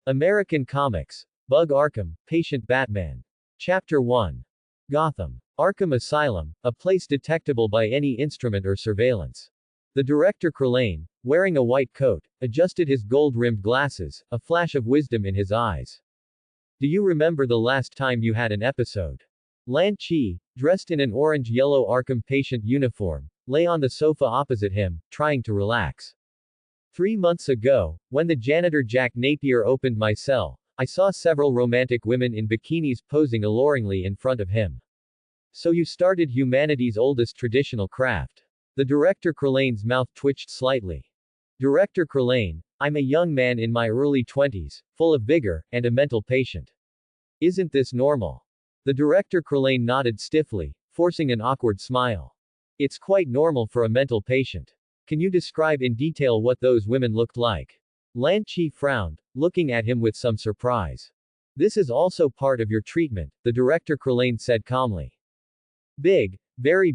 American Comics. Bug Arkham, Patient Batman. Chapter 1. Gotham. Arkham Asylum, a place detectable by any instrument or surveillance. The director Crelane, wearing a white coat, adjusted his gold-rimmed glasses, a flash of wisdom in his eyes. Do you remember the last time you had an episode? Lan Chi, dressed in an orange-yellow Arkham patient uniform, lay on the sofa opposite him, trying to relax. 3 months ago, when the janitor Jack Napier opened my cell, I saw several romantic women in bikinis posing alluringly in front of him. So you started humanity's oldest traditional craft. The director Crelane's mouth twitched slightly. Director Crelane, I'm a young man in my early 20s, full of vigor, and a mental patient. Isn't this normal? The director Crelane nodded stiffly, forcing an awkward smile. It's quite normal for a mental patient. Can you describe in detail what those women looked like? Lan Chi frowned, looking at him with some surprise. This is also part of your treatment, the director Crelane said calmly. Big, very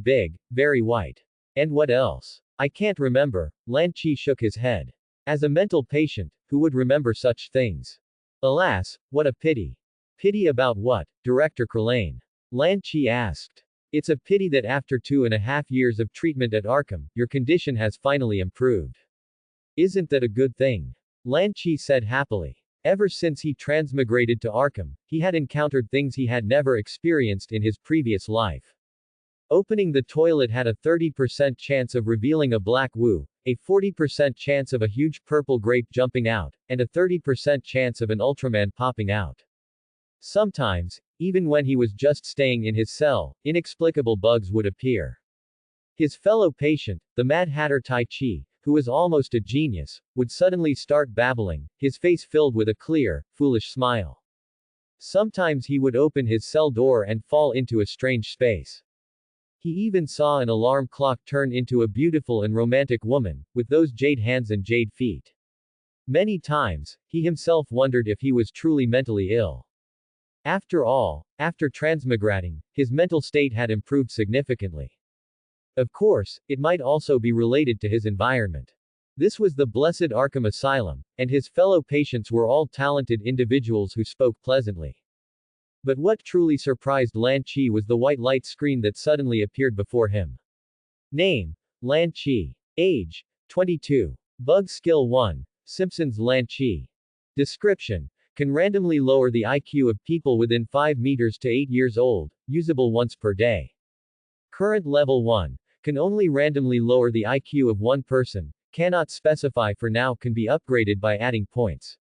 white. And what else? I can't remember, Lan Chi shook his head. As a mental patient, who would remember such things? Alas, what a pity. Pity about what, Director Crelane? Lan Chi asked. It's a pity that after 2.5 years of treatment at Arkham, your condition has finally improved. Isn't that a good thing? Lan Chi said happily. Ever since he transmigrated to Arkham, he had encountered things he had never experienced in his previous life. Opening the toilet had a 30% chance of revealing a black woo, a 40% chance of a huge purple grape jumping out, and a 30% chance of an Ultraman popping out. Sometimes, even when he was just staying in his cell, inexplicable bugs would appear. His fellow patient, the Mad Hatter Tai Chi, who was almost a genius, would suddenly start babbling, his face filled with a clear, foolish smile. Sometimes he would open his cell door and fall into a strange space. He even saw an alarm clock turn into a beautiful and romantic woman, with those jade hands and jade feet. Many times, he himself wondered if he was truly mentally ill. After all, after transmigrating, his mental state had improved significantly. Of course, it might also be related to his environment. This was the blessed Arkham Asylum, and his fellow patients were all talented individuals who spoke pleasantly. But what truly surprised Lan Chi was the white light screen that suddenly appeared before him. Name: Lan Chi. Age: 22. Bug Skill 1. Simpsons Lan Chi. Description: can randomly lower the IQ of people within 5 meters to 8 years old, usable once per day. Current Level 1. Can only randomly lower the IQ of one person, cannot specify for now, can be upgraded by adding points.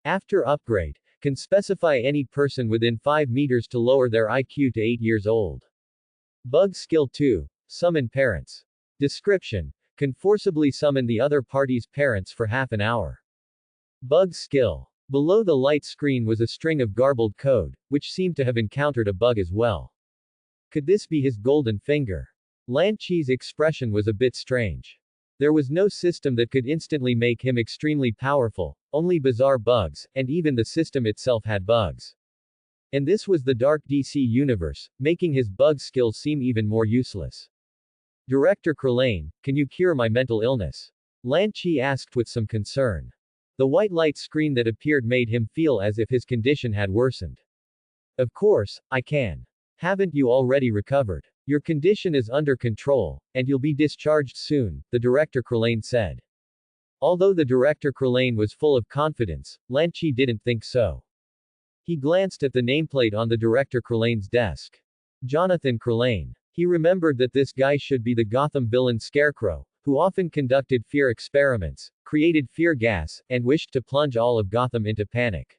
After upgrade, can specify any person within 5 meters to lower their IQ to 8 years old. Bug Skill 2. Summon parents. Description: can forcibly summon the other party's parents for half an hour. Bug Skill. Below the light screen was a string of garbled code, which seemed to have encountered a bug as well. Could this be his golden finger? Lan Chi's expression was a bit strange. There was no system that could instantly make him extremely powerful, only bizarre bugs, and even the system itself had bugs. And this was the dark DC universe, making his bug skills seem even more useless. Director Crelane, can you cure my mental illness? Lan Chi asked with some concern. The white light screen that appeared made him feel as if his condition had worsened. Of course, I can. Haven't you already recovered? Your condition is under control, and you'll be discharged soon, the Director Crelane said. Although the Director Crelane was full of confidence, Lan Chi didn't think so. He glanced at the nameplate on the Director Crelane's desk. Jonathan Crelane. He remembered that this guy should be the Gotham villain Scarecrow, who often conducted fear experiments, created fear gas, and wished to plunge all of Gotham into panic.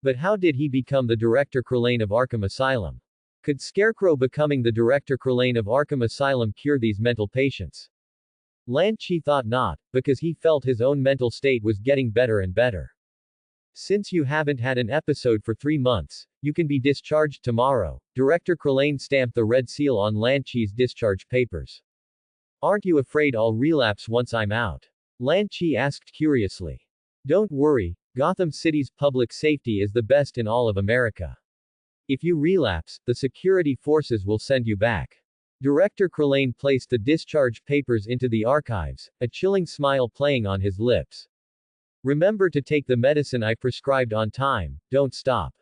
But how did he become the Director Crelane of Arkham Asylum? Could Scarecrow becoming the Director Crelane of Arkham Asylum cure these mental patients? Lan Chi thought not, because he felt his own mental state was getting better and better. Since you haven't had an episode for 3 months, you can be discharged tomorrow. Director Crelane stamped the red seal on Lan Chi's discharge papers. Aren't you afraid I'll relapse once I'm out? Lan Chi asked curiously. Don't worry, Gotham City's public safety is the best in all of America. If you relapse, the security forces will send you back. Director Crelane placed the discharge papers into the archives, a chilling smile playing on his lips. Remember to take the medicine I prescribed on time, don't stop.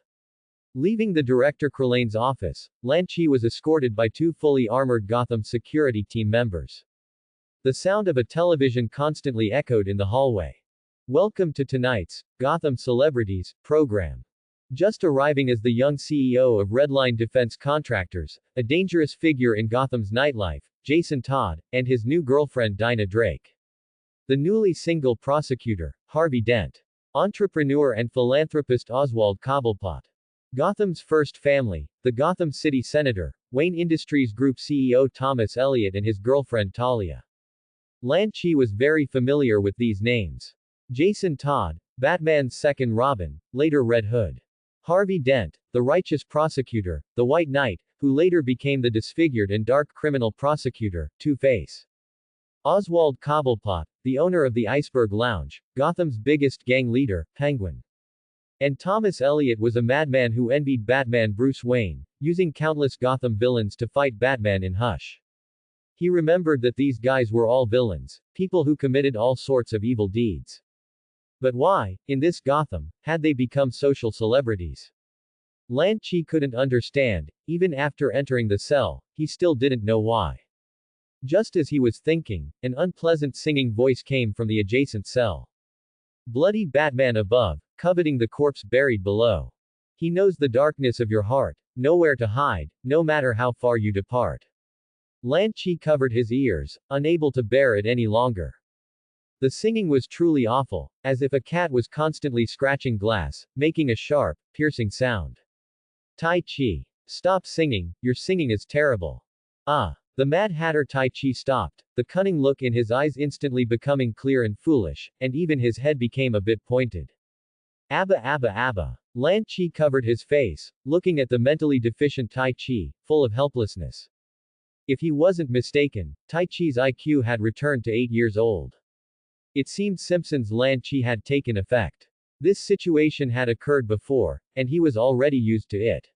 Leaving the Director Kralane's office, Lan Chi was escorted by two fully armored Gotham security team members. The sound of a television constantly echoed in the hallway. Welcome to tonight's Gotham Celebrities program. Just arriving as the young CEO of Redline Defense Contractors, a dangerous figure in Gotham's nightlife, Jason Todd, and his new girlfriend Dinah Drake. The newly single prosecutor, Harvey Dent. Entrepreneur and philanthropist Oswald Cobblepot. Gotham's first family, the Gotham City Senator, Wayne Industries Group CEO Thomas Elliott and his girlfriend Talia. Lan Chi was very familiar with these names. Jason Todd, Batman's second Robin, later Red Hood. Harvey Dent, the righteous prosecutor, the White Knight, who later became the disfigured and dark criminal prosecutor, Two-Face. Oswald Cobblepot, the owner of the Iceberg Lounge, Gotham's biggest gang leader, Penguin. And Thomas Elliott was a madman who envied Batman Bruce Wayne, using countless Gotham villains to fight Batman in Hush. He remembered that these guys were all villains, people who committed all sorts of evil deeds. But why, in this Gotham, had they become social celebrities? Lan Chi couldn't understand, even after entering the cell, he still didn't know why. Just as he was thinking, an unpleasant singing voice came from the adjacent cell. Bloody Batman above, coveting the corpse buried below. He knows the darkness of your heart, nowhere to hide, no matter how far you depart. Lan Chi covered his ears, unable to bear it any longer. The singing was truly awful, as if a cat was constantly scratching glass, making a sharp, piercing sound. Tai Chi. Stop singing, your singing is terrible. Ah. The Mad Hatter Tai Chi stopped, the cunning look in his eyes instantly becoming clear and foolish, and even his head became a bit pointed. Abba Abba Abba. Lan Chi covered his face, looking at the mentally deficient Tai Chi, full of helplessness. If he wasn't mistaken, Tai Chi's IQ had returned to 8 years old. It seemed Simpson's Lan Chi had taken effect. This situation had occurred before, and he was already used to it.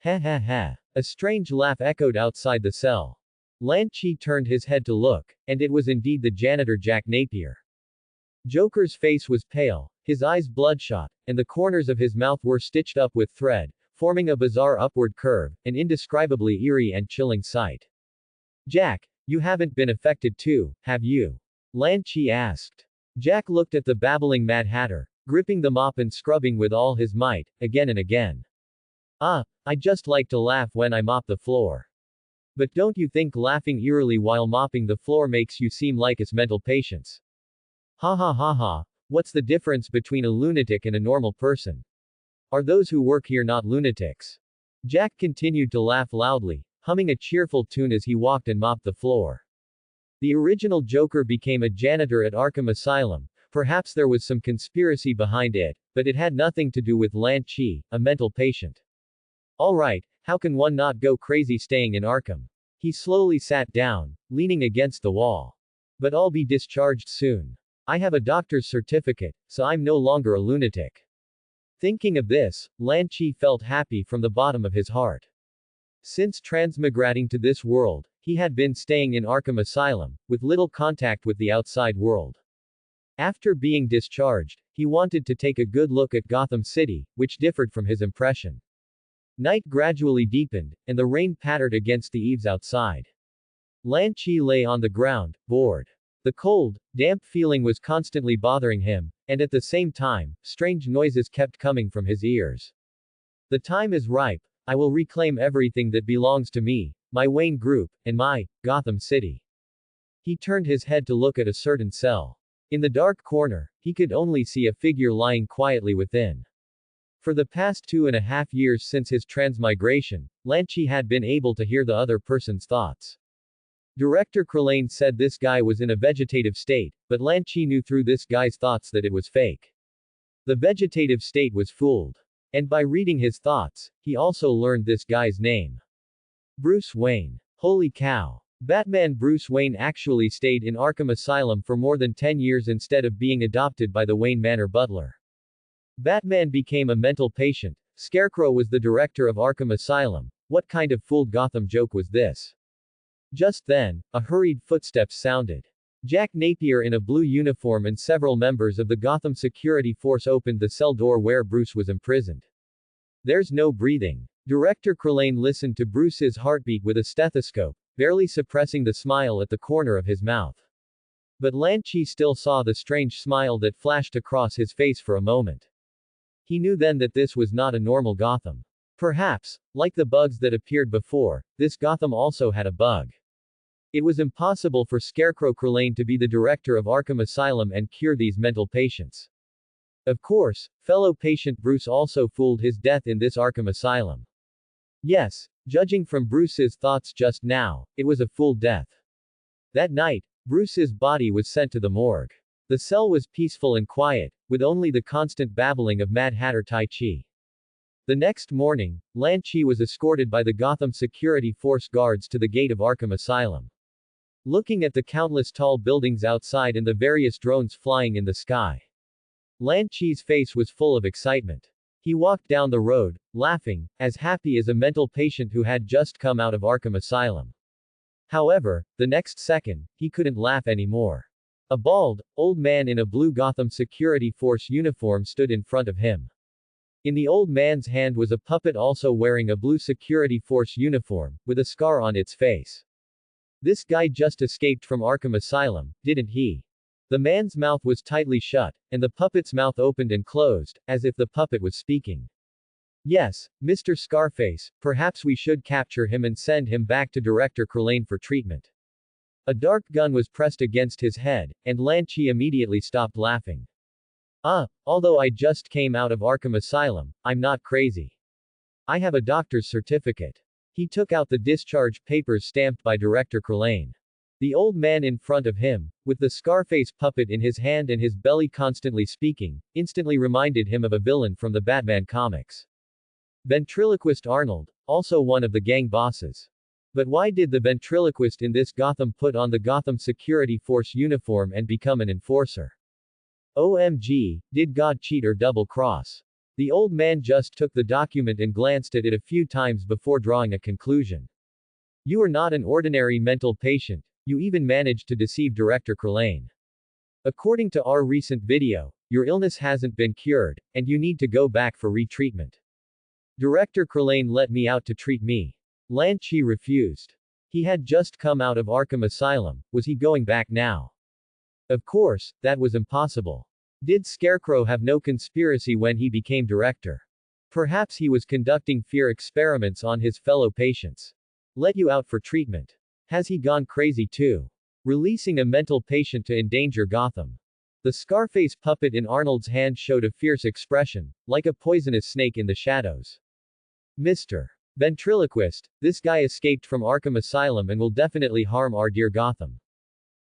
Ha ha ha. A strange laugh echoed outside the cell. Lan Chi turned his head to look, and it was indeed the janitor Jack Napier. Joker's face was pale, his eyes bloodshot, and the corners of his mouth were stitched up with thread, forming a bizarre upward curve, an indescribably eerie and chilling sight. Jack, you haven't been affected too, have you? Lan Chi asked. Jack looked at the babbling Mad Hatter, gripping the mop and scrubbing with all his might, again and again. I just like to laugh when I mop the floor. But don't you think laughing eerily while mopping the floor makes you seem like a mental patient? Ha ha ha ha, what's the difference between a lunatic and a normal person? Are those who work here not lunatics? Jack continued to laugh loudly, humming a cheerful tune as he walked and mopped the floor. The original Joker became a janitor at Arkham Asylum. Perhaps there was some conspiracy behind it, but it had nothing to do with Lan Chi, a mental patient. Alright, how can one not go crazy staying in Arkham? He slowly sat down, leaning against the wall. But I'll be discharged soon. I have a doctor's certificate, so I'm no longer a lunatic. Thinking of this, Lan Chi felt happy from the bottom of his heart. Since transmigrating to this world, he had been staying in Arkham Asylum, with little contact with the outside world. After being discharged, he wanted to take a good look at Gotham City, which differed from his impression. Night gradually deepened, and the rain pattered against the eaves outside. Lan Chi lay on the ground, bored. The cold, damp feeling was constantly bothering him, and at the same time, strange noises kept coming from his ears. The time is ripe, I will reclaim everything that belongs to me, my Wayne Group, and my Gotham City. He turned his head to look at a certain cell. In the dark corner, he could only see a figure lying quietly within. For the past 2.5 years since his transmigration, Lan Chi had been able to hear the other person's thoughts. Director Kralane said this guy was in a vegetative state, but Lan Chi knew through this guy's thoughts that it was fake. The vegetative state was fooled. And by reading his thoughts, he also learned this guy's name. Bruce Wayne. Holy cow. Batman Bruce Wayne actually stayed in Arkham Asylum for more than 10 years instead of being adopted by the Wayne Manor butler. Batman became a mental patient. Scarecrow was the director of Arkham Asylum. What kind of fooled Gotham joke was this? Just then, a hurried footsteps sounded. Jack Napier in a blue uniform and several members of the Gotham security force opened the cell door where Bruce was imprisoned. There's no breathing. Director Crillane listened to Bruce's heartbeat with a stethoscope, barely suppressing the smile at the corner of his mouth. But Lan Chi still saw the strange smile that flashed across his face for a moment. He knew then that this was not a normal Gotham. Perhaps, like the bugs that appeared before, this Gotham also had a bug. It was impossible for Scarecrow Crillane to be the director of Arkham Asylum and cure these mental patients. Of course, fellow patient Bruce also fooled his death in this Arkham Asylum. Yes, judging from Bruce's thoughts just now, it was a fool death. That night, Bruce's body was sent to the morgue. The cell was peaceful and quiet, with only the constant babbling of Mad Hatter Tai Chi. The next morning, Lan Chi was escorted by the Gotham security force guards to the gate of Arkham Asylum. Looking at the countless tall buildings outside and the various drones flying in the sky, Lan Chi's face was full of excitement. He walked down the road, laughing, as happy as a mental patient who had just come out of Arkham Asylum. However, the next second, he couldn't laugh anymore. A bald, old man in a blue Gotham security force uniform stood in front of him. In the old man's hand was a puppet also wearing a blue security force uniform, with a scar on its face. This guy just escaped from Arkham Asylum, didn't he? The man's mouth was tightly shut, and the puppet's mouth opened and closed, as if the puppet was speaking. Yes, Mr. Scarface, perhaps we should capture him and send him back to Director Crillane for treatment. A dark gun was pressed against his head, and Lan Chi immediately stopped laughing. Although I just came out of Arkham Asylum, I'm not crazy. I have a doctor's certificate. He took out the discharge papers stamped by Director Crillane. The old man in front of him, with the Scarface puppet in his hand and his belly constantly speaking, instantly reminded him of a villain from the Batman comics. Ventriloquist Arnold, also one of the gang bosses. But why did the ventriloquist in this Gotham put on the Gotham Security Force uniform and become an enforcer? OMG, did God cheat or double-cross? The old man just took the document and glanced at it a few times before drawing a conclusion. You are not an ordinary mental patient, you even managed to deceive Director Crillane. According to our recent video, your illness hasn't been cured, and you need to go back for retreatment. Director Crillane let me out to treat me. Lan Chi refused. He had just come out of Arkham Asylum, was he going back now? Of course, that was impossible. Did Scarecrow have no conspiracy when he became director? Perhaps he was conducting fear experiments on his fellow patients. Let you out for treatment. Has he gone crazy too? Releasing a mental patient to endanger Gotham. The Scarface puppet in Arnold's hand showed a fierce expression, like a poisonous snake in the shadows. Mr. Ventriloquist, this guy escaped from Arkham Asylum and will definitely harm our dear Gotham.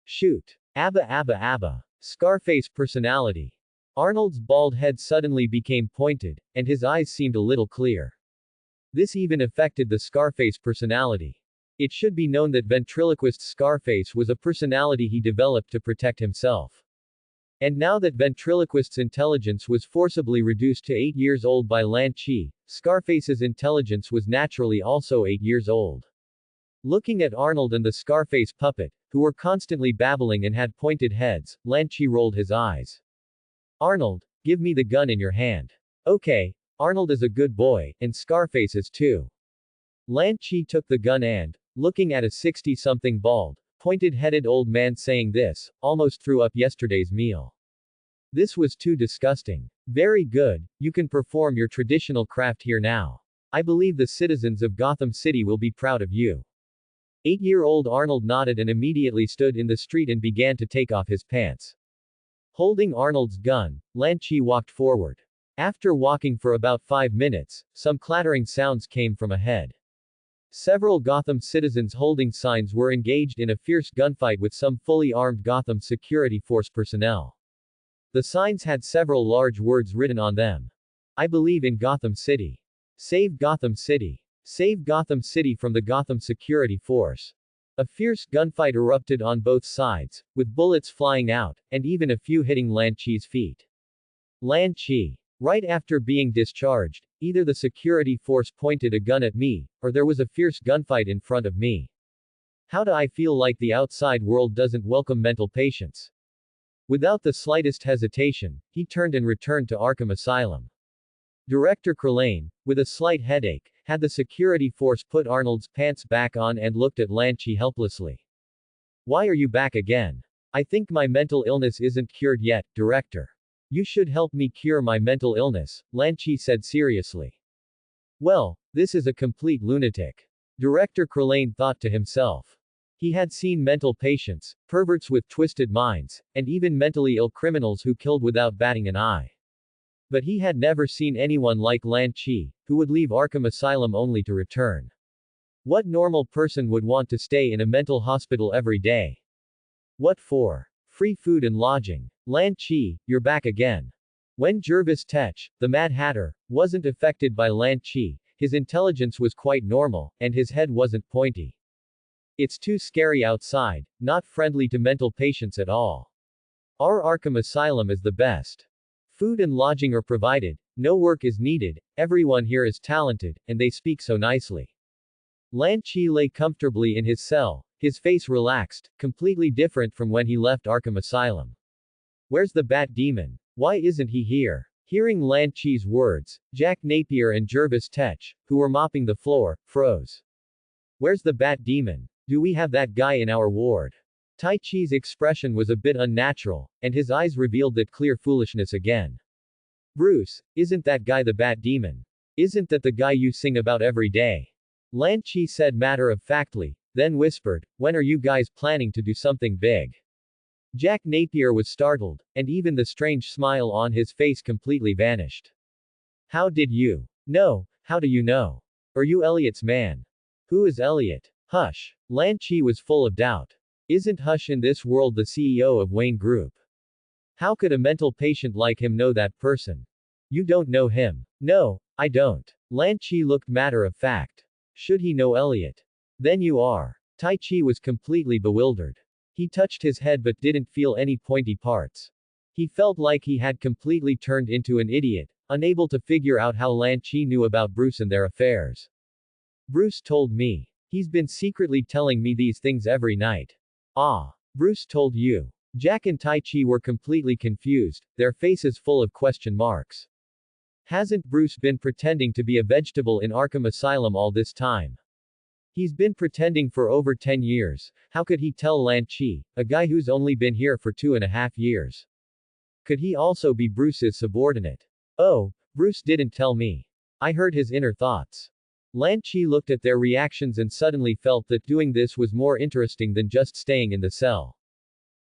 Shoot. Abba abba abba. Scarface personality. Arnold's bald head suddenly became pointed, and his eyes seemed a little clear. This even affected the Scarface personality. It should be known that ventriloquist Scarface was a personality he developed to protect himself. And now that ventriloquist's intelligence was forcibly reduced to 8 years old by Lan Chi, Scarface's intelligence was naturally also 8 years old. Looking at Arnold and the Scarface puppet, who were constantly babbling and had pointed heads, Lan Chi rolled his eyes. Arnold, give me the gun in your hand. Okay, Arnold is a good boy, and Scarface is too. Lan Chi took the gun and, looking at a 60-something bald, pointed-headed old man saying this, almost threw up yesterday's meal. This was too disgusting. Very good, you can perform your traditional craft here now. I believe the citizens of Gotham City will be proud of you. 8-year-old Arnold nodded and immediately stood in the street and began to take off his pants. Holding Arnold's gun, Lan Chi walked forward. After walking for about 5 minutes, some clattering sounds came from ahead. Several Gotham citizens holding signs were engaged in a fierce gunfight with some fully armed Gotham security force personnel. The signs had several large words written on them. I believe in Gotham City. Save Gotham City. Save Gotham City from the Gotham Security Force. A fierce gunfight erupted on both sides, with bullets flying out, and even a few hitting Lan Chi's feet. Lan Chi. Right after being discharged, either the security force pointed a gun at me, or there was a fierce gunfight in front of me. How do I feel like the outside world doesn't welcome mental patients? Without the slightest hesitation, he turned and returned to Arkham Asylum. Director Krillane, with a slight headache, had the security force put Arnold's pants back on and looked at Lanchi helplessly. Why are you back again? I think my mental illness isn't cured yet, Director. You should help me cure my mental illness, Lanchi said seriously. Well, this is a complete lunatic. Director Krillane thought to himself. He had seen mental patients, perverts with twisted minds, and even mentally ill criminals who killed without batting an eye. But he had never seen anyone like Lanchi, who would leave Arkham Asylum only to return. What normal person would want to stay in a mental hospital every day? What for? Free food and lodging. Lanchi, you're back again. When Jervis Tech, the Mad Hatter, wasn't affected by Lanchi, his intelligence was quite normal, and his head wasn't pointy. It's too scary outside, not friendly to mental patients at all. Our Arkham Asylum is the best. Food and lodging are provided, no work is needed, everyone here is talented, and they speak so nicely. Lanchi lay comfortably in his cell, his face relaxed, completely different from when he left Arkham Asylum. Where's the Bat Demon? Why isn't he here? Hearing Lanchi's words, Jack Napier and Jervis Tech, who were mopping the floor, froze. Where's the Bat Demon? Do we have that guy in our ward? Tai Chi's expression was a bit unnatural, and his eyes revealed that clear foolishness again. Bruce, isn't that guy the Bat Demon? Isn't that the guy you sing about every day? Lanchi said matter-of-factly, then whispered, when are you guys planning to do something big? Jack Napier was startled, and even the strange smile on his face completely vanished. How did you know? How do you know? Are you Elliot's man? Who is Elliot? Hush. Lanchi was full of doubt. Isn't Hush in this world the CEO of Wayne Group? How could a mental patient like him know that person? You don't know him. No, I don't. Lanchi looked matter-of-fact. Should he know Elliot? Then you are. Tai Chi was completely bewildered. He touched his head but didn't feel any pointy parts. He felt like he had completely turned into an idiot, unable to figure out how Lanchi knew about Bruce and their affairs. Bruce told me. He's been secretly telling me these things every night. Ah. Bruce told you. Jack and Tai Chi were completely confused, their faces full of question marks. Hasn't Bruce been pretending to be a vegetable in Arkham Asylum all this time? He's been pretending for over 10 years, how could he tell Lanchi, a guy who's only been here for 2.5 years? Could he also be Bruce's subordinate? Oh, Bruce didn't tell me. I heard his inner thoughts. Lanchi looked at their reactions and suddenly felt that doing this was more interesting than just staying in the cell.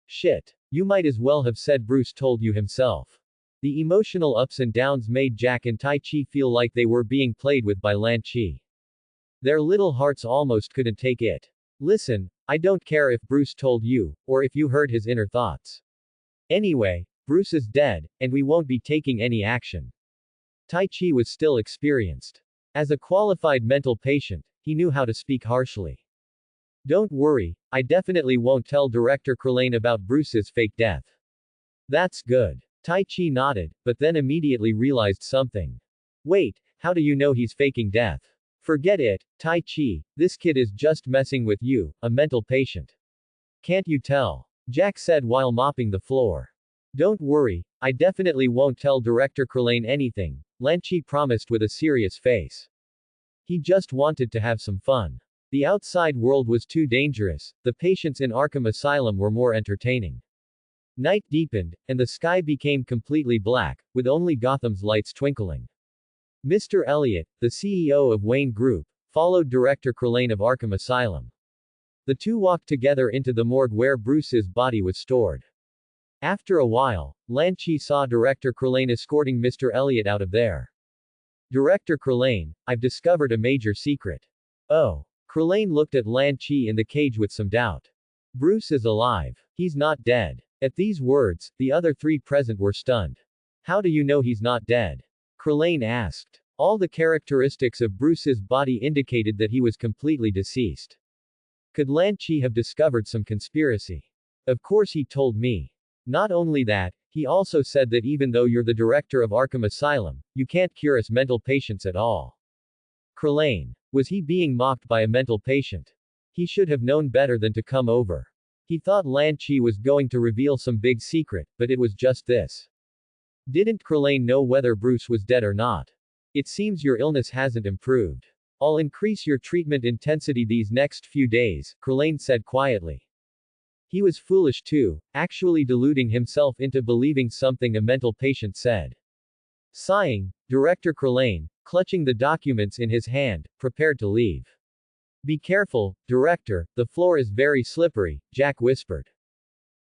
Shit. You might as well have said Bruce told you himself. The emotional ups and downs made Jack and Tai Chi feel like they were being played with by Lanchi. Their little hearts almost couldn't take it. Listen, I don't care if Bruce told you, or if you heard his inner thoughts. Anyway, Bruce is dead, and we won't be taking any action. Tai Chi was still experienced. As a qualified mental patient, he knew how to speak harshly. Don't worry, I definitely won't tell Director Krillane about Bruce's fake death. That's good. Tai Chi nodded, but then immediately realized something. Wait, how do you know he's faking death? Forget it, Tai Chi, this kid is just messing with you, a mental patient. Can't you tell? Jack said while mopping the floor. Don't worry, I definitely won't tell Director Krillane anything, Lanchi promised with a serious face. He just wanted to have some fun. The outside world was too dangerous, the patients in Arkham Asylum were more entertaining. Night deepened, and the sky became completely black, with only Gotham's lights twinkling. Mr. Elliot, the CEO of Wayne Group, followed Director Krillane of Arkham Asylum. The two walked together into the morgue where Bruce's body was stored. After a while, Lanchi saw Director Krillane escorting Mr. Elliot out of there. Director Krillane, I've discovered a major secret. Oh. Krillane looked at Lanchi in the cage with some doubt. Bruce is alive. He's not dead. At these words, the other three present were stunned. How do you know he's not dead? Krillane asked. All the characteristics of Bruce's body indicated that he was completely deceased. Could Lanchi have discovered some conspiracy? Of course he told me. Not only that, he also said that even though you're the director of Arkham Asylum, you can't cure us mental patients at all. Krillane. Was he being mocked by a mental patient? He should have known better than to come over. He thought Lan Chi was going to reveal some big secret, but it was just this. Didn't Krillane know whether Bruce was dead or not? It seems your illness hasn't improved. I'll increase your treatment intensity these next few days, Krillane said quietly. He was foolish too, actually deluding himself into believing something a mental patient said. Sighing, Director Krillane, clutching the documents in his hand, prepared to leave. Be careful, Director, the floor is very slippery, Jack whispered.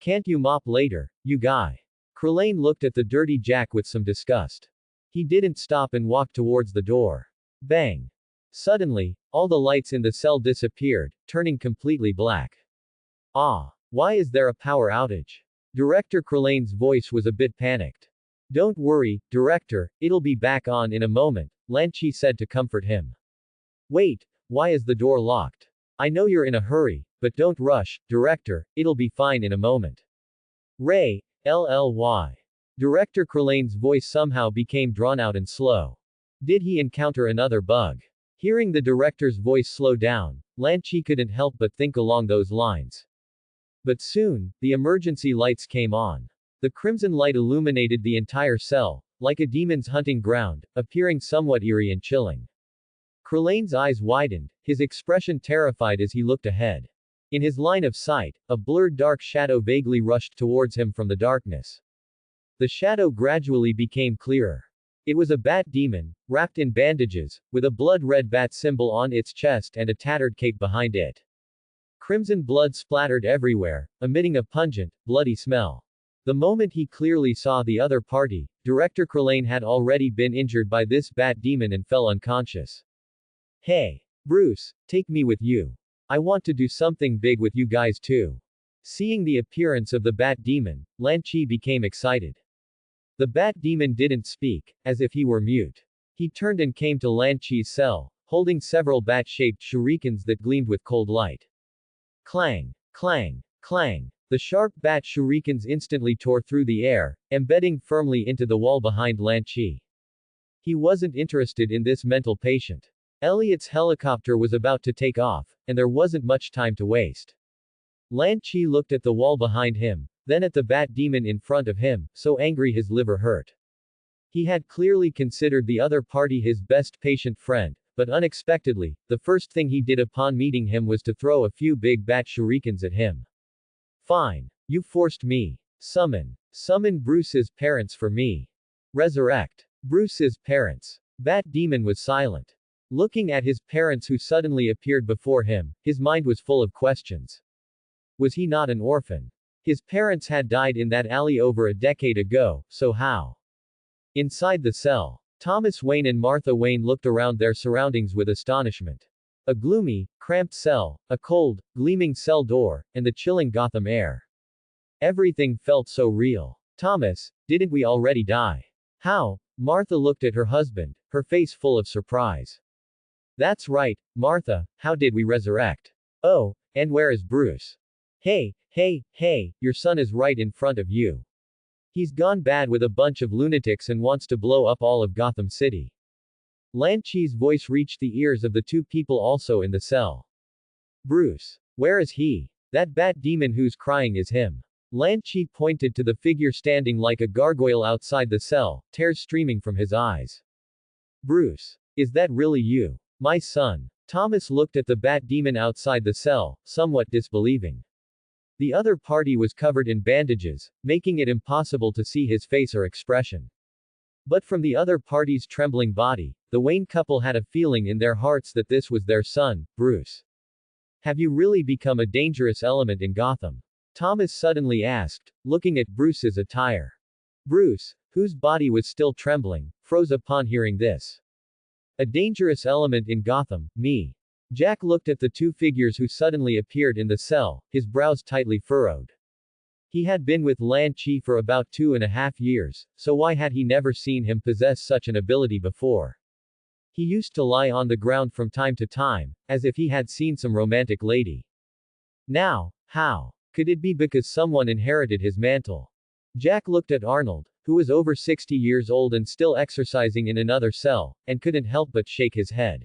Can't you mop later, you guy? Krillane looked at the dirty Jack with some disgust. He didn't stop and walked towards the door. Bang! Suddenly, all the lights in the cell disappeared, turning completely black. Ah! Why is there a power outage? Director Krillane's voice was a bit panicked. Don't worry, Director, it'll be back on in a moment, Lan Chi said to comfort him. Wait, why is the door locked? I know you're in a hurry, but don't rush, Director, it'll be fine in a moment. Ray, LLY. Director Krillane's voice somehow became drawn out and slow. Did he encounter another bug? Hearing the director's voice slow down, Lan Chi couldn't help but think along those lines. But soon, the emergency lights came on. The crimson light illuminated the entire cell, like a demon's hunting ground, appearing somewhat eerie and chilling. Krillane's eyes widened, his expression terrified as he looked ahead. In his line of sight, a blurred dark shadow vaguely rushed towards him from the darkness. The shadow gradually became clearer. It was a bat demon, wrapped in bandages, with a blood-red bat symbol on its chest and a tattered cape behind it. Crimson blood splattered everywhere, emitting a pungent, bloody smell. The moment he clearly saw the other party, Director Krillane had already been injured by this bat demon and fell unconscious. Hey, Bruce, take me with you. I want to do something big with you guys too. Seeing the appearance of the bat demon, Lan Chi became excited. The bat demon didn't speak, as if he were mute. He turned and came to Lan Chi's cell, holding several bat-shaped shurikens that gleamed with cold light. Clang, clang, clang. The sharp bat shurikens instantly tore through the air, embedding firmly into the wall behind Lan Chi. He wasn't interested in this mental patient. Elliot's helicopter was about to take off, and there wasn't much time to waste. Lan Chi looked at the wall behind him, then at the bat demon in front of him, so angry his liver hurt. He had clearly considered the other party his best patient friend, but unexpectedly, the first thing he did upon meeting him was to throw a few big bat shurikens at him. Fine. You forced me. Summon. Summon Bruce's parents for me. Resurrect. Bruce's parents. Bat demon was silent. Looking at his parents who suddenly appeared before him, his mind was full of questions. Was he not an orphan? His parents had died in that alley over a decade ago, so how? Inside the cell, Thomas Wayne and Martha Wayne looked around their surroundings with astonishment. A gloomy, cramped cell, a cold, gleaming cell door, and the chilling Gotham air. Everything felt so real. Thomas, didn't we already die? How? Martha looked at her husband, her face full of surprise. That's right, Martha, how did we resurrect? Oh, and where is Bruce? Hey, your son is right in front of you. He's gone bad with a bunch of lunatics and wants to blow up all of Gotham City. Lan Chi's voice reached the ears of the two people also in the cell. Bruce. Where is he? That bat demon who's crying is him. Lan Chi pointed to the figure standing like a gargoyle outside the cell, tears streaming from his eyes. Bruce. Is that really you? My son. Thomas looked at the bat demon outside the cell, somewhat disbelieving. The other party was covered in bandages, making it impossible to see his face or expression. But from the other party's trembling body, the Wayne couple had a feeling in their hearts that this was their son, Bruce. Have you really become a dangerous element in Gotham? Thomas suddenly asked, looking at Bruce's attire. Bruce, whose body was still trembling, froze upon hearing this. A dangerous element in Gotham, me. Jack looked at the two figures who suddenly appeared in the cell, his brows tightly furrowed. He had been with Lan Chi for about 2.5 years, so why had he never seen him possess such an ability before? He used to lie on the ground from time to time, as if he had seen some romantic lady. Now, how? Could it be because someone inherited his mantle? Jack looked at Arnold, who was over 60 years old and still exercising in another cell, and couldn't help but shake his head.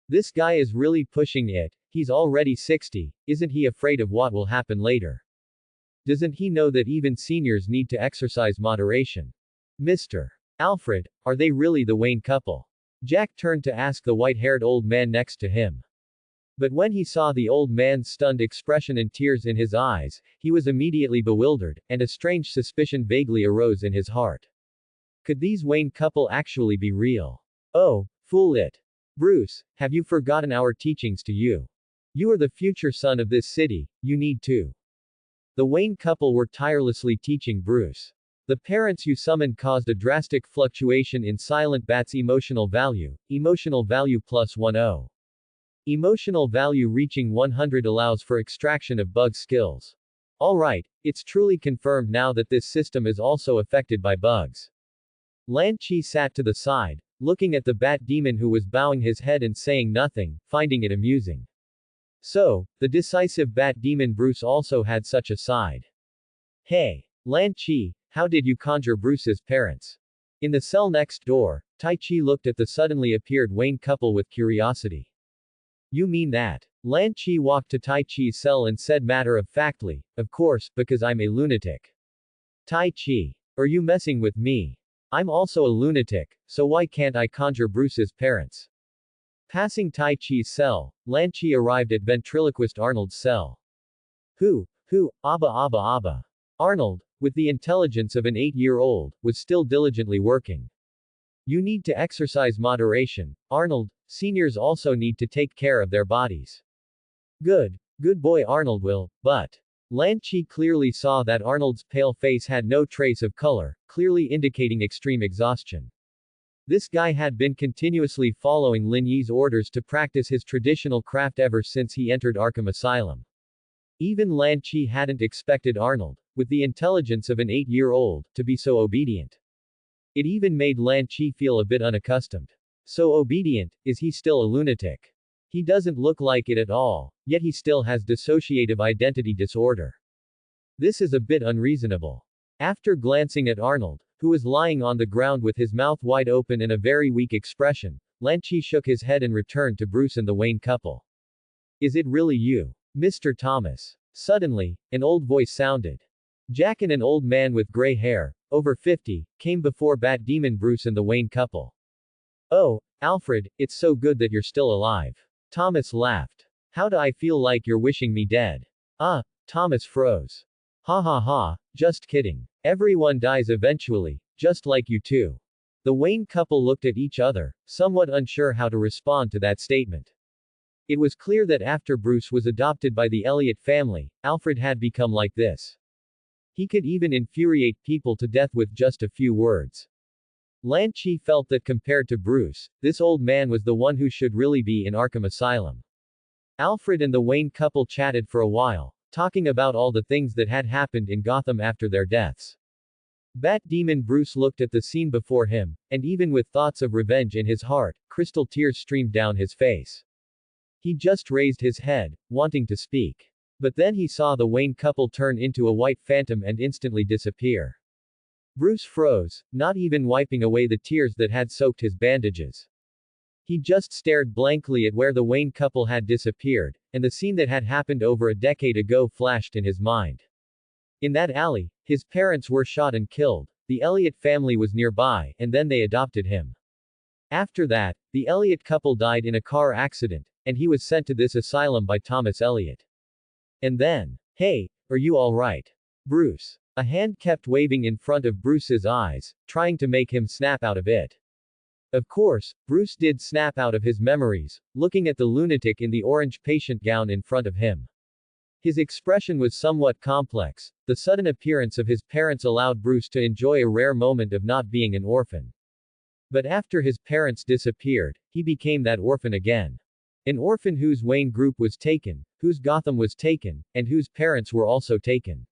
This guy is really pushing it, He's already 60, isn't he afraid of what will happen later? Doesn't he know that even seniors need to exercise moderation? Mr. Alfred, are they really the Wayne couple? Jack turned to ask the white-haired old man next to him. But when he saw the old man's stunned expression and tears in his eyes, he was immediately bewildered, and a strange suspicion vaguely arose in his heart. Could these Wayne couple actually be real? Oh, fool it. Bruce, have you forgotten our teachings to you? You are the future son of this city, you need to. The Wayne couple were tirelessly teaching Bruce. The parents you summoned caused a drastic fluctuation in Silent Bat's emotional value plus 10. Emotional value reaching 100 allows for extraction of bug skills. Alright, it's truly confirmed now that this system is also affected by bugs. Lan Chi sat to the side, looking at the bat demon who was bowing his head and saying nothing, finding it amusing. So, the decisive bat demon Bruce also had such a side. Hey, Lan Chi, how did you conjure Bruce's parents? In the cell next door, Tai Chi looked at the suddenly appeared Wayne couple with curiosity. You mean that? Lan Chi walked to Tai Chi's cell and said matter-of-factly, of course, because I'm a lunatic. Tai Chi. Are you messing with me? I'm also a lunatic, so why can't I conjure Bruce's parents? Passing Tai Chi's cell, Lan Chi arrived at ventriloquist Arnold's cell. Who, Abba. Arnold, with the intelligence of an 8-year-old, was still diligently working. You need to exercise moderation, Arnold, seniors also need to take care of their bodies. Good boy Arnold will, but. Lan Chi clearly saw that Arnold's pale face had no trace of color, clearly indicating extreme exhaustion. This guy had been continuously following Lin Yi's orders to practice his traditional craft ever since he entered Arkham Asylum. Even Lan Chi hadn't expected Arnold, with the intelligence of an 8-year-old, to be so obedient. It even made Lan Chi feel a bit unaccustomed. So obedient, is he still a lunatic? He doesn't look like it at all, yet he still has dissociative identity disorder. This is a bit unreasonable. After glancing at Arnold, who was lying on the ground with his mouth wide open and a very weak expression, Lan Chi shook his head and returned to Bruce and the Wayne couple. Is it really you, Mr. Thomas? Suddenly, an old voice sounded. Jack and an old man with gray hair, over 50, came before Bat Demon Bruce and the Wayne couple. Oh, Alfred, it's so good that you're still alive. Thomas laughed. How do I feel like you're wishing me dead? Thomas froze. Ha ha ha, just kidding. Everyone dies eventually, just like you too. The Wayne couple looked at each other, somewhat unsure how to respond to that statement. It was clear that after Bruce was adopted by the Elliot family, Alfred had become like this. He could even infuriate people to death with just a few words. Lan Chi felt that compared to Bruce, this old man was the one who should really be in Arkham Asylum. Alfred and the Wayne couple chatted for a while, talking about all the things that had happened in Gotham after their deaths. Bat Demon Bruce looked at the scene before him, and even with thoughts of revenge in his heart, crystal tears streamed down his face. He just raised his head, wanting to speak. But then he saw the Wayne couple turn into a white phantom and instantly disappear. Bruce froze, not even wiping away the tears that had soaked his bandages. He just stared blankly at where the Wayne couple had disappeared, and the scene that had happened over a decade ago flashed in his mind. In that alley, his parents were shot and killed, the Elliot family was nearby, and then they adopted him. After that, the Elliot couple died in a car accident, and he was sent to this asylum by Thomas Elliot. And then, hey, are you alright? Bruce. A hand kept waving in front of Bruce's eyes, trying to make him snap out of it. Of course, Bruce did snap out of his memories, looking at the lunatic in the orange patient gown in front of him. His expression was somewhat complex. The sudden appearance of his parents allowed Bruce to enjoy a rare moment of not being an orphan. But after his parents disappeared, he became that orphan again. An orphan whose Wayne group was taken, whose Gotham was taken, and whose parents were also taken.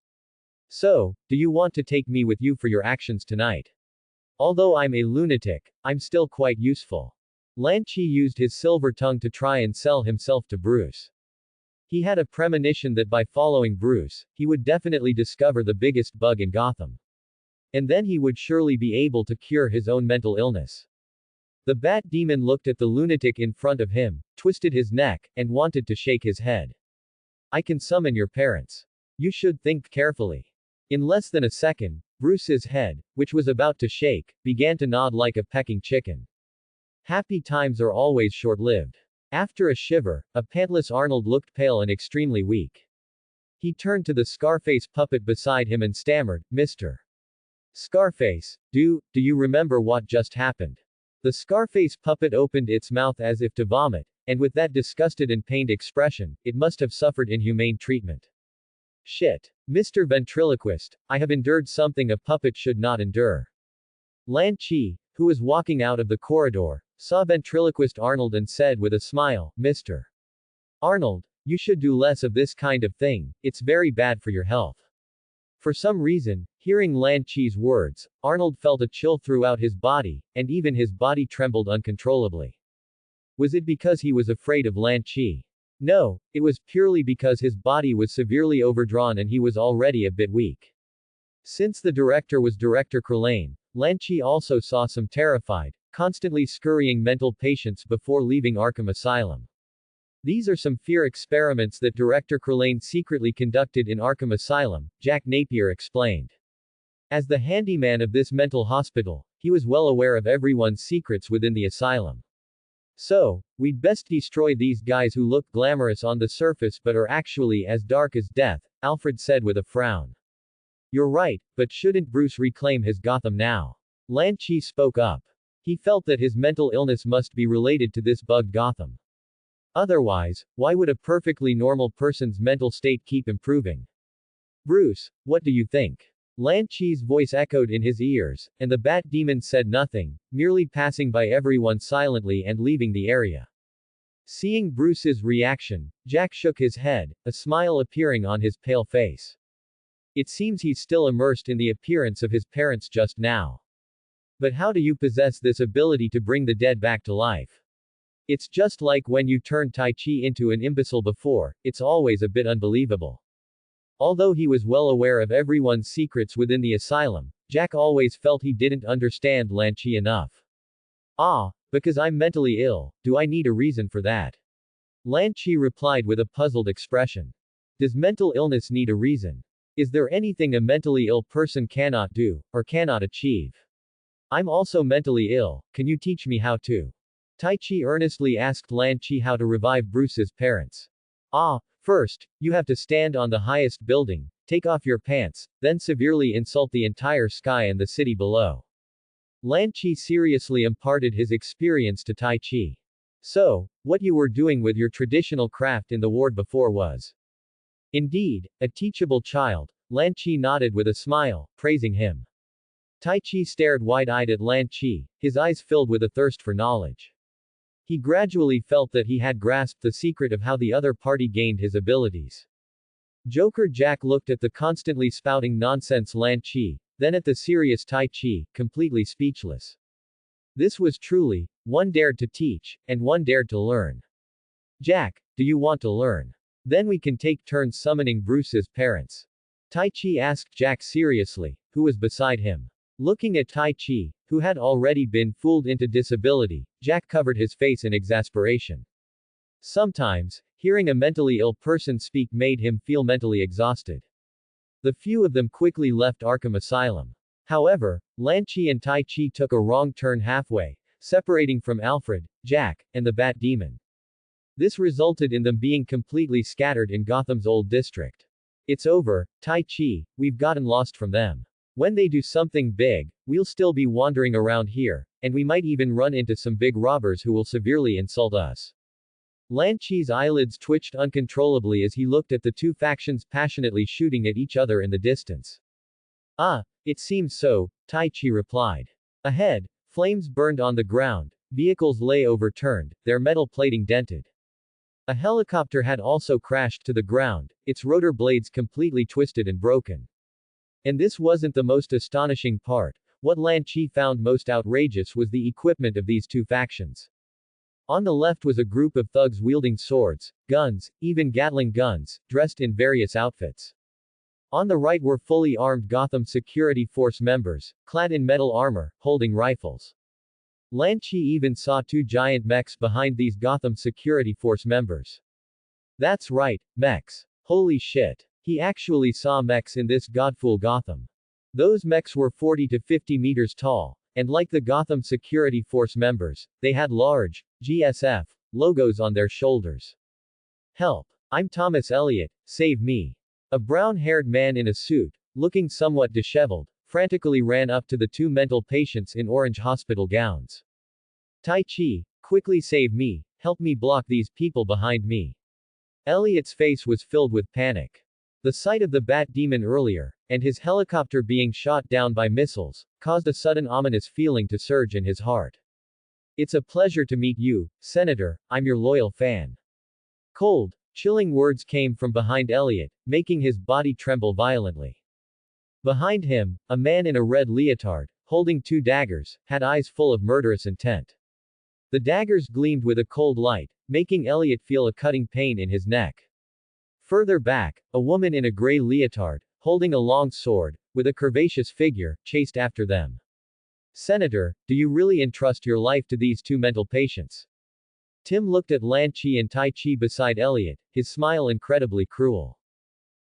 So, do you want to take me with you for your actions tonight? Although I'm a lunatic, I'm still quite useful. Lan Chi used his silver tongue to try and sell himself to Bruce. He had a premonition that by following Bruce, he would definitely discover the biggest bug in Gotham. And then he would surely be able to cure his own mental illness. The bat demon looked at the lunatic in front of him, twisted his neck, and wanted to shake his head. I can summon your parents. You should think carefully. In less than a second, Bruce's head, which was about to shake, began to nod like a pecking chicken. Happy times are always short-lived. After a shiver, a pantless Arnold looked pale and extremely weak. He turned to the Scarface puppet beside him and stammered, Mr. Scarface, do you remember what just happened? The Scarface puppet opened its mouth as if to vomit, and with that disgusted and pained expression, it must have suffered inhumane treatment. Shit. Mr. Ventriloquist, I have endured something a puppet should not endure. Lan Chi, who was walking out of the corridor, saw Ventriloquist Arnold and said with a smile, Mr. Arnold, you should do less of this kind of thing, it's very bad for your health. For some reason, hearing Lan Chi's words, Arnold felt a chill throughout his body, and even his body trembled uncontrollably. Was it because he was afraid of Lan Chi? No, it was purely because his body was severely overdrawn and he was already a bit weak. Since the director was Director Krillane, Lan Chi also saw some terrified, constantly scurrying mental patients before leaving Arkham Asylum. These are some fear experiments that Director Krillane secretly conducted in Arkham Asylum, Jack Napier explained. As the handyman of this mental hospital, he was well aware of everyone's secrets within the asylum. So, we'd best destroy these guys who look glamorous on the surface but are actually as dark as death, Alfred said with a frown. You're right, but shouldn't Bruce reclaim his Gotham now? Lan Chi spoke up. He felt that his mental illness must be related to this bugged Gotham. Otherwise, why would a perfectly normal person's mental state keep improving? Bruce, what do you think? Lan Chi's voice echoed in his ears, and the bat demon said nothing, merely passing by everyone silently and leaving the area. Seeing Bruce's reaction, Jack shook his head, a smile appearing on his pale face. It seems he's still immersed in the appearance of his parents just now. But how do you possess this ability to bring the dead back to life? It's just like when you turned Tai Chi into an imbecile before, it's always a bit unbelievable. Although he was well aware of everyone's secrets within the asylum, Jack always felt he didn't understand Lan Chi enough. Because I'm mentally ill, do I need a reason for that? Lan Chi replied with a puzzled expression. Does mental illness need a reason? Is there anything a mentally ill person cannot do, or cannot achieve? I'm also mentally ill, can you teach me how to? Tai Chi earnestly asked Lan Chi how to revive Bruce's parents. First, you have to stand on the highest building, take off your pants, then severely insult the entire sky and the city below. Lan Chi seriously imparted his experience to Tai Chi. So, what you were doing with your traditional craft in the ward before was indeed a teachable child. Lan Chi nodded with a smile, praising him. Tai Chi stared wide-eyed at Lan Chi, his eyes filled with a thirst for knowledge. He gradually felt that he had grasped the secret of how the other party gained his abilities. Joker Jack looked at the constantly spouting nonsense Lan Chi, then at the serious Tai Chi, completely speechless. This was truly, one dared to teach, and one dared to learn. Jack, do you want to learn? Then we can take turns summoning Bruce's parents. Tai Chi asked Jack seriously, who was beside him. Looking at Tai Chi, who had already been fooled into disability, Jack covered his face in exasperation. Sometimes, hearing a mentally ill person speak made him feel mentally exhausted. The few of them quickly left Arkham Asylum. However, Lan Chi and Tai Chi took a wrong turn halfway, separating from Alfred, Jack, and the Bat Demon. This resulted in them being completely scattered in Gotham's old district. It's over, Tai Chi, we've gotten lost from them. When they do something big, we'll still be wandering around here, and we might even run into some big robbers who will severely insult us. Lan Chi's eyelids twitched uncontrollably as he looked at the two factions passionately shooting at each other in the distance. It seems so, Tai Chi replied. Ahead, flames burned on the ground, vehicles lay overturned, their metal plating dented. A helicopter had also crashed to the ground, its rotor blades completely twisted and broken. And this wasn't the most astonishing part. What Lan Chi found most outrageous was the equipment of these two factions. On the left was a group of thugs wielding swords, guns, even Gatling guns, dressed in various outfits. On the right were fully armed Gotham Security Force members, clad in metal armor, holding rifles. Lan Chi even saw two giant mechs behind these Gotham Security Force members. That's right, mechs. Holy shit. He actually saw mechs in this godful Gotham. Those mechs were 40 to 50 meters tall, and like the Gotham Security Force members, they had large, GSF, logos on their shoulders. Help. I'm Thomas Elliot, save me. A brown-haired man in a suit, looking somewhat disheveled, frantically ran up to the two mental patients in orange hospital gowns. Tai Chi, quickly save me, help me block these people behind me. Elliot's face was filled with panic. The sight of the bat demon earlier, and his helicopter being shot down by missiles, caused a sudden ominous feeling to surge in his heart. It's a pleasure to meet you, Senator, I'm your loyal fan. Cold, chilling words came from behind Elliot, making his body tremble violently. Behind him, a man in a red leotard, holding two daggers, had eyes full of murderous intent. The daggers gleamed with a cold light, making Elliot feel a cutting pain in his neck. Further back, a woman in a gray leotard, holding a long sword, with a curvaceous figure, chased after them. Senator, do you really entrust your life to these two mental patients? Tim looked at Lan Chi and Tai Chi beside Elliot, his smile incredibly cruel.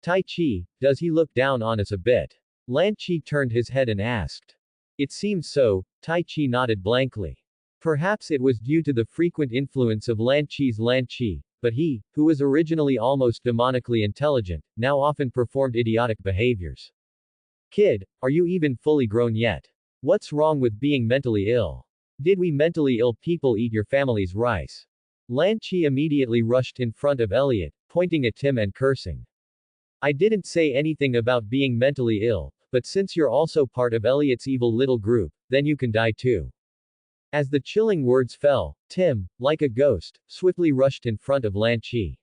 Tai Chi, does he look down on us a bit? Lan Chi turned his head and asked. It seems so, Tai Chi nodded blankly. Perhaps it was due to the frequent influence of Lan Chi's Lan Chi, but he, who was originally almost demonically intelligent, now often performed idiotic behaviors. Kid, are you even fully grown yet? What's wrong with being mentally ill? Did we mentally ill people eat your family's rice? Lan Chi immediately rushed in front of Elliot, pointing at Tim and cursing. I didn't say anything about being mentally ill, but since you're also part of Elliot's evil little group, then you can die too. As the chilling words fell, Tim, like a ghost, swiftly rushed in front of Lan Chi.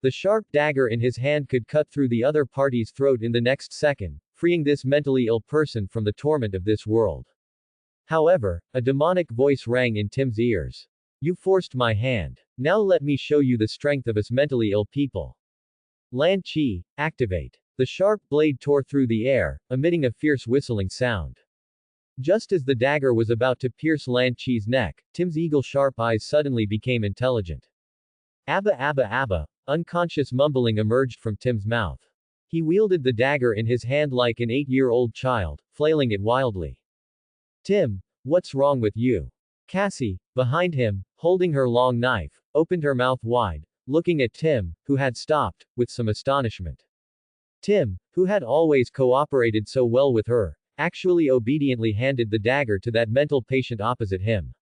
The sharp dagger in his hand could cut through the other party's throat in the next second, freeing this mentally ill person from the torment of this world. However, a demonic voice rang in Tim's ears. You forced my hand. Now let me show you the strength of us mentally ill people. Lan Chi, activate. The sharp blade tore through the air, emitting a fierce whistling sound. Just as the dagger was about to pierce Lan Chi's neck, Tim's eagle-sharp eyes suddenly became intelligent. Abba abba abba, unconscious mumbling emerged from Tim's mouth. He wielded the dagger in his hand like an 8-year-old child, flailing it wildly. Tim, what's wrong with you? Cassie, behind him, holding her long knife, opened her mouth wide, looking at Tim, who had stopped, with some astonishment. Tim, who had always cooperated so well with her, actually obediently handed the dagger to that mental patient opposite him.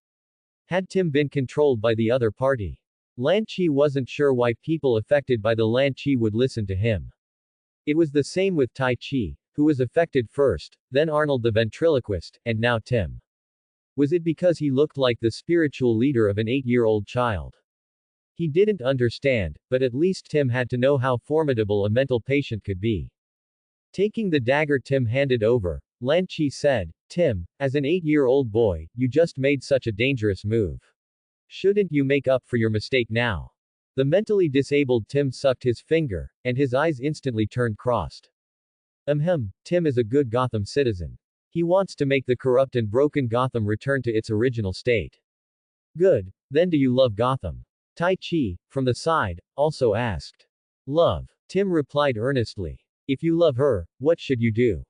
Had Tim been controlled by the other party? Lan Chi wasn't sure why people affected by the Lan Chi would listen to him. It was the same with Tai Chi, who was affected first, then Arnold the ventriloquist, and now Tim. Was it because he looked like the spiritual leader of an 8-year-old child? He didn't understand, but at least Tim had to know how formidable a mental patient could be. Taking the dagger Tim handed over, Lan Chi said, Tim, as an 8-year-old boy, you just made such a dangerous move. Shouldn't you make up for your mistake now? The mentally disabled Tim sucked his finger, and his eyes instantly turned crossed. Tim is a good Gotham citizen. He wants to make the corrupt and broken Gotham return to its original state. Good, then do you love Gotham? Tai Chi, from the side, also asked. Love. Tim replied earnestly. If you love her, what should you do?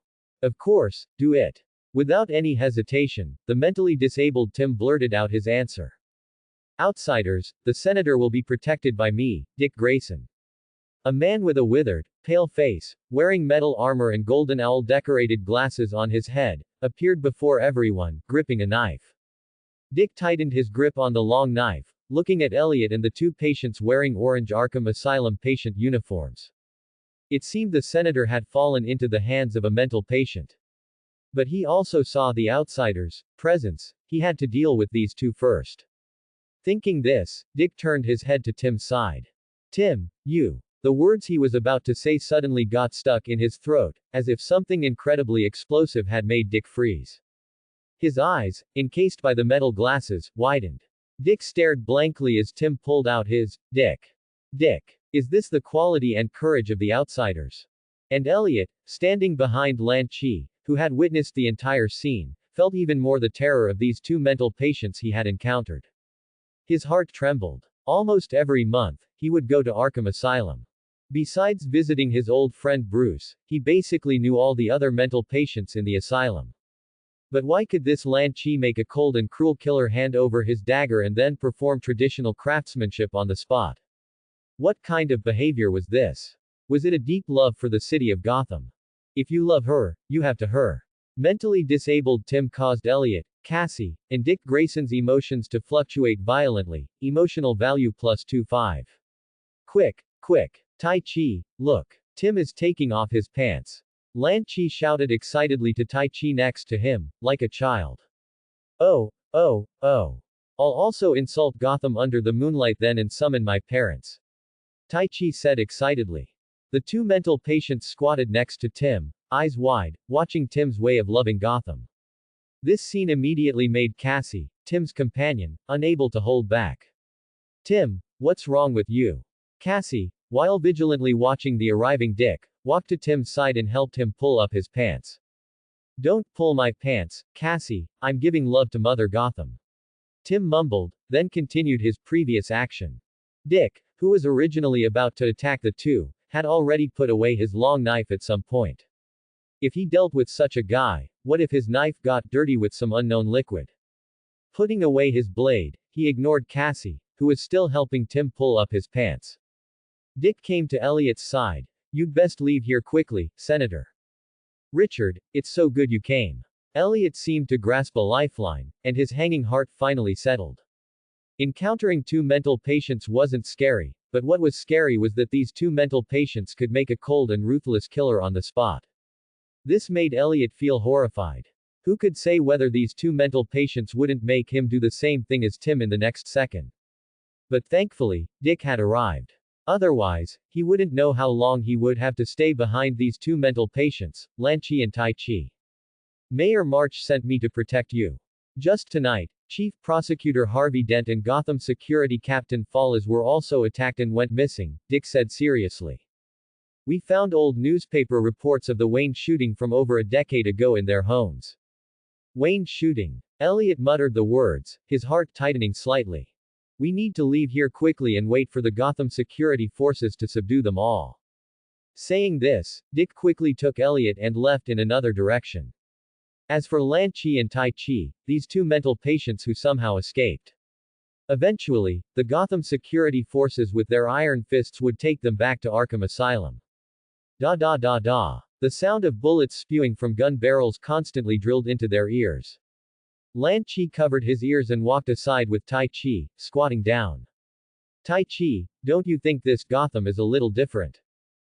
Of course, do it. Without any hesitation, the mentally disabled Tim blurted out his answer. Outsiders, the senator will be protected by me, Dick Grayson. A man with a withered, pale face, wearing metal armor and golden owl-decorated glasses on his head, appeared before everyone, gripping a knife. Dick tightened his grip on the long knife, looking at Elliot and the two patients wearing orange Arkham Asylum patient uniforms. It seemed the senator had fallen into the hands of a mental patient. But he also saw the outsiders' presence. He had to deal with these two first. Thinking this, Dick turned his head to Tim's side. Tim, you. The words he was about to say suddenly got stuck in his throat, as if something incredibly explosive had made Dick freeze. His eyes, encased by the metal glasses, widened. Dick stared blankly as Tim pulled out his, Dick. Is this the quality and courage of the outsiders? And Elliot, standing behind Lan Chi, who had witnessed the entire scene, felt even more the terror of these two mental patients he had encountered. His heart trembled. Almost every month, he would go to Arkham Asylum. Besides visiting his old friend Bruce, he basically knew all the other mental patients in the asylum. But why could this Lan Chi make a cold and cruel killer hand over his dagger and then perform traditional craftsmanship on the spot? What kind of behavior was this? Was it a deep love for the city of Gotham? If you love her, you have to her. Mentally disabled Tim caused Elliot, Cassie, and Dick Grayson's emotions to fluctuate violently, emotional value +25. Quick, quick. Tai Chi, look. Tim is taking off his pants. Lan Chi shouted excitedly to Tai Chi next to him, like a child. Oh, oh, oh. I'll also insult Gotham under the moonlight then and summon my parents. Tai Chi said excitedly. The two mental patients squatted next to Tim, eyes wide, watching Tim's way of loving Gotham. This scene immediately made Cassie, Tim's companion, unable to hold back. Tim, what's wrong with you? Cassie, while vigilantly watching the arriving Dick, walked to Tim's side and helped him pull up his pants. Don't pull my pants, Cassie, I'm giving love to Mother Gotham. Tim mumbled, then continued his previous action. Dick, who was originally about to attack the two, had already put away his long knife at some point. If he dealt with such a guy, what if his knife got dirty with some unknown liquid? Putting away his blade, he ignored Cassie, who was still helping Tim pull up his pants. Dick came to Elliot's side. You'd best leave here quickly, Senator. Richard, it's so good you came. Elliot seemed to grasp a lifeline, and his hanging heart finally settled. Encountering two mental patients wasn't scary, but what was scary was that these two mental patients could make a cold and ruthless killer on the spot. This made Elliot feel horrified. Who could say whether these two mental patients wouldn't make him do the same thing as Tim in the next second? But thankfully, Dick had arrived. Otherwise, he wouldn't know how long he would have to stay behind these two mental patients, Lan Chi and Tai Chi. Mayor March sent me to protect you. Just tonight, Chief Prosecutor Harvey Dent and Gotham Security Captain Fallas were also attacked and went missing, Dick said seriously. We found old newspaper reports of the Wayne shooting from over a decade ago in their homes. Wayne shooting. Elliot muttered the words, his heart tightening slightly. We need to leave here quickly and wait for the Gotham security forces to subdue them all. Saying this, Dick quickly took Elliot and left in another direction. As for Lan Chi and Tai Chi, these two mental patients who somehow escaped. Eventually, the Gotham security forces with their iron fists would take them back to Arkham Asylum. Da da da da. The sound of bullets spewing from gun barrels constantly drilled into their ears. Lan Chi covered his ears and walked aside with Tai Chi, squatting down. Tai Chi, don't you think this Gotham is a little different?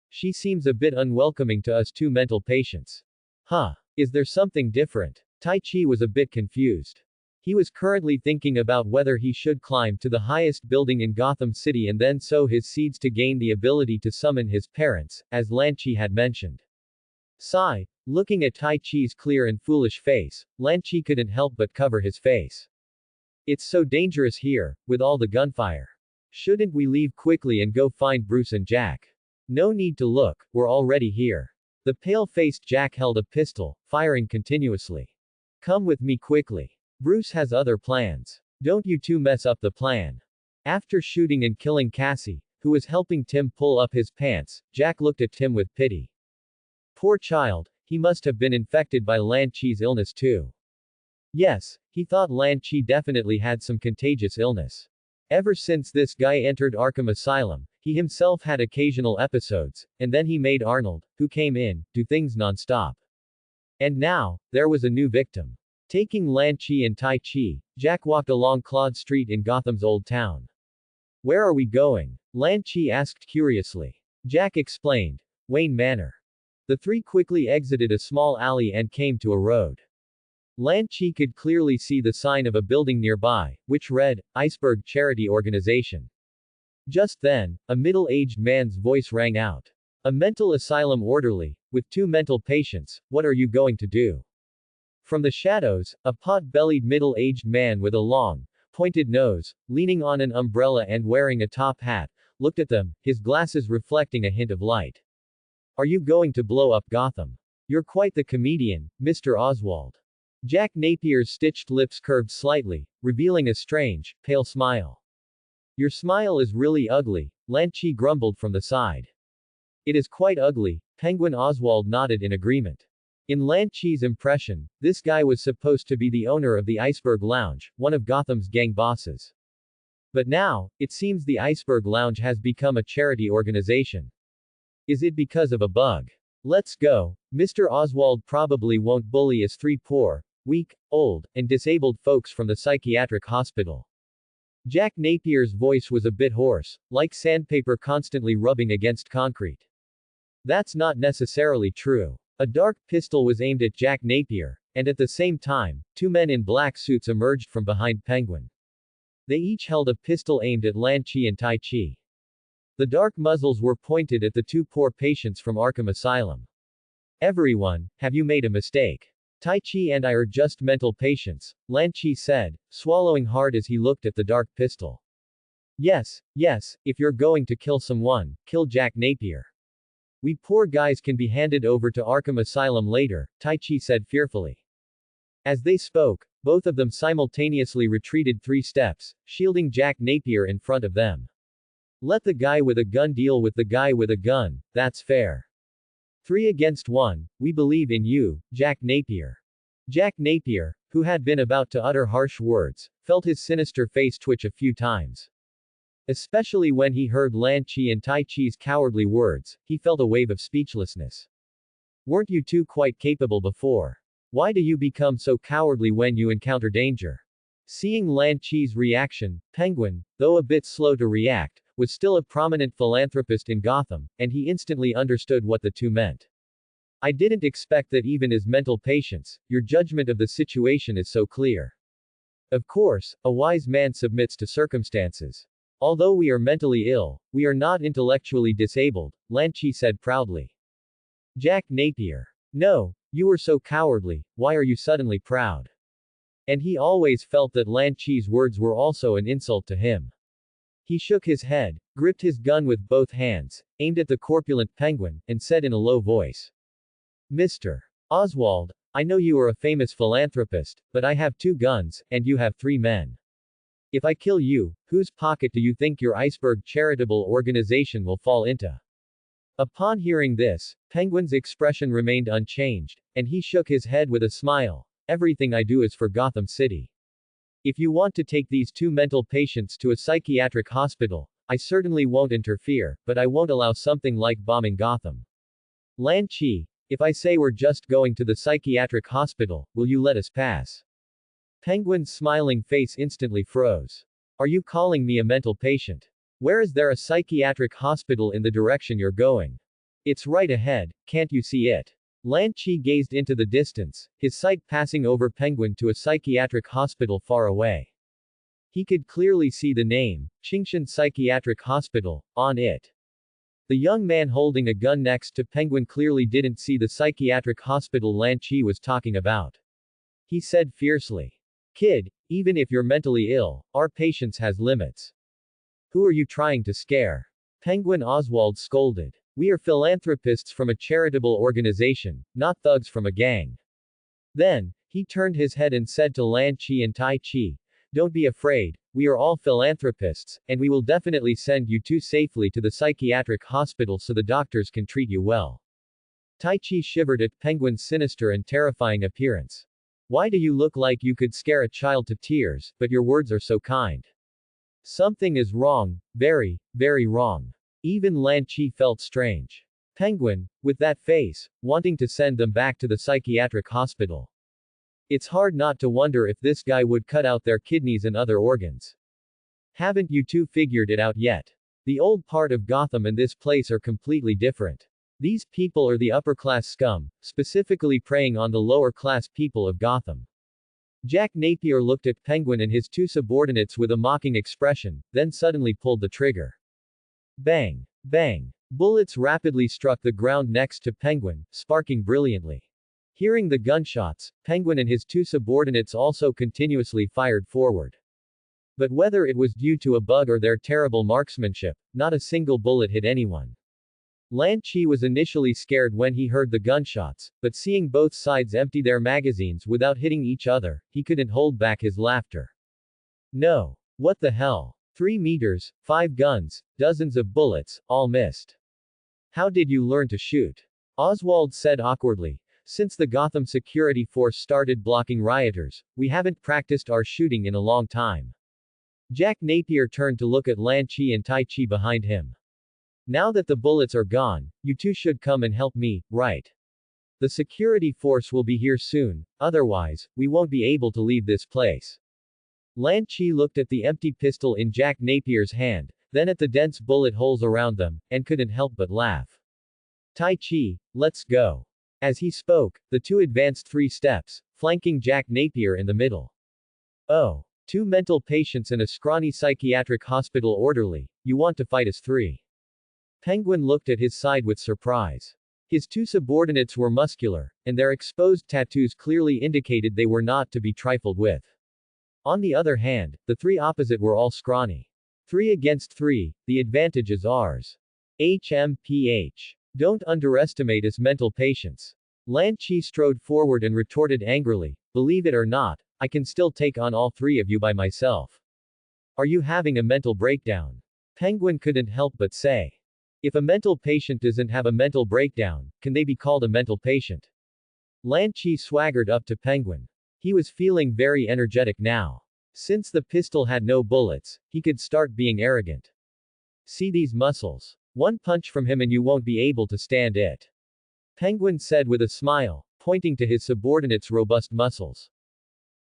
She seems a bit unwelcoming to us two mental patients. Huh. Is there something different? Tai Chi was a bit confused. He was currently thinking about whether he should climb to the highest building in Gotham City and then sow his seeds to gain the ability to summon his parents, as Lan Chi had mentioned. Sigh. Looking at Tai Chi's clear and foolish face, Lan Chi couldn't help but cover his face. It's so dangerous here, with all the gunfire. Shouldn't we leave quickly and go find Bruce and Jack? No need to look, we're already here. The pale-faced Jack held a pistol, firing continuously. Come with me quickly. Bruce has other plans. Don't you two mess up the plan. After shooting and killing Cassie, who was helping Tim pull up his pants, Jack looked at Tim with pity. Poor child, he must have been infected by Lan Chi's illness too. Yes, he thought Lan Chi definitely had some contagious illness. Ever since this guy entered Arkham Asylum, he himself had occasional episodes, and then he made Arnold, who came in, do things non-stop. And now, there was a new victim. Taking Lan Chi and Tai Chi, Jack walked along Claude Street in Gotham's Old Town. Where are we going? Lan Chi asked curiously. Jack explained. Wayne Manor. The three quickly exited a small alley and came to a road. Lan Chi could clearly see the sign of a building nearby, which read, Iceberg Charity Organization. Just then, a middle-aged man's voice rang out. A mental asylum orderly, with two mental patients, what are you going to do? From the shadows, a pot-bellied middle-aged man with a long, pointed nose, leaning on an umbrella and wearing a top hat, looked at them, his glasses reflecting a hint of light. Are you going to blow up Gotham? You're quite the comedian, Mr. Oswald. Jack Napier's stitched lips curved slightly, revealing a strange, pale smile. Your smile is really ugly, Lan Chi grumbled from the side. It is quite ugly, Penguin Oswald nodded in agreement. In Lan Chi's impression, this guy was supposed to be the owner of the Iceberg Lounge, one of Gotham's gang bosses. But now, it seems the Iceberg Lounge has become a charity organization. Is it because of a bug? Let's go. Mr. Oswald probably won't bully us three poor, weak, old, and disabled folks from the psychiatric hospital. Jack Napier's voice was a bit hoarse, like sandpaper constantly rubbing against concrete. That's not necessarily true. A dark pistol was aimed at Jack Napier, and at the same time, two men in black suits emerged from behind Penguin. They each held a pistol aimed at Lan Chi and Tai Chi. The dark muzzles were pointed at the two poor patients from Arkham Asylum. Everyone, have you made a mistake? Tai Chi and I are just mental patients, Lan Chi said, swallowing hard as he looked at the dark pistol. Yes, if you're going to kill someone, kill Jack Napier. We poor guys can be handed over to Arkham Asylum later, Tai Chi said fearfully. As they spoke, both of them simultaneously retreated 3 steps, shielding Jack Napier in front of them. Let the guy with a gun deal with the guy with a gun, that's fair. 3 against 1, we believe in you, Jack Napier. Jack Napier, who had been about to utter harsh words, felt his sinister face twitch a few times. Especially when he heard Lan Chi and Tai Chi's cowardly words, he felt a wave of speechlessness. Weren't you two quite capable before? Why do you become so cowardly when you encounter danger? Seeing Lan Chi's reaction, Penguin, though a bit slow to react, was still a prominent philanthropist in Gotham, and he instantly understood what the two meant. I didn't expect that even as mental patients, your judgment of the situation is so clear. Of course, a wise man submits to circumstances. Although we are mentally ill, we are not intellectually disabled, Lan Chi said proudly. Jack Napier. No, you were so cowardly, why are you suddenly proud? And he always felt that Lan Chi's words were also an insult to him. He shook his head, gripped his gun with both hands, aimed at the corpulent Penguin, and said in a low voice. Mr. Oswald, I know you are a famous philanthropist, but I have 2 guns, and you have 3 men. If I kill you, whose pocket do you think your Iceberg charitable organization will fall into? Upon hearing this, Penguin's expression remained unchanged, and he shook his head with a smile. Everything I do is for Gotham City. If you want to take these 2 mental patients to a psychiatric hospital, I certainly won't interfere, but I won't allow something like bombing Gotham. Lan Chi, if I say we're just going to the psychiatric hospital, will you let us pass? Penguin's smiling face instantly froze. Are you calling me a mental patient? Where is there a psychiatric hospital in the direction you're going? It's right ahead, can't you see it? Lan Chi gazed into the distance, his sight passing over Penguin to a psychiatric hospital far away. He could clearly see the name, Qingshan Psychiatric Hospital, on it. The young man holding a gun next to Penguin clearly didn't see the psychiatric hospital Lan Chi was talking about. He said fiercely. Kid, even if you're mentally ill, our patience has limits. Who are you trying to scare? Penguin Oswald scolded. We are philanthropists from a charitable organization, not thugs from a gang. Then, he turned his head and said to Lan Chi and Tai Chi, don't be afraid, we are all philanthropists, and we will definitely send you 2 safely to the psychiatric hospital so the doctors can treat you well. Tai Chi shivered at Penguin's sinister and terrifying appearance. Why do you look like you could scare a child to tears, but your words are so kind? Something is wrong, very, very wrong. Even Lan Chi felt strange. Penguin, with that face, wanting to send them back to the psychiatric hospital. It's hard not to wonder if this guy would cut out their kidneys and other organs. Haven't you two figured it out yet? The old part of Gotham and this place are completely different. These people are the upper-class scum, specifically preying on the lower-class people of Gotham. Jack Napier looked at Penguin and his 2 subordinates with a mocking expression, then suddenly pulled the trigger. Bang! Bang! Bullets rapidly struck the ground next to Penguin, sparking brilliantly. Hearing the gunshots, Penguin and his 2 subordinates also continuously fired forward. But whether it was due to a bug or their terrible marksmanship, not a single bullet hit anyone. Lan Chi was initially scared when he heard the gunshots, but seeing both sides empty their magazines without hitting each other, he couldn't hold back his laughter. No. What the hell? 3 meters, 5 guns, dozens of bullets, all missed. How did you learn to shoot? Oswald said awkwardly. Since the Gotham security force started blocking rioters, we haven't practiced our shooting in a long time. Jack Napier turned to look at Lan Chi and Tai Chi behind him. Now that the bullets are gone, you two should come and help me, right? The security force will be here soon, otherwise, we won't be able to leave this place. Lan Chi looked at the empty pistol in Jack Napier's hand, then at the dense bullet holes around them, and couldn't help but laugh. Tai Chi, let's go. As he spoke, the two advanced 3 steps, flanking Jack Napier in the middle. Oh. 2 mental patients and a scrawny psychiatric hospital orderly, you want to fight us 3? Penguin looked at his side with surprise. His 2 subordinates were muscular, and their exposed tattoos clearly indicated they were not to be trifled with. On the other hand, the 3 opposite were all scrawny. 3 against 3, the advantage is ours. HMPH. Don't underestimate us mental patients. Lan Chi strode forward and retorted angrily, believe it or not, I can still take on all 3 of you by myself. Are you having a mental breakdown? Penguin couldn't help but say. If a mental patient doesn't have a mental breakdown, can they be called a mental patient? Lan Chi swaggered up to Penguin. He was feeling very energetic now. Since the pistol had no bullets, he could start being arrogant. See these muscles? 1 punch from him and you won't be able to stand it. Penguin said with a smile, pointing to his subordinate's robust muscles.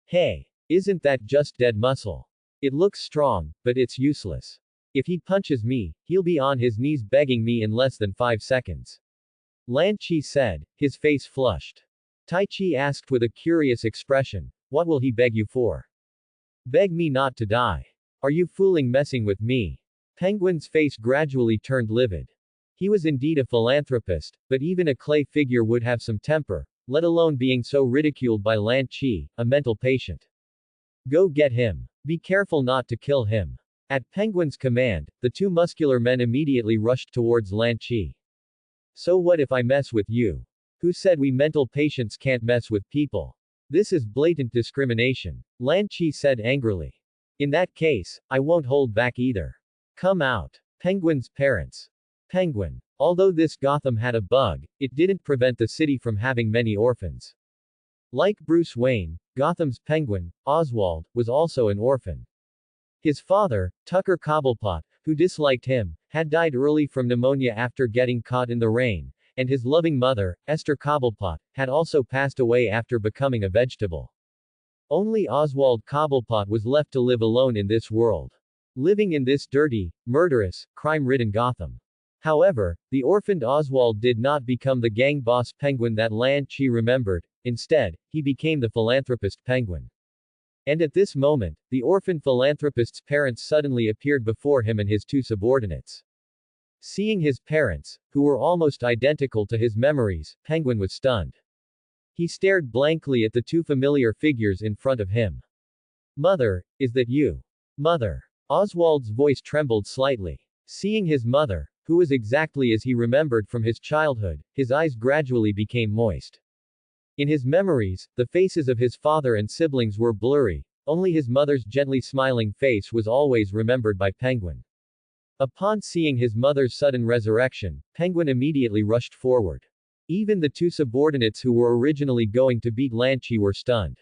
Hey, isn't that just dead muscle? It looks strong, but it's useless. If he punches me, he'll be on his knees begging me in less than 5 seconds. Lan Chi said, his face flushed. Tai Chi asked with a curious expression, what will he beg you for? Beg me not to die. Are you fooling messing with me? Penguin's face gradually turned livid. He was indeed a philanthropist, but even a clay figure would have some temper, let alone being so ridiculed by Lan Chi, a mental patient. Go get him. Be careful not to kill him. At Penguin's command, the 2 muscular men immediately rushed towards Lan Chi. So what if I mess with you? Who said we mental patients can't mess with people? This is blatant discrimination. Lan Chi said angrily. In that case, I won't hold back either. Come out. Penguin's parents. Penguin. Although this Gotham had a bug, it didn't prevent the city from having many orphans. Like Bruce Wayne, Gotham's Penguin, Oswald, was also an orphan. His father, Tucker Cobblepot, who disliked him, had died early from pneumonia after getting caught in the rain, and his loving mother, Esther Cobblepot, had also passed away after becoming a vegetable. Only Oswald Cobblepot was left to live alone in this world. Living in this dirty, murderous, crime-ridden Gotham. However, the orphaned Oswald did not become the gang boss Penguin that Lan Chi remembered, instead, he became the philanthropist Penguin. And at this moment, the orphaned philanthropist's parents suddenly appeared before him and his 2 subordinates. Seeing his parents, who were almost identical to his memories, Penguin was stunned. He stared blankly at the 2 familiar figures in front of him. Mother, is that you? Mother. Oswald's voice trembled slightly. Seeing his mother, who was exactly as he remembered from his childhood, his eyes gradually became moist. In his memories, the faces of his father and siblings were blurry, only his mother's gently smiling face was always remembered by Penguin. Upon seeing his mother's sudden resurrection, Penguin immediately rushed forward. Even the 2 subordinates who were originally going to beat Lan Chi were stunned.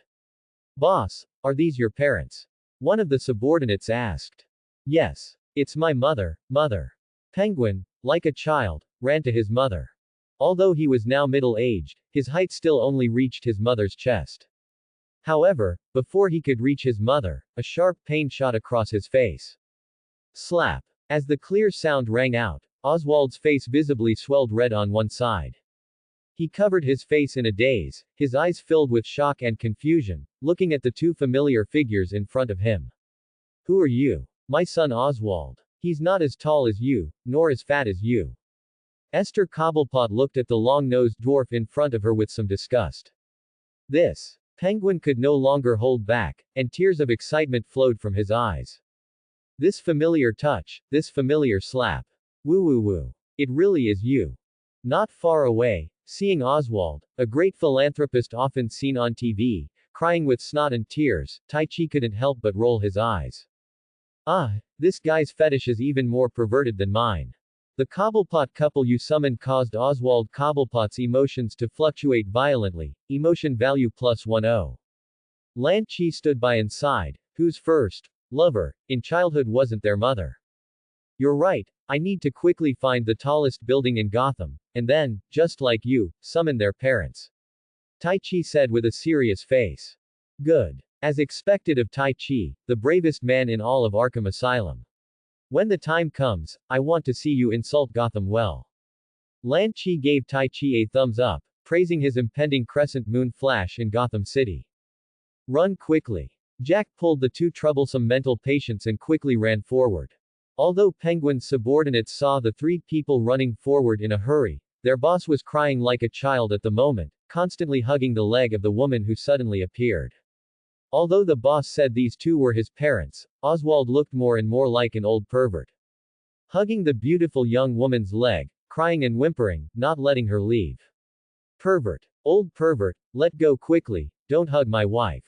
Boss, are these your parents? One of the subordinates asked. Yes. It's my mother, mother. Penguin, like a child, ran to his mother. Although he was now middle-aged, his height still only reached his mother's chest. However, before he could reach his mother, a sharp pain shot across his face. Slap. As the clear sound rang out, Oswald's face visibly swelled red on one side. He covered his face in a daze, his eyes filled with shock and confusion, looking at the 2 familiar figures in front of him. Who are you? My son Oswald. He's not as tall as you, nor as fat as you. Esther Cobblepot looked at the long-nosed dwarf in front of her with some disgust. This. Penguin could no longer hold back, and tears of excitement flowed from his eyes. This familiar touch, this familiar slap. Woo woo woo. It really is you. Not far away, seeing Oswald, a great philanthropist often seen on TV, crying with snot and tears, Tai Chi couldn't help but roll his eyes. Ah, this guy's fetish is even more perverted than mine. The Cobblepot couple you summoned caused Oswald Cobblepot's emotions to fluctuate violently, emotion value +10. Lan Chi stood by and sighed, whose first lover in childhood wasn't their mother. You're right, I need to quickly find the tallest building in Gotham, and then, just like you, summon their parents. Tai Chi said with a serious face. Good. As expected of Tai Chi, the bravest man in all of Arkham Asylum. When the time comes, I want to see you insult Gotham well. Lan Chi gave Tai Chi a thumbs up, praising his impending crescent moon flash in Gotham City. Run quickly. Jack pulled the two troublesome mental patients and quickly ran forward. Although Penguin's subordinates saw the three people running forward in a hurry, their boss was crying like a child at the moment, constantly hugging the leg of the woman who suddenly appeared. Although the boss said these two were his parents, Oswald looked more and more like an old pervert. Hugging the beautiful young woman's leg, crying and whimpering, not letting her leave. Pervert. Old pervert, let go quickly, don't hug my wife.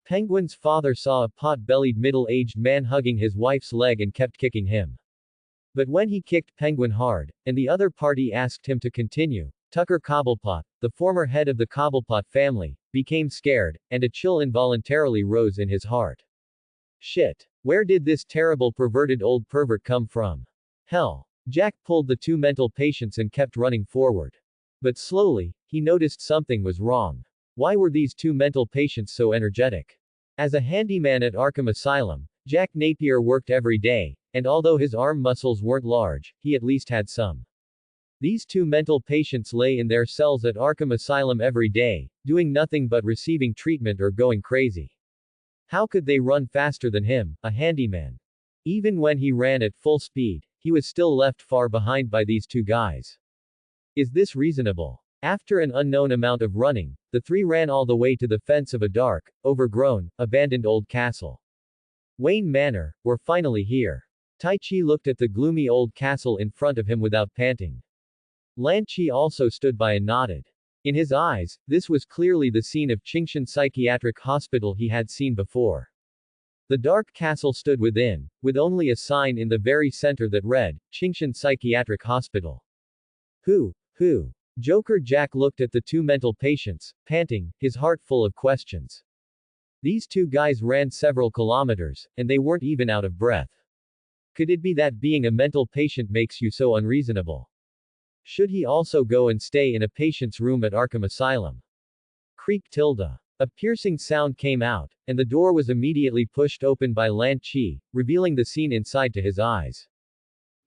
Penguin's father saw a pot-bellied middle-aged man hugging his wife's leg and kept kicking him. But when he kicked Penguin hard, and the other party asked him to continue, Tucker Cobblepot, the former head of the Cobblepot family, became scared, and a chill involuntarily rose in his heart. Shit. Where did this terrible perverted old pervert come from? Hell. Jack pulled the two mental patients and kept running forward. But slowly, he noticed something was wrong. Why were these two mental patients so energetic? As a handyman at Arkham Asylum, Jack Napier worked every day, and although his arm muscles weren't large, he at least had some. These two mental patients lay in their cells at Arkham Asylum every day, doing nothing but receiving treatment or going crazy. How could they run faster than him, a handyman? Even when he ran at full speed, he was still left far behind by these two guys. Is this reasonable? After an unknown amount of running, the three ran all the way to the fence of a dark, overgrown, abandoned old castle. Wayne Manor, we're finally here. Tai Chi looked at the gloomy old castle in front of him without panting. Lan Chi also stood by and nodded. In his eyes, this was clearly the scene of Qingshan Psychiatric Hospital he had seen before. The dark castle stood within, with only a sign in the very center that read, Qingshan Psychiatric Hospital. Who? Joker Jack looked at the two mental patients, panting, his heart full of questions. These two guys ran several kilometers, and they weren't even out of breath. Could it be that being a mental patient makes you so unreasonable? Should he also go and stay in a patient's room at Arkham Asylum? Creak tilde. A piercing sound came out, and the door was immediately pushed open by Lan Chi, revealing the scene inside to his eyes.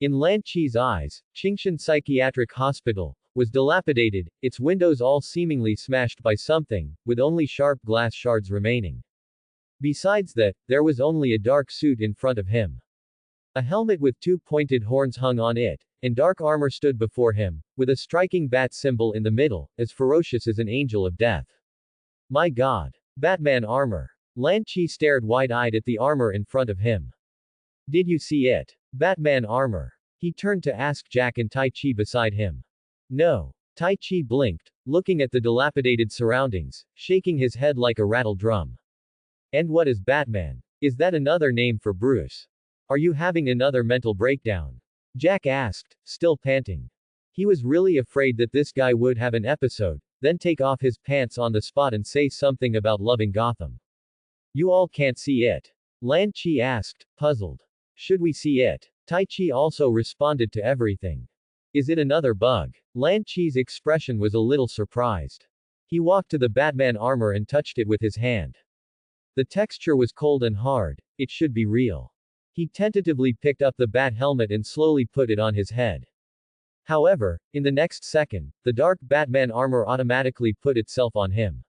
In Lan Chi's eyes, Qingshan Psychiatric Hospital was dilapidated, its windows all seemingly smashed by something, with only sharp glass shards remaining. Besides that, there was only a dark suit in front of him. A helmet with two pointed horns hung on it, and dark armor stood before him, with a striking bat symbol in the middle, as ferocious as an angel of death. My God! Batman armor. Lan Chi stared wide-eyed at the armor in front of him. Did you see it? Batman armor. He turned to ask Jack and Tai Chi beside him. No. Tai Chi blinked, looking at the dilapidated surroundings, shaking his head like a rattle drum. And what is Batman? Is that another name for Bruce? Are you having another mental breakdown? Jack asked, still panting. He was really afraid that this guy would have an episode, then take off his pants on the spot and say something about loving Gotham. You all can't see it? Lan Chi asked, puzzled. Should we see it? Tai Chi also responded to everything. Is it another bug? Lan Chi's expression was a little surprised. He walked to the Batman armor and touched it with his hand. The texture was cold and hard, it should be real. He tentatively picked up the bat helmet and slowly put it on his head. However, in the next second, the dark Batman armor automatically put itself on him.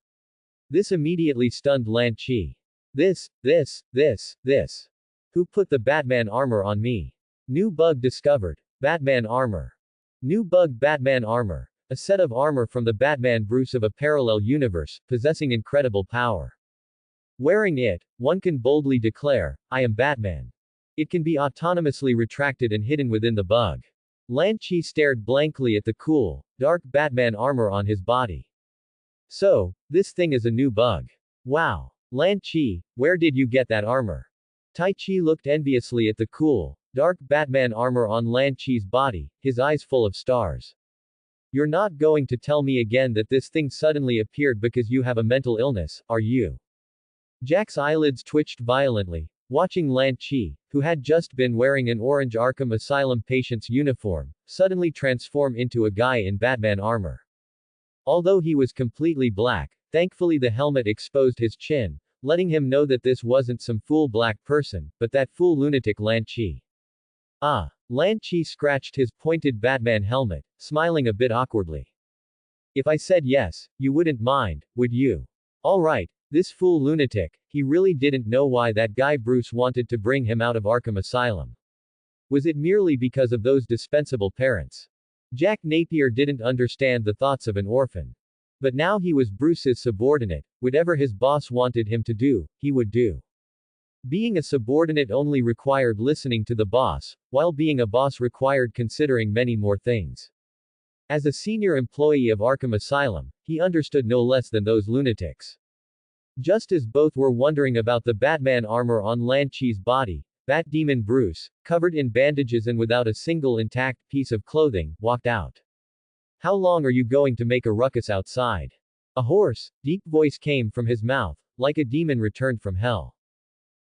This immediately stunned Lan Chi. This. Who put the Batman armor on me? New bug discovered. Batman armor. New bug Batman armor. A set of armor from the Batman Bruce of a parallel universe, possessing incredible power. Wearing it, one can boldly declare, I am Batman. It can be autonomously retracted and hidden within the bug. Lan Chi stared blankly at the cool, dark Batman armor on his body. So, this thing is a new bug. Wow. Lan Chi, where did you get that armor? Tai Chi looked enviously at the cool, dark Batman armor on Lan Chi's body, his eyes full of stars. You're not going to tell me again that this thing suddenly appeared because you have a mental illness, are you? Jack's eyelids twitched violently, watching Lan Chi, who had just been wearing an orange Arkham Asylum patient's uniform, suddenly transform into a guy in Batman armor. Although he was completely black, thankfully the helmet exposed his chin, letting him know that this wasn't some fool black person, but that fool lunatic Lan Chi. Ah. Lan Chi scratched his pointed Batman helmet, smiling a bit awkwardly. If I said yes, you wouldn't mind, would you? Alright, this fool lunatic, he really didn't know why that guy Bruce wanted to bring him out of Arkham Asylum. Was it merely because of those dispensable parents? Jack Napier didn't understand the thoughts of an orphan. But now he was Bruce's subordinate, whatever his boss wanted him to do, he would do. Being a subordinate only required listening to the boss, while being a boss required considering many more things. As a senior employee of Arkham Asylum, he understood no less than those lunatics. Just as both were wondering about the Batman armor on Lan Chi's body, Bat Demon Bruce, covered in bandages and without a single intact piece of clothing, walked out. How long are you going to make a ruckus outside? A hoarse, deep voice came from his mouth, like a demon returned from hell.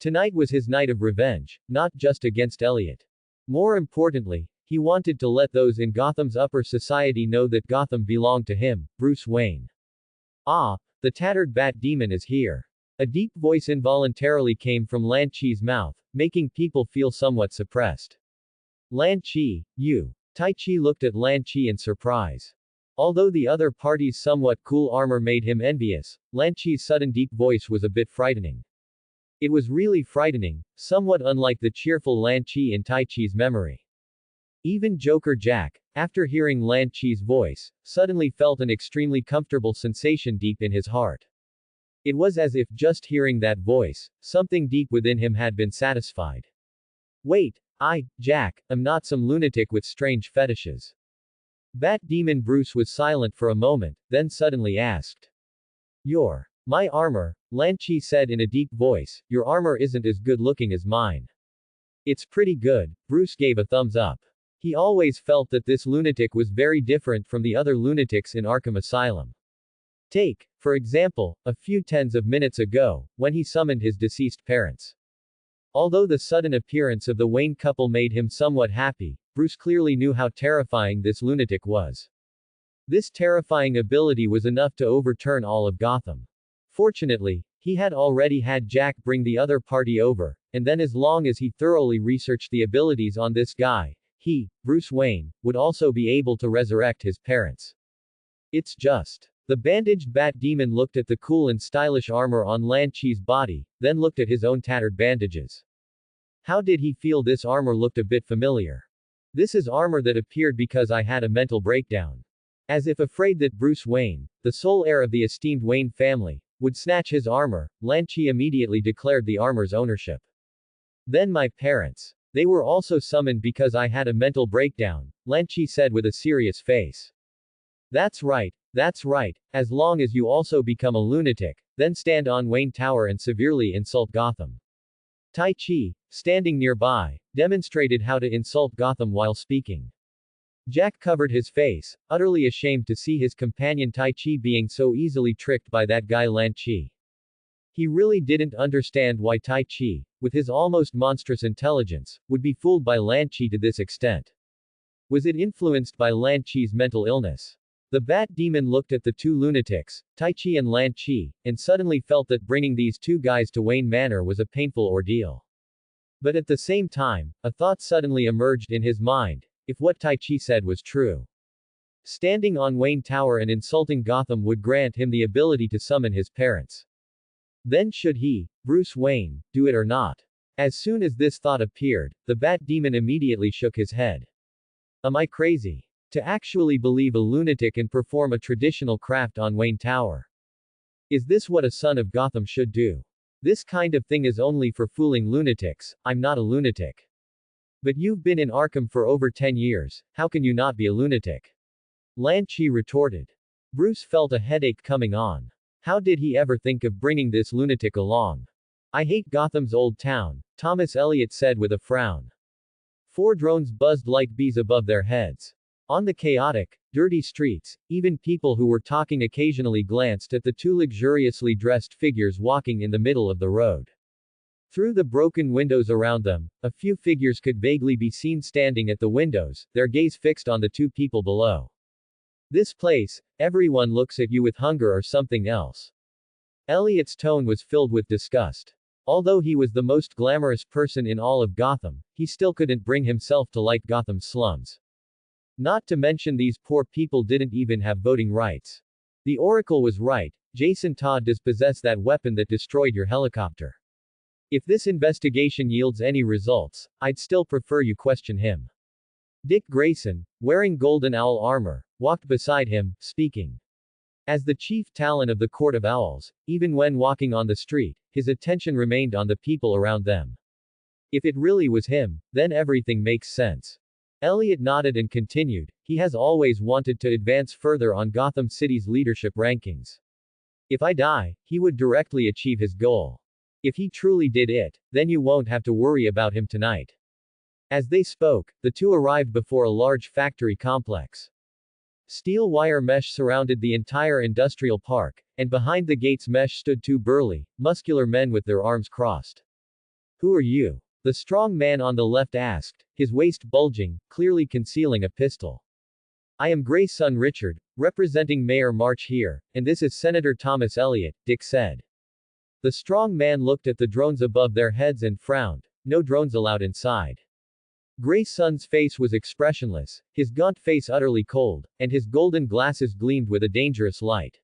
Tonight was his night of revenge, not just against Elliot. More importantly, he wanted to let those in Gotham's upper society know that Gotham belonged to him, Bruce Wayne. Ah, the tattered Bat Demon is here. A deep voice involuntarily came from Lan Chi's mouth, making people feel somewhat suppressed. Lan Chi, you. Tai Chi looked at Lan Chi in surprise. Although the other party's somewhat cool armor made him envious, Lan Chi's sudden deep voice was a bit frightening. It was really frightening, somewhat unlike the cheerful Lan Chi in Tai Chi's memory. Even Joker Jack, after hearing Lan Chi's voice, suddenly felt an extremely comfortable sensation deep in his heart. It was as if just hearing that voice, something deep within him had been satisfied. Wait, Jack, am not some lunatic with strange fetishes. Bat Demon Bruce was silent for a moment, then suddenly asked. My armor, Lan Chi said in a deep voice, your armor isn't as good looking as mine. It's pretty good, Bruce gave a thumbs up. He always felt that this lunatic was very different from the other lunatics in Arkham Asylum. Take, for example, a few tens of minutes ago, when he summoned his deceased parents. Although the sudden appearance of the Wayne couple made him somewhat happy, Bruce clearly knew how terrifying this lunatic was. This terrifying ability was enough to overturn all of Gotham. Fortunately, he had already had Jack bring the other party over, and then as long as he thoroughly researched the abilities on this guy, he, Bruce Wayne, would also be able to resurrect his parents. It's just. The bandaged Bat Demon looked at the cool and stylish armor on Lan Chi's body, then looked at his own tattered bandages. How did he feel this armor looked a bit familiar? This is armor that appeared because I had a mental breakdown. As if afraid that Bruce Wayne, the sole heir of the esteemed Wayne family, would snatch his armor, Lan Chi immediately declared the armor's ownership. Then my parents. They were also summoned because I had a mental breakdown, Lan Chi said with a serious face. That's right, as long as you also become a lunatic, then stand on Wayne Tower and severely insult Gotham. Tai Chi, standing nearby, demonstrated how to insult Gotham while speaking. Jack covered his face, utterly ashamed to see his companion Tai Chi being so easily tricked by that guy Lan Chi. He really didn't understand why Tai Chi, with his almost monstrous intelligence, would be fooled by Lan Chi to this extent. Was it influenced by Lan Chi's mental illness? The Bat Demon looked at the two lunatics, Tai Chi and Lan Chi, and suddenly felt that bringing these two guys to Wayne Manor was a painful ordeal. But at the same time, a thought suddenly emerged in his mind, if what Tai Chi said was true. Standing on Wayne Tower and insulting Gotham would grant him the ability to summon his parents. Then should he, Bruce Wayne, do it or not? As soon as this thought appeared, the Bat Demon immediately shook his head. Am I crazy? To actually believe a lunatic and perform a traditional craft on Wayne Tower? Is this what a son of Gotham should do? This kind of thing is only for fooling lunatics, I'm not a lunatic. But you've been in Arkham for over 10 years, how can you not be a lunatic? Lan Chi retorted. Bruce felt a headache coming on. How did he ever think of bringing this lunatic along? I hate Gotham's old town, Thomas Elliot said with a frown. 4 drones buzzed like bees above their heads. On the chaotic, dirty streets, even people who were talking occasionally glanced at the 2 luxuriously dressed figures walking in the middle of the road. Through the broken windows around them, a few figures could vaguely be seen standing at the windows, their gaze fixed on the 2 people below. This place, everyone looks at you with hunger or something else. Elliot's tone was filled with disgust. Although he was the most glamorous person in all of Gotham, he still couldn't bring himself to like Gotham's slums. Not to mention these poor people didn't even have voting rights. The Oracle was right, Jason Todd does possess that weapon that destroyed your helicopter. If this investigation yields any results, I'd still prefer you question him. Dick Grayson, wearing Golden Owl armor, walked beside him, speaking. As the chief Talon of the Court of Owls, even when walking on the street, his attention remained on the people around them. If it really was him, then everything makes sense. Elliot nodded and continued, he has always wanted to advance further on Gotham City's leadership rankings. If I die, he would directly achieve his goal. If he truly did it, then you won't have to worry about him tonight. As they spoke, the 2 arrived before a large factory complex. Steel wire mesh surrounded the entire industrial park, and behind the gate's mesh stood 2 burly, muscular men with their arms crossed. Who are you? The strong man on the left asked, his waist bulging, clearly concealing a pistol. I am Gray's son Richard, representing Mayor March here, and this is Senator Thomas Elliot, Dick said. The strong man looked at the drones above their heads and frowned, no drones allowed inside. Gray's son's face was expressionless, his gaunt face utterly cold, and his golden glasses gleamed with a dangerous light.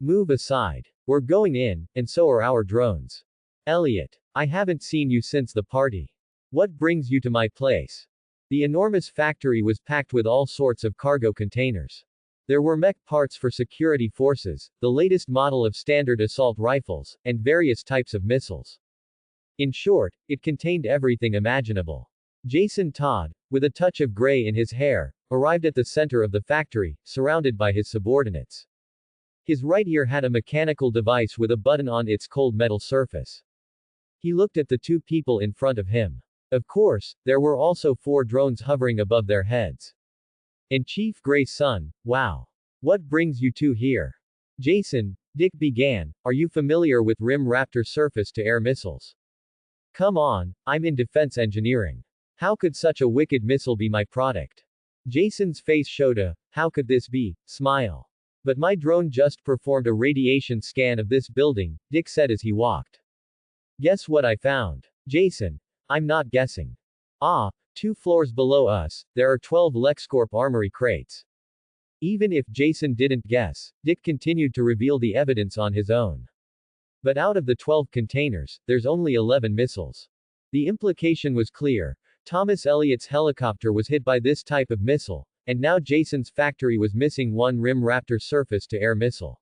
Move aside. We're going in, and so are our drones. Elliot, I haven't seen you since the party. What brings you to my place? The enormous factory was packed with all sorts of cargo containers. There were mech parts for security forces, the latest model of standard assault rifles, and various types of missiles. In short, it contained everything imaginable. Jason Todd, with a touch of gray in his hair, arrived at the center of the factory, surrounded by his subordinates. His right ear had a mechanical device with a button on its cold metal surface. He looked at the 2 people in front of him. Of course, there were also 4 drones hovering above their heads. And Chief Gray's son, wow. What brings you 2 here? Jason, Dick began, are you familiar with RIM Raptor surface-to-air missiles? Come on, I'm in defense engineering. How could such a wicked missile be my product? Jason's face showed a, how could this be, smile. But my drone just performed a radiation scan of this building, Dick said as he walked. Guess what I found? Jason, I'm not guessing. 2 floors below us, there are 12 LexCorp armory crates. Even if Jason didn't guess, Dick continued to reveal the evidence on his own. But out of the 12 containers, there's only 11 missiles. The implication was clear. Thomas Elliot's helicopter was hit by this type of missile, and now Jason's factory was missing 1 RIM Raptor surface-to-air missile.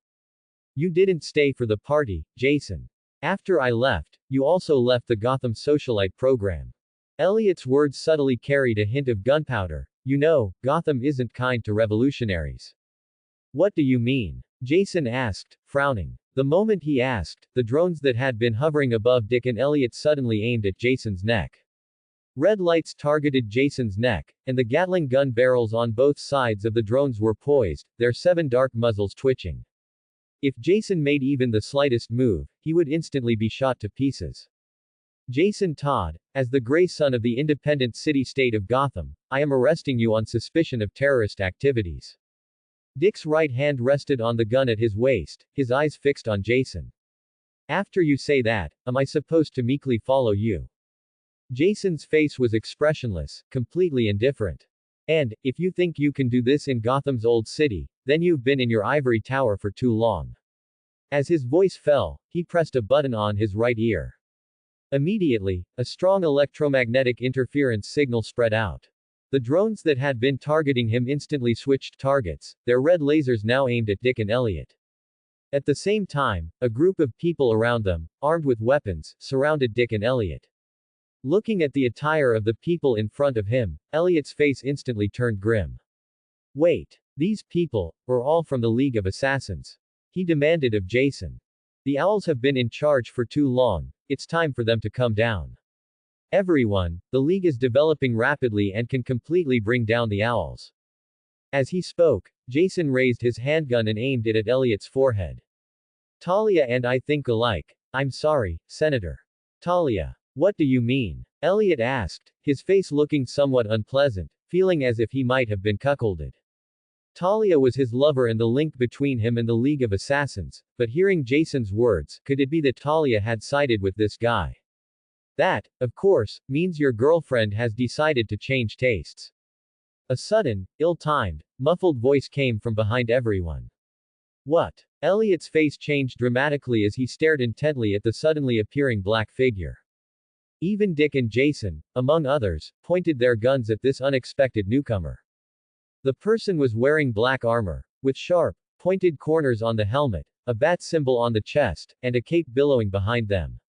You didn't stay for the party, Jason. After I left, you also left the Gotham Socialite program. Elliot's words subtly carried a hint of gunpowder. You know, Gotham isn't kind to revolutionaries. What do you mean? Jason asked, frowning. The moment he asked, the drones that had been hovering above Dick and Elliot suddenly aimed at Jason's neck. Red lights targeted Jason's neck, and the Gatling gun barrels on both sides of the drones were poised, their 7 dark muzzles twitching. If Jason made even the slightest move, he would instantly be shot to pieces. Jason Todd, as the Gray son of the independent city-state of Gotham, I am arresting you on suspicion of terrorist activities. Dick's right hand rested on the gun at his waist, his eyes fixed on Jason. After you say that, am I supposed to meekly follow you? Jason's face was expressionless, completely indifferent. And, if you think you can do this in Gotham's old city, then you've been in your ivory tower for too long. As his voice fell, he pressed a button on his right ear. Immediately, a strong electromagnetic interference signal spread out. The drones that had been targeting him instantly switched targets, their red lasers now aimed at Dick and Elliot. At the same time, a group of people around them, armed with weapons, surrounded Dick and Elliot. Looking at the attire of the people in front of him, Elliot's face instantly turned grim. Wait. These people were all from the League of Assassins. He demanded of Jason. The owls have been in charge for too long, it's time for them to come down. Everyone, the League is developing rapidly and can completely bring down the owls. As he spoke, Jason raised his handgun and aimed it at Elliot's forehead. Talia and I think alike. I'm sorry, Senator. Talia. What do you mean? Elliot asked, his face looking somewhat unpleasant, feeling as if he might have been cuckolded. Talia was his lover and the link between him and the League of Assassins, but hearing Jason's words, could it be that Talia had sided with this guy? That, of course, means your girlfriend has decided to change tastes. A sudden, ill-timed, muffled voice came from behind everyone. What? Elliot's face changed dramatically as he stared intently at the suddenly appearing black figure. Even Dick and Jason, among others, pointed their guns at this unexpected newcomer. The person was wearing black armor, with sharp, pointed corners on the helmet, a bat symbol on the chest, and a cape billowing behind them.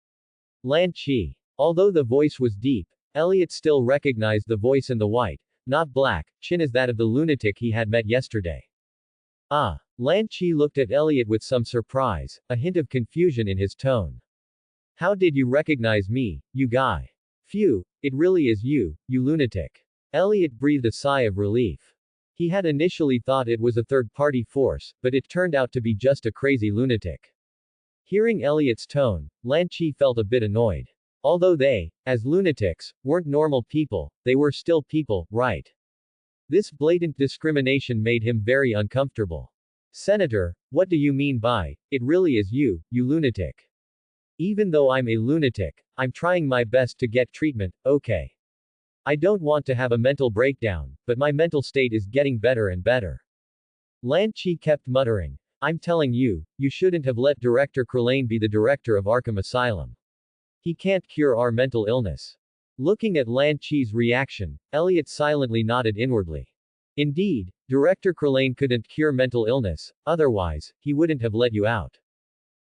Lan Chi. Although the voice was deep, Elliot still recognized the voice in the white, not black, chin as that of the lunatic he had met yesterday. Ah. Lan Chi looked at Elliot with some surprise, a hint of confusion in his tone. How did you recognize me, you guy? Phew, it really is you, you lunatic. Elliot breathed a sigh of relief. He had initially thought it was a third-party force, but it turned out to be just a crazy lunatic. Hearing Elliot's tone, Lan Chi felt a bit annoyed. Although they, as lunatics, weren't normal people, they were still people, right? This blatant discrimination made him very uncomfortable. Senator, what do you mean by, it really is you, you lunatic? Even though I'm a lunatic, I'm trying my best to get treatment, okay? I don't want to have a mental breakdown, but my mental state is getting better and better. Lan Chi kept muttering. I'm telling you, you shouldn't have let Director Krillane be the director of Arkham Asylum. He can't cure our mental illness. Looking at Lan Chi's reaction, Elliot silently nodded inwardly. Indeed, Director Krillane couldn't cure mental illness, otherwise, he wouldn't have let you out.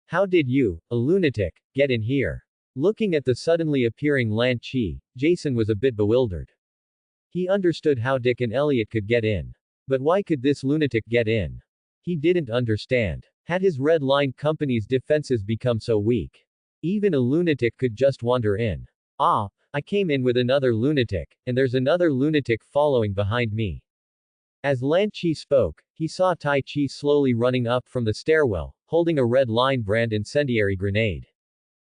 How did you, a lunatic, get in here? Looking at the suddenly appearing Lan Chi, Jason was a bit bewildered. He understood how Dick and Elliot could get in. But why could this lunatic get in? He didn't understand. Had his Red Line Company's defenses become so weak? Even a lunatic could just wander in. Ah, I came in with another lunatic, and there's another lunatic following behind me. As Lan Chi spoke, he saw Tai Chi slowly running up from the stairwell, holding a Red Line brand incendiary grenade.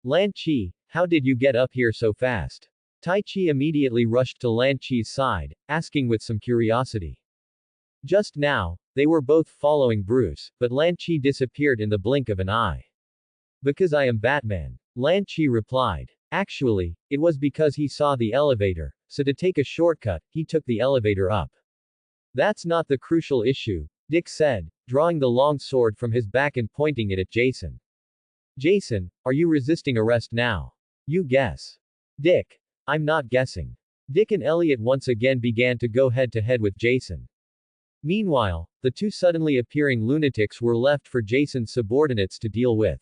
Lan Chi, how did you get up here so fast? Tai Chi immediately rushed to Lan Chi's side, asking with some curiosity. Just now, they were both following Bruce, but Lan Chi disappeared in the blink of an eye. Because I am Batman. Lan Chi replied. Actually, it was because he saw the elevator, so to take a shortcut, he took the elevator up. That's not the crucial issue, Dick said, drawing the long sword from his back and pointing it at Jason. Jason, are you resisting arrest now? You guess. Dick. I'm not guessing. Dick and Elliot once again began to go head-to-head with Jason. Meanwhile, the two suddenly appearing lunatics were left for Jason's subordinates to deal with.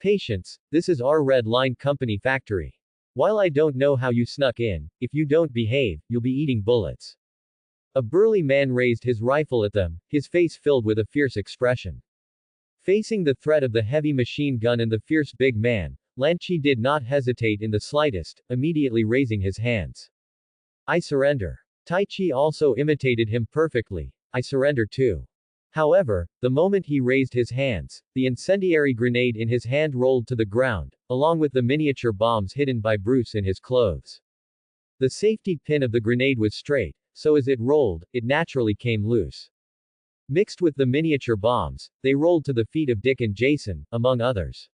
Patience, this is our Red Line Company factory. While I don't know how you snuck in, if you don't behave, you'll be eating bullets. A burly man raised his rifle at them, his face filled with a fierce expression. Facing the threat of the heavy machine gun and the fierce big man, Lan Chi did not hesitate in the slightest, immediately raising his hands. I surrender. Tai Chi also imitated him perfectly. I surrender too. However, the moment he raised his hands, the incendiary grenade in his hand rolled to the ground, along with the miniature bombs hidden by Bruce in his clothes. The safety pin of the grenade was straight, so as it rolled, it naturally came loose. Mixed with the miniature bombs, they rolled to the feet of Dick and Jason, among others.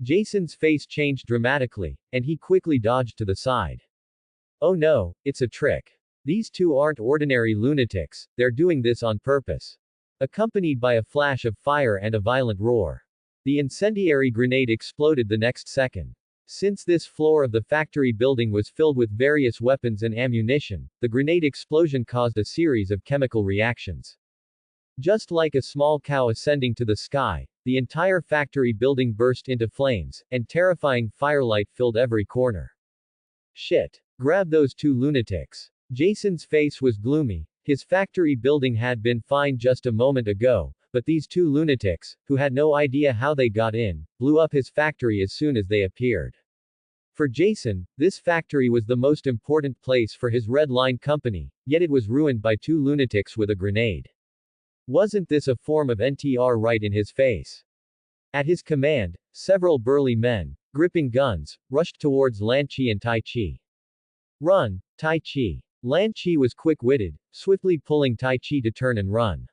Jason's face changed dramatically, and he quickly dodged to the side. Oh no, it's a trick. These two aren't ordinary lunatics, they're doing this on purpose. Accompanied by a flash of fire and a violent roar. The incendiary grenade exploded the next second. Since this floor of the factory building was filled with various weapons and ammunition, the grenade explosion caused a series of chemical reactions. Just like a small cow ascending to the sky, the entire factory building burst into flames, and terrifying firelight filled every corner. Shit. Grab those two lunatics. Jason's face was gloomy. His factory building had been fine just a moment ago, but these two lunatics, who had no idea how they got in, blew up his factory as soon as they appeared. For Jason, this factory was the most important place for his Red Line company, yet it was ruined by two lunatics with a grenade. Wasn't this a form of NTR right in his face? At his command, several burly men, gripping guns, rushed towards Lan Chi and Tai Chi. Run, Tai Chi. Lan Chi was quick-witted, swiftly pulling Tai Chi to turn and run.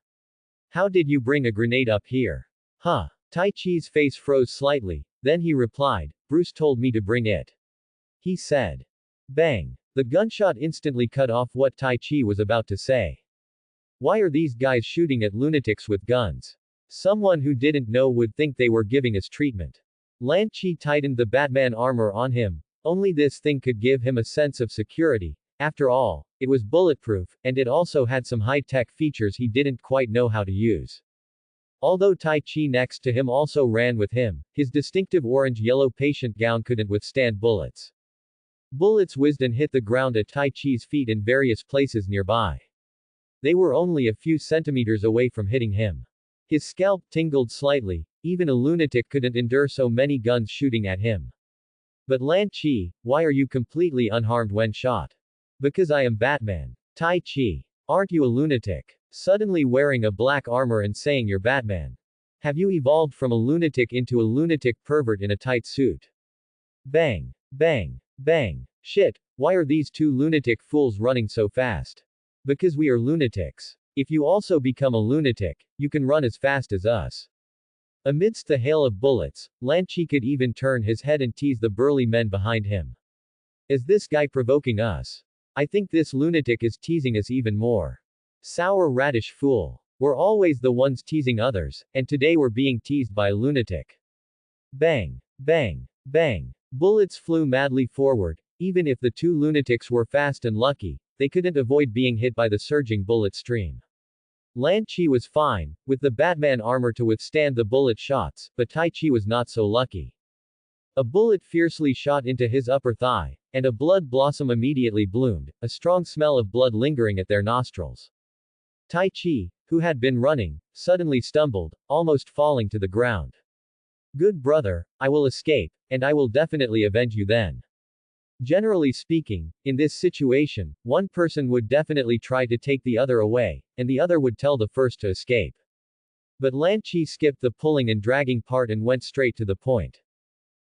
How did you bring a grenade up here? Huh. Tai Chi's face froze slightly, then he replied, Bruce told me to bring it. He said. Bang. The gunshot instantly cut off what Tai Chi was about to say. Why are these guys shooting at lunatics with guns? Someone who didn't know would think they were giving us treatment. Lan Chi tightened the Batman armor on him. Only this thing could give him a sense of security. After all, it was bulletproof, and it also had some high-tech features he didn't quite know how to use. Although Tai Chi next to him also ran with him, his distinctive orange-yellow patient gown couldn't withstand bullets. Bullets whizzed and hit the ground at Tai Chi's feet in various places nearby. They were only a few centimeters away from hitting him. His scalp tingled slightly, even a lunatic couldn't endure so many guns shooting at him. But Lan Chi, why are you completely unharmed when shot? Because I am Batman. Tai Chi. Aren't you a lunatic? Suddenly wearing a black armor and saying you're Batman. Have you evolved from a lunatic into a lunatic pervert in a tight suit? Bang. Bang. Bang. Shit, why are these two lunatic fools running so fast? Because we are lunatics. If you also become a lunatic, you can run as fast as us. Amidst the hail of bullets, Lan Chi could even turn his head and tease the burly men behind him. Is this guy provoking us? I think this lunatic is teasing us even more. Sour radish fool. We're always the ones teasing others, and today we're being teased by a lunatic. Bang. Bang. Bang. Bullets flew madly forward. Even if the two lunatics were fast and lucky, they couldn't avoid being hit by the surging bullet stream. Lan Chi was fine, with the Batman armor to withstand the bullet shots, but Tai Chi was not so lucky. A bullet fiercely shot into his upper thigh, and a blood blossom immediately bloomed, a strong smell of blood lingering at their nostrils. Tai Chi, who had been running, suddenly stumbled, almost falling to the ground. Good brother, I will escape, and I will definitely avenge you then. Generally speaking, in this situation, one person would definitely try to take the other away, and the other would tell the first to escape. But Lan Chi skipped the pulling and dragging part and went straight to the point.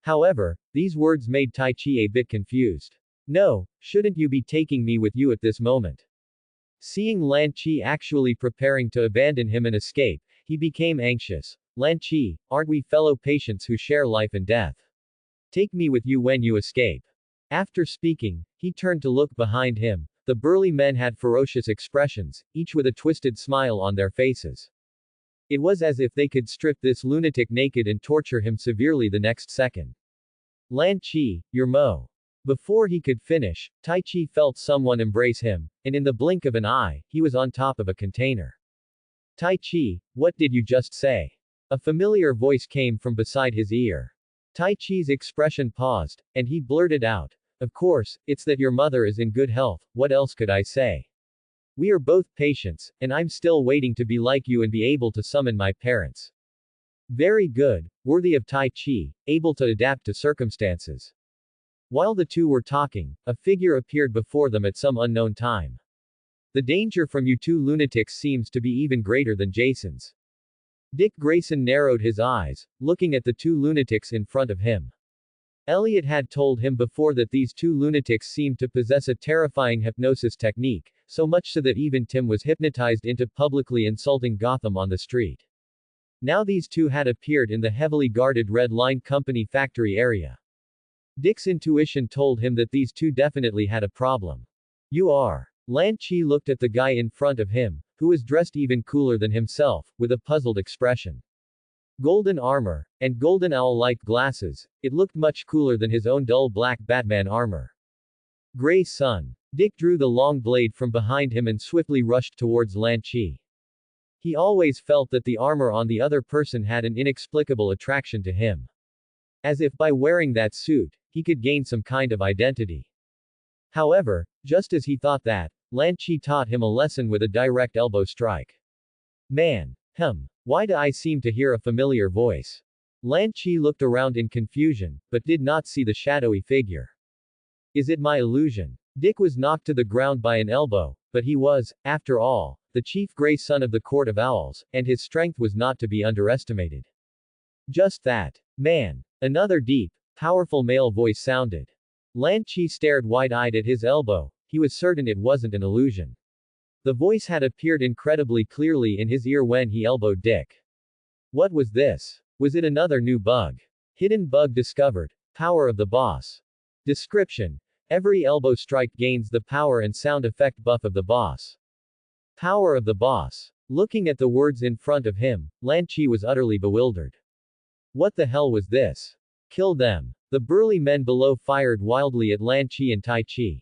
However, these words made Tai Chi a bit confused. No, shouldn't you be taking me with you at this moment? Seeing Lan Chi actually preparing to abandon him and escape, he became anxious. Lan Chi, aren't we fellow patients who share life and death? Take me with you when you escape. After speaking, he turned to look behind him. The burly men had ferocious expressions, each with a twisted smile on their faces. It was as if they could strip this lunatic naked and torture him severely the next second. Lan Chi, you're Mo. Before he could finish, Tai Chi felt someone embrace him, and in the blink of an eye, he was on top of a container. Tai Chi, what did you just say? A familiar voice came from beside his ear. Tai Chi's expression paused, and he blurted out, of course, it's that your mother is in good health, what else could I say? We are both patients, and I'm still waiting to be like you and be able to summon my parents. Very good, worthy of Tai Chi, able to adapt to circumstances. While the two were talking, a figure appeared before them at some unknown time. The danger from you two lunatics seems to be even greater than Jason's. Dick Grayson narrowed his eyes, looking at the two lunatics in front of him. Elliot had told him before that these two lunatics seemed to possess a terrifying hypnosis technique, so much so that even Tim was hypnotized into publicly insulting Gotham on the street. Now these two had appeared in the heavily guarded Red Line Company factory area. Dick's intuition told him that these two definitely had a problem. You are. Lan Chi looked at the guy in front of him, who was dressed even cooler than himself, with a puzzled expression. Golden armor, and golden owl-like glasses, it looked much cooler than his own dull black Batman armor. Gray Sun. Dick drew the long blade from behind him and swiftly rushed towards Lan Chi. He always felt that the armor on the other person had an inexplicable attraction to him. As if by wearing that suit, he could gain some kind of identity. However, just as he thought that, Lan Chi taught him a lesson with a direct elbow strike. Man. Why do I seem to hear a familiar voice? Lan Chi looked around in confusion, but did not see the shadowy figure. Is it my illusion? Dick was knocked to the ground by an elbow, but he was, after all, the chief gray son of the Court of Owls, and his strength was not to be underestimated. Just that. Man. Another deep, powerful male voice sounded. Lan Chi stared wide-eyed at his elbow. He was certain it wasn't an illusion. The voice had appeared incredibly clearly in his ear when he elbowed Dick. What was this? Was it another new bug? Hidden bug discovered. Power of the boss. Description. Every elbow strike gains the power and sound effect buff of the boss. Power of the boss. Looking at the words in front of him, Lan Chi was utterly bewildered. What the hell was this? Kill them. The burly men below fired wildly at Lan Chi and Tai Chi.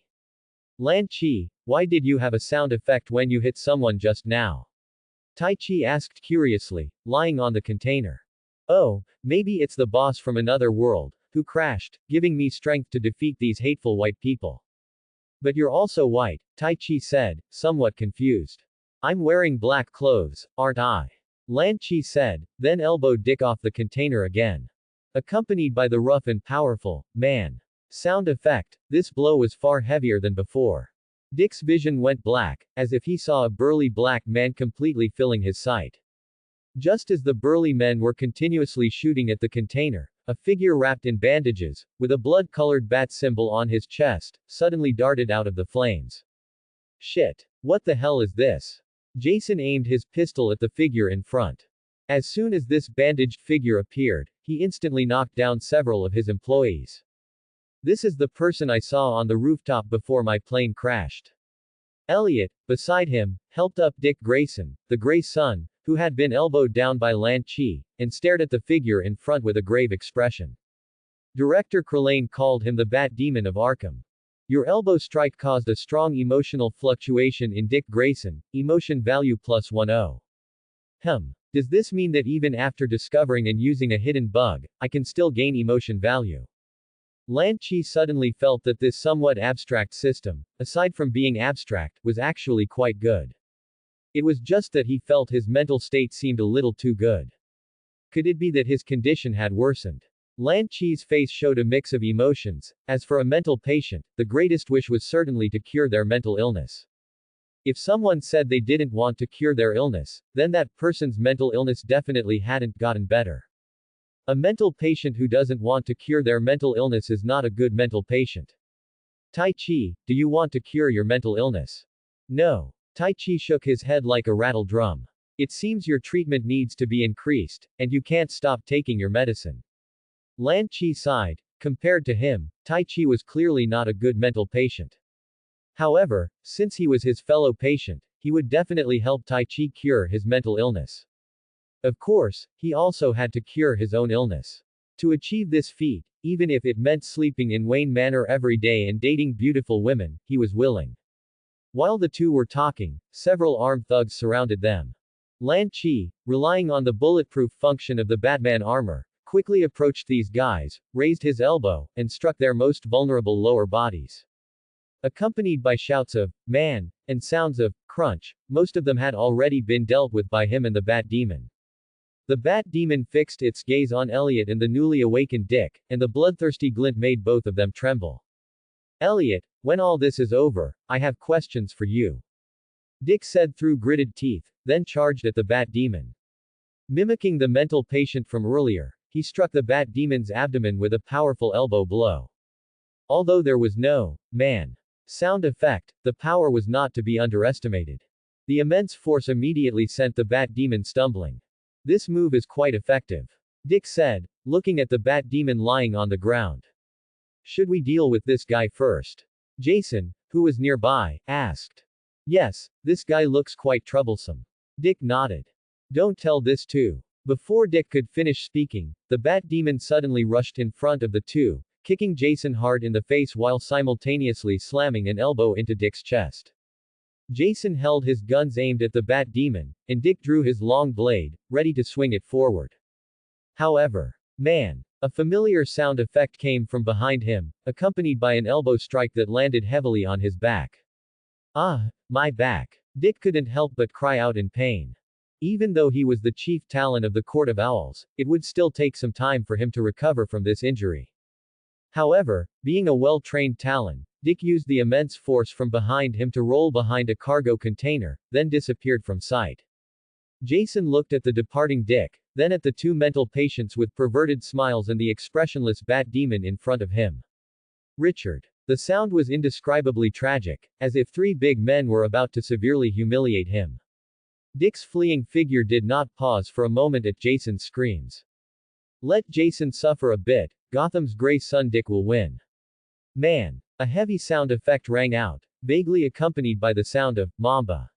Lan Chi, why did you have a sound effect when you hit someone just now? Tai Chi asked curiously, lying on the container. Oh, maybe it's the boss from another world, who crashed, giving me strength to defeat these hateful white people. But you're also white, Tai Chi said, somewhat confused. I'm wearing black clothes, aren't I? Lan Chi said, then elbowed Dick off the container again. Accompanied by the rough and powerful, man. Sound effect, this blow was far heavier than before. Dick's vision went black, as if he saw a burly black man completely filling his sight. Just as the burly men were continuously shooting at the container, a figure wrapped in bandages, with a blood-colored bat symbol on his chest, suddenly darted out of the flames. Shit. What the hell is this? Jason aimed his pistol at the figure in front. As soon as this bandaged figure appeared, he instantly knocked down several of his employees. This is the person I saw on the rooftop before my plane crashed. Elliot, beside him, helped up Dick Grayson, the Gray Son, who had been elbowed down by Lan Chi, and stared at the figure in front with a grave expression. Director Krillane called him the Bat Demon of Arkham. Your elbow strike caused a strong emotional fluctuation in Dick Grayson, emotion value +10. Does this mean that even after discovering and using a hidden bug, I can still gain emotion value? Lan Chi suddenly felt that this somewhat abstract system, aside from being abstract, was actually quite good. It was just that he felt his mental state seemed a little too good. Could it be that his condition had worsened? Lan Chi's face showed a mix of emotions. As for a mental patient, the greatest wish was certainly to cure their mental illness. If someone said they didn't want to cure their illness, then that person's mental illness definitely hadn't gotten better. A mental patient who doesn't want to cure their mental illness is not a good mental patient. Tai Chi, do you want to cure your mental illness? No. Tai Chi shook his head like a rattle drum. It seems your treatment needs to be increased, and you can't stop taking your medicine. Lan Chi sighed. Compared to him, Tai Chi was clearly not a good mental patient. However, since he was his fellow patient, he would definitely help Tai Chi cure his mental illness. Of course, he also had to cure his own illness. To achieve this feat, even if it meant sleeping in Wayne Manor every day and dating beautiful women, he was willing. While the two were talking, several armed thugs surrounded them. Lan Chi, relying on the bulletproof function of the Batman armor, quickly approached these guys, raised his elbow, and struck their most vulnerable lower bodies. Accompanied by shouts of, man, and sounds of, crunch, most of them had already been dealt with by him and the Bat Demon. The Bat Demon fixed its gaze on Elliot and the newly awakened Dick, and the bloodthirsty glint made both of them tremble. Elliot, when all this is over, I have questions for you. Dick said through gritted teeth, then charged at the Bat Demon. Mimicking the mental patient from earlier, he struck the Bat Demon's abdomen with a powerful elbow blow. Although there was no man sound effect, the power was not to be underestimated. The immense force immediately sent the Bat Demon stumbling. This move is quite effective, Dick said, looking at the Bat Demon lying on the ground. Should we deal with this guy first? Jason, who was nearby, asked. Yes, this guy looks quite troublesome. Dick nodded. Don't tell this to. Before Dick could finish speaking, the Bat Demon suddenly rushed in front of the two, kicking Jason hard in the face while simultaneously slamming an elbow into Dick's chest. Jason held his guns aimed at the Bat Demon, and Dick drew his long blade, ready to swing it forward. However, man, A familiar sound effect came from behind him, accompanied by an elbow strike that landed heavily on his back. Ah, my back. Dick couldn't help but cry out in pain. Even though he was the chief Talon of the Court of Owls, it would still take some time for him to recover from this injury. However, being a well-trained Talon, Dick used the immense force from behind him to roll behind a cargo container, then disappeared from sight. Jason looked at the departing Dick, then at the two mental patients with perverted smiles and the expressionless bat demon in front of him. Richard. The sound was indescribably tragic, as if three big men were about to severely humiliate him. Dick's fleeing figure did not pause for a moment at Jason's screams. Let Jason suffer a bit, Gotham's gray son Dick will win. Man. A heavy sound effect rang out, vaguely accompanied by the sound of Mamba.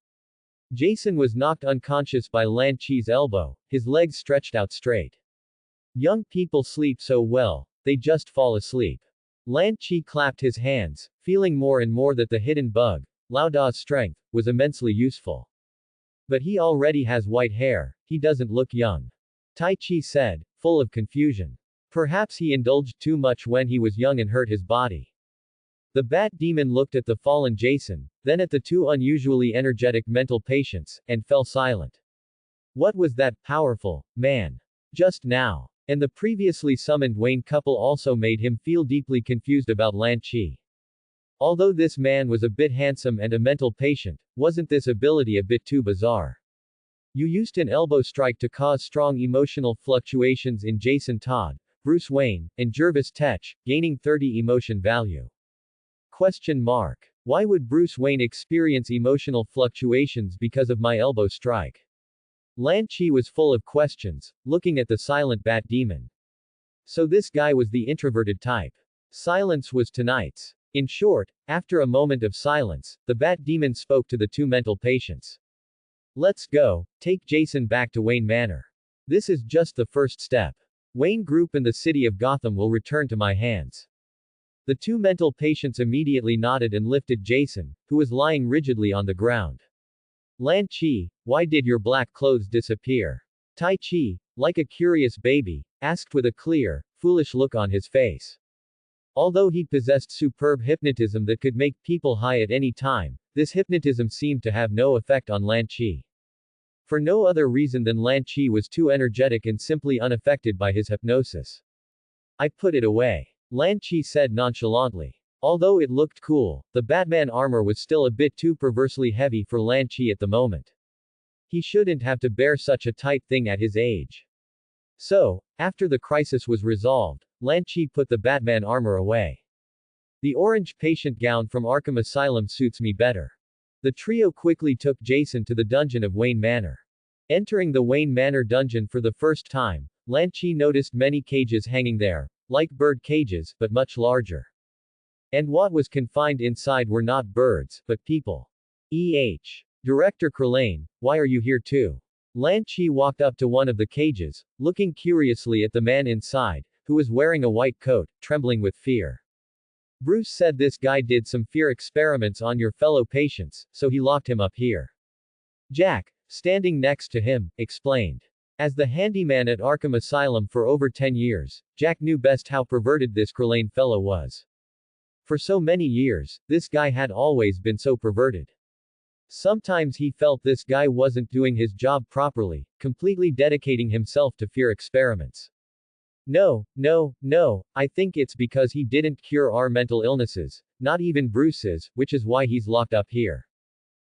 Jason was knocked unconscious by Lan Chi's elbow, his legs stretched out straight. Young people sleep so well, they just fall asleep. Lan Chi clapped his hands, feeling more and more that the hidden bug, Lao Da's strength, was immensely useful. But he already has white hair, he doesn't look young. Tai Chi said, full of confusion. Perhaps he indulged too much when he was young and hurt his body. The bat demon looked at the fallen Jason, then at the two unusually energetic mental patients, and fell silent. What was that powerful man? Just now. And the previously summoned Wayne couple also made him feel deeply confused about Lan Chi. Although this man was a bit handsome and a mental patient, wasn't this ability a bit too bizarre? You used an elbow strike to cause strong emotional fluctuations in Jason Todd, Bruce Wayne, and Jervis Tech, gaining 30 emotion value. Question mark. Why would Bruce Wayne experience emotional fluctuations because of my elbow strike? Lan Chi was full of questions, looking at the silent bat demon. So this guy was the introverted type. Silence was tonight's. In short, after a moment of silence, the bat demon spoke to the two mental patients. Let's go, take Jason back to Wayne Manor. This is just the first step. Wayne Group and the city of Gotham will return to my hands. The two mental patients immediately nodded and lifted Jason, who was lying rigidly on the ground. Lan Chi, why did your black clothes disappear? Tai Chi, like a curious baby, asked with a clear, foolish look on his face. Although he possessed superb hypnotism that could make people high at any time, this hypnotism seemed to have no effect on Lan Chi. For no other reason than Lan Chi was too energetic and simply unaffected by his hypnosis. I put it away. Lan Chi said nonchalantly. Although it looked cool, the Batman armor was still a bit too perversely heavy for Lan Chi at the moment. He shouldn't have to bear such a tight thing at his age. So, after the crisis was resolved, Lan Chi put the Batman armor away. The orange patient gown from Arkham Asylum suits me better. The trio quickly took Jason to the dungeon of Wayne Manor. Entering the Wayne Manor dungeon for the first time, Lan Chi noticed many cages hanging there, like bird cages, but much larger. And what was confined inside were not birds, but people. Director Krillane, why are you here too? Lan Chi walked up to one of the cages, looking curiously at the man inside, who was wearing a white coat, trembling with fear. Bruce said this guy did some fear experiments on your fellow patients, so he locked him up here. Jack, standing next to him, explained. As the handyman at Arkham Asylum for over 10 years, Jack knew best how perverted this Krillane fellow was. For so many years, this guy had always been so perverted. Sometimes he felt this guy wasn't doing his job properly, completely dedicating himself to fear experiments. No, I think it's because he didn't cure our mental illnesses, not even Bruce's, which is why he's locked up here.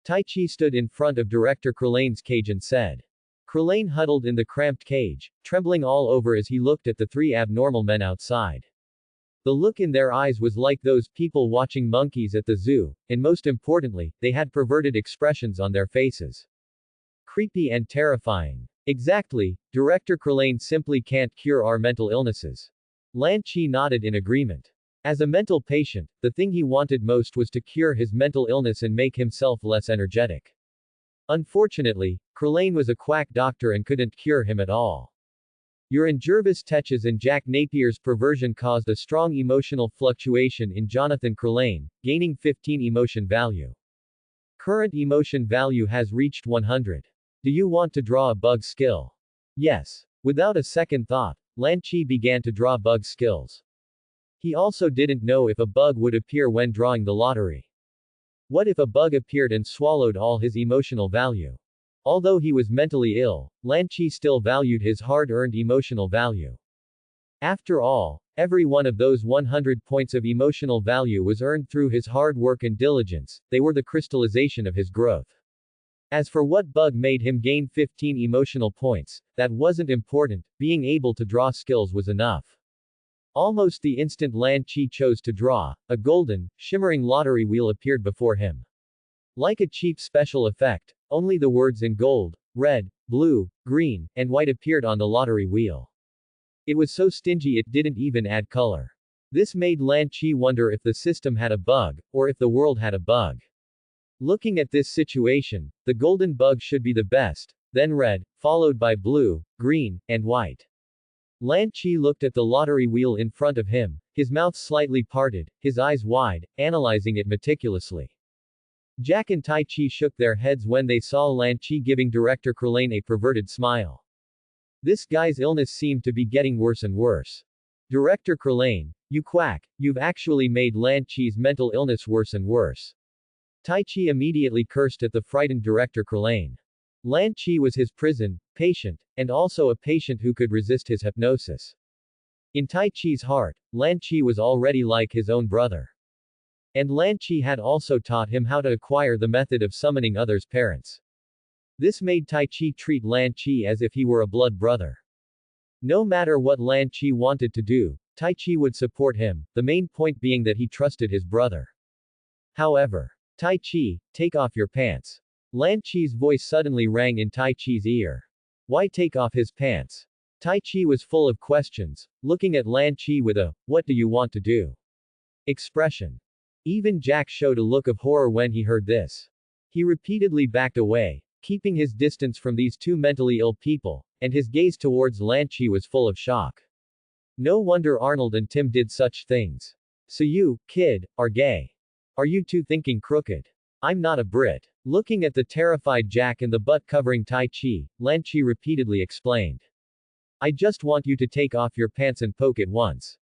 Tai Chi stood in front of Director Krillane's cage and said. Krillane huddled in the cramped cage, trembling all over as he looked at the three abnormal men outside. The look in their eyes was like those people watching monkeys at the zoo, and most importantly, they had perverted expressions on their faces. Creepy and terrifying. Exactly, Director Krillane simply can't cure our mental illnesses. Lan Chi nodded in agreement. As a mental patient, the thing he wanted most was to cure his mental illness and make himself less energetic. Unfortunately, Krillane was a quack doctor and couldn't cure him at all. Urine Jervis Tech's and Jack Napier's perversion caused a strong emotional fluctuation in Jonathan Krillane, gaining 15 emotion value. Current emotion value has reached 100. Do you want to draw a bug skill? Yes. Without a second thought, Lan Chi began to draw bug skills. He also didn't know if a bug would appear when drawing the lottery. What if a bug appeared and swallowed all his emotional value? Although he was mentally ill, Lan Chi still valued his hard-earned emotional value. After all, every one of those 100 points of emotional value was earned through his hard work and diligence, they were the crystallization of his growth. As for what bug made him gain 15 emotional points, that wasn't important, being able to draw skills was enough. Almost the instant Lan Chi chose to draw, a golden, shimmering lottery wheel appeared before him. Like a cheap special effect, only the words in gold, red, blue, green, and white appeared on the lottery wheel. It was so stingy it didn't even add color. This made Lan Chi wonder if the system had a bug, or if the world had a bug. Looking at this situation, the golden bug should be the best, then red, followed by blue, green, and white. Lan Chi looked at the lottery wheel in front of him, his mouth slightly parted, his eyes wide, analyzing it meticulously. Jack and Tai Chi shook their heads when they saw Lan Chi giving Director Krillane a perverted smile. This guy's illness seemed to be getting worse and worse. Director Krillane, you quack, you've actually made Lan Chi's mental illness worse and worse. Tai Chi immediately cursed at the frightened Director Krillane. Lan Chi was his prison patient, and also a patient who could resist his hypnosis. In Tai Chi's heart, Lan Chi was already like his own brother. And Lan Chi had also taught him how to acquire the method of summoning others' parents. This made Tai Chi treat Lan Chi as if he were a blood brother. No matter what Lan Chi wanted to do, Tai Chi would support him, the main point being that he trusted his brother. However, Tai Chi, take off your pants. Lan Chi's voice suddenly rang in Tai Chi's ear. Why take off his pants? Tai Chi was full of questions, looking at Lan Chi with a, what do you want to do? expression. Even Jack showed a look of horror when he heard this. He repeatedly backed away, keeping his distance from these two mentally ill people, and his gaze towards Lan Chi was full of shock. No wonder Arnold and Tim did such things. So you, kid, are gay. Are you two thinking crooked? I'm not a Brit. Looking at the terrified Jack and the butt covering Tai Chi, Lan Chi repeatedly explained. I just want you to take off your pants and poke it once.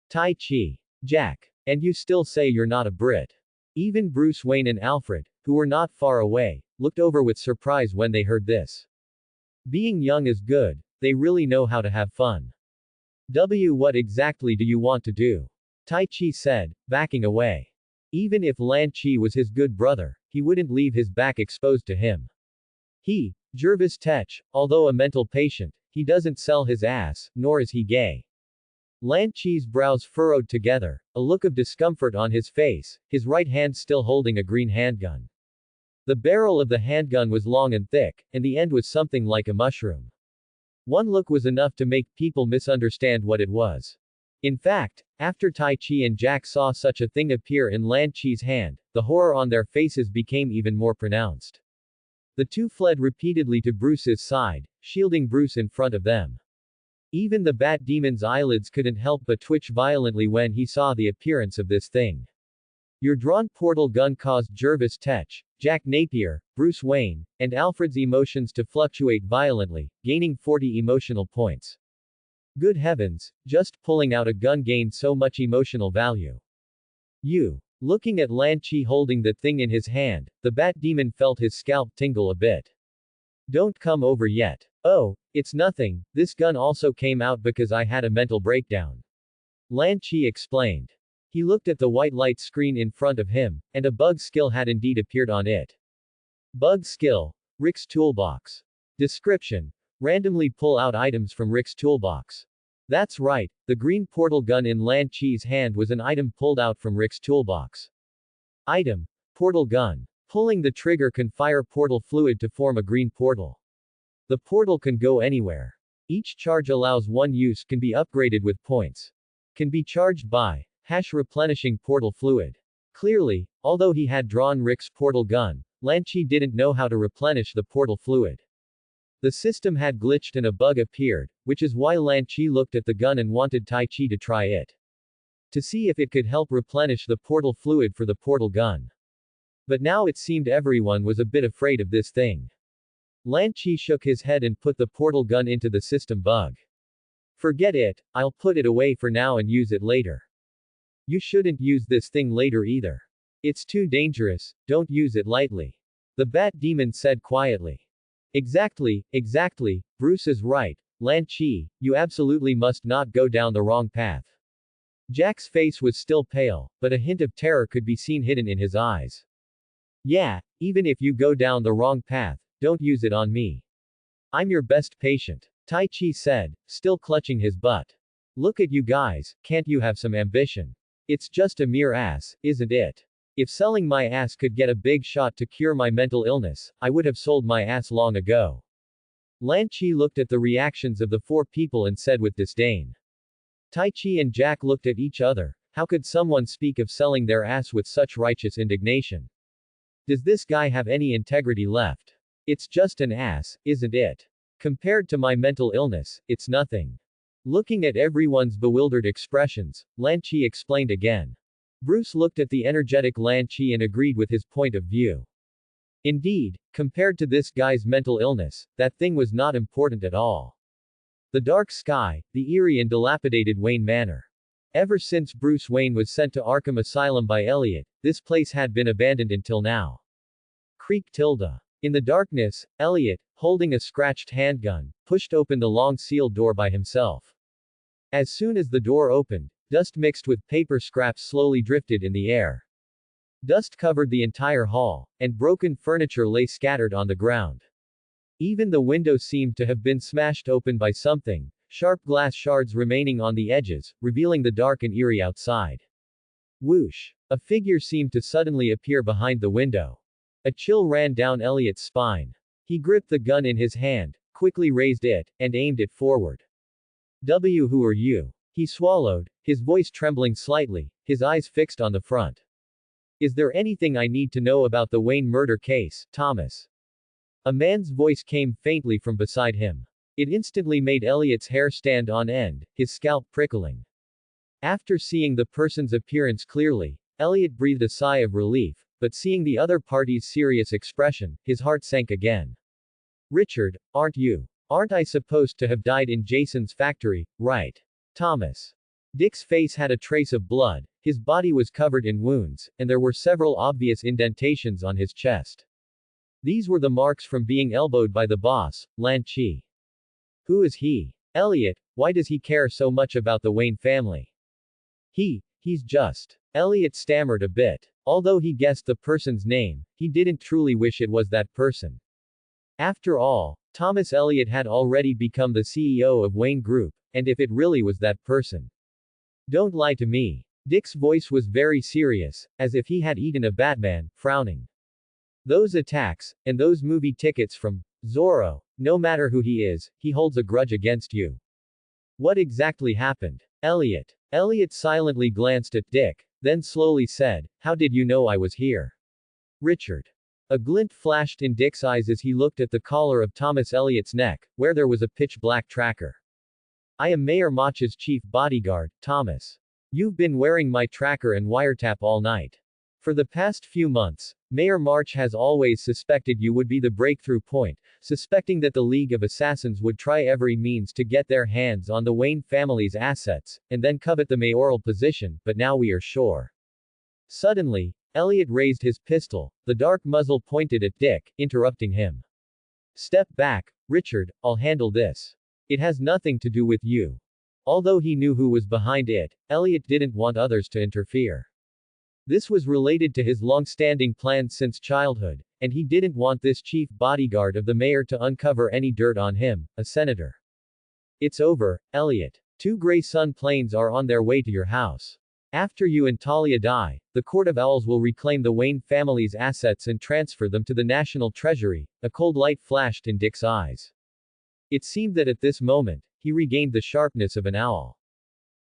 Tai Chi. Jack. And you still say you're not a Brit. Even Bruce Wayne and Alfred, who were not far away, looked over with surprise when they heard this. Being young is good, they really know how to have fun. What exactly do you want to do? Tai Chi said, backing away. Even if Lan Chi was his good brother, he wouldn't leave his back exposed to him. He, Jervis Tech, although a mental patient, he doesn't sell his ass, nor is he gay. Lan Chi's brows furrowed together, a look of discomfort on his face, his right hand still holding a green handgun. The barrel of the handgun was long and thick, and the end was something like a mushroom. One look was enough to make people misunderstand what it was. In fact, after Tai Chi and Jack saw such a thing appear in Lan Chi's hand, the horror on their faces became even more pronounced. The two fled repeatedly to Bruce's side, shielding Bruce in front of them. Even the Bat Demon's eyelids couldn't help but twitch violently when he saw the appearance of this thing. Your drawn portal gun caused Jervis Tech, Jack Napier, Bruce Wayne, and Alfred's emotions to fluctuate violently, gaining 40 emotional points. Good heavens, just pulling out a gun gained so much emotional value. You. Looking at Lan Chi holding the thing in his hand, the Bat Demon felt his scalp tingle a bit. Don't come over yet. Oh, it's nothing, this gun also came out because I had a mental breakdown. Lan Chi explained. He looked at the white light screen in front of him, and a bug skill had indeed appeared on it. Bug skill. Rick's toolbox. Description. Randomly pull out items from Rick's toolbox. That's right, the green portal gun in Lan Chi's hand was an item pulled out from Rick's toolbox. Item. Portal gun. Pulling the trigger can fire portal fluid to form a green portal. The portal can go anywhere. Each charge allows one use, can be upgraded with points. Can be charged by replenishing portal fluid. Clearly, although he had drawn Rick's portal gun, Lan Chi didn't know how to replenish the portal fluid. The system had glitched and a bug appeared, which is why Lan Chi looked at the gun and wanted Tai Chi to try it. To see if it could help replenish the portal fluid for the portal gun. But now it seemed everyone was a bit afraid of this thing. Lan Chi shook his head and put the portal gun into the system bug. Forget it, I'll put it away for now and use it later. You shouldn't use this thing later either. It's too dangerous, don't use it lightly. The Bat Demon said quietly. Exactly, Bruce is right, Lan Chi, you absolutely must not go down the wrong path. Jack's face was still pale, but a hint of terror could be seen hidden in his eyes. Yeah, even if you go down the wrong path, don't use it on me. I'm your best patient, Tai Chi said, still clutching his butt. Look at you guys, can't you have some ambition? It's just a mere ass, isn't it? If selling my ass could get a big shot to cure my mental illness, I would have sold my ass long ago. Lan Chi looked at the reactions of the four people and said with disdain. Tai Chi and Jack looked at each other. How could someone speak of selling their ass with such righteous indignation? Does this guy have any integrity left? It's just an ass, isn't it? Compared to my mental illness, it's nothing. Looking at everyone's bewildered expressions, Lan Chi explained again. Bruce looked at the energetic Lan Chi and agreed with his point of view. Indeed, compared to this guy's mental illness, that thing was not important at all. The dark sky, the eerie and dilapidated Wayne Manor. Ever since Bruce Wayne was sent to Arkham Asylum by Elliot, this place had been abandoned until now. Creak tilde. In the darkness, Elliot, holding a scratched handgun, pushed open the long sealed door by himself. As soon as the door opened, dust mixed with paper scraps slowly drifted in the air. Dust covered the entire hall, and broken furniture lay scattered on the ground. Even the windows seemed to have been smashed open by something, sharp glass shards remaining on the edges, revealing the dark and eerie outside. Whoosh! A figure seemed to suddenly appear behind the window. A chill ran down Elliot's spine. He gripped the gun in his hand, quickly raised it, and aimed it forward. Who are you? He swallowed, his voice trembling slightly, his eyes fixed on the front. Is there anything I need to know about the Wayne murder case, Thomas? A man's voice came faintly from beside him. It instantly made Elliot's hair stand on end, his scalp prickling. After seeing the person's appearance clearly, Elliot breathed a sigh of relief, but seeing the other party's serious expression, his heart sank again. Richard, aren't I supposed to have died in Jason's factory, right? Thomas. Dick's face had a trace of blood, his body was covered in wounds, and there were several obvious indentations on his chest. These were the marks from being elbowed by the boss, Lan Chi. Who is he? Elliot, why does he care so much about the Wayne family? He's just. Elliot stammered a bit. Although he guessed the person's name, he didn't truly wish it was that person. After all, Thomas Elliot had already become the CEO of Wayne Group, and if it really was that person. Don't lie to me. Dick's voice was very serious, as if he had eaten a Batman, frowning. Those attacks, and those movie tickets from Zorro, no matter who he is, he holds a grudge against you. What exactly happened? Elliot silently glanced at Dick, then slowly said, how did you know I was here? Richard. A glint flashed in Dick's eyes as he looked at the collar of Thomas Elliot's neck, where there was a pitch-black tracker. I am Mayor Mach's chief bodyguard, Thomas. You've been wearing my tracker and wiretap all night. For the past few months, Mayor March has always suspected you would be the breakthrough point, suspecting that the League of Assassins would try every means to get their hands on the Wayne family's assets, and then covet the mayoral position, but now we are sure. Suddenly, Elliot raised his pistol, the dark muzzle pointed at Dick, interrupting him. Step back, Richard, I'll handle this. It has nothing to do with you. Although he knew who was behind it, Elliot didn't want others to interfere. This was related to his long-standing plans since childhood, and he didn't want this chief bodyguard of the mayor to uncover any dirt on him, a senator. It's over, Elliot. 2 Gray Sun planes are on their way to your house. After you and Talia die, the Court of Owls will reclaim the Wayne family's assets and transfer them to the National Treasury. A cold light flashed in Dick's eyes. It seemed that at this moment, he regained the sharpness of an owl.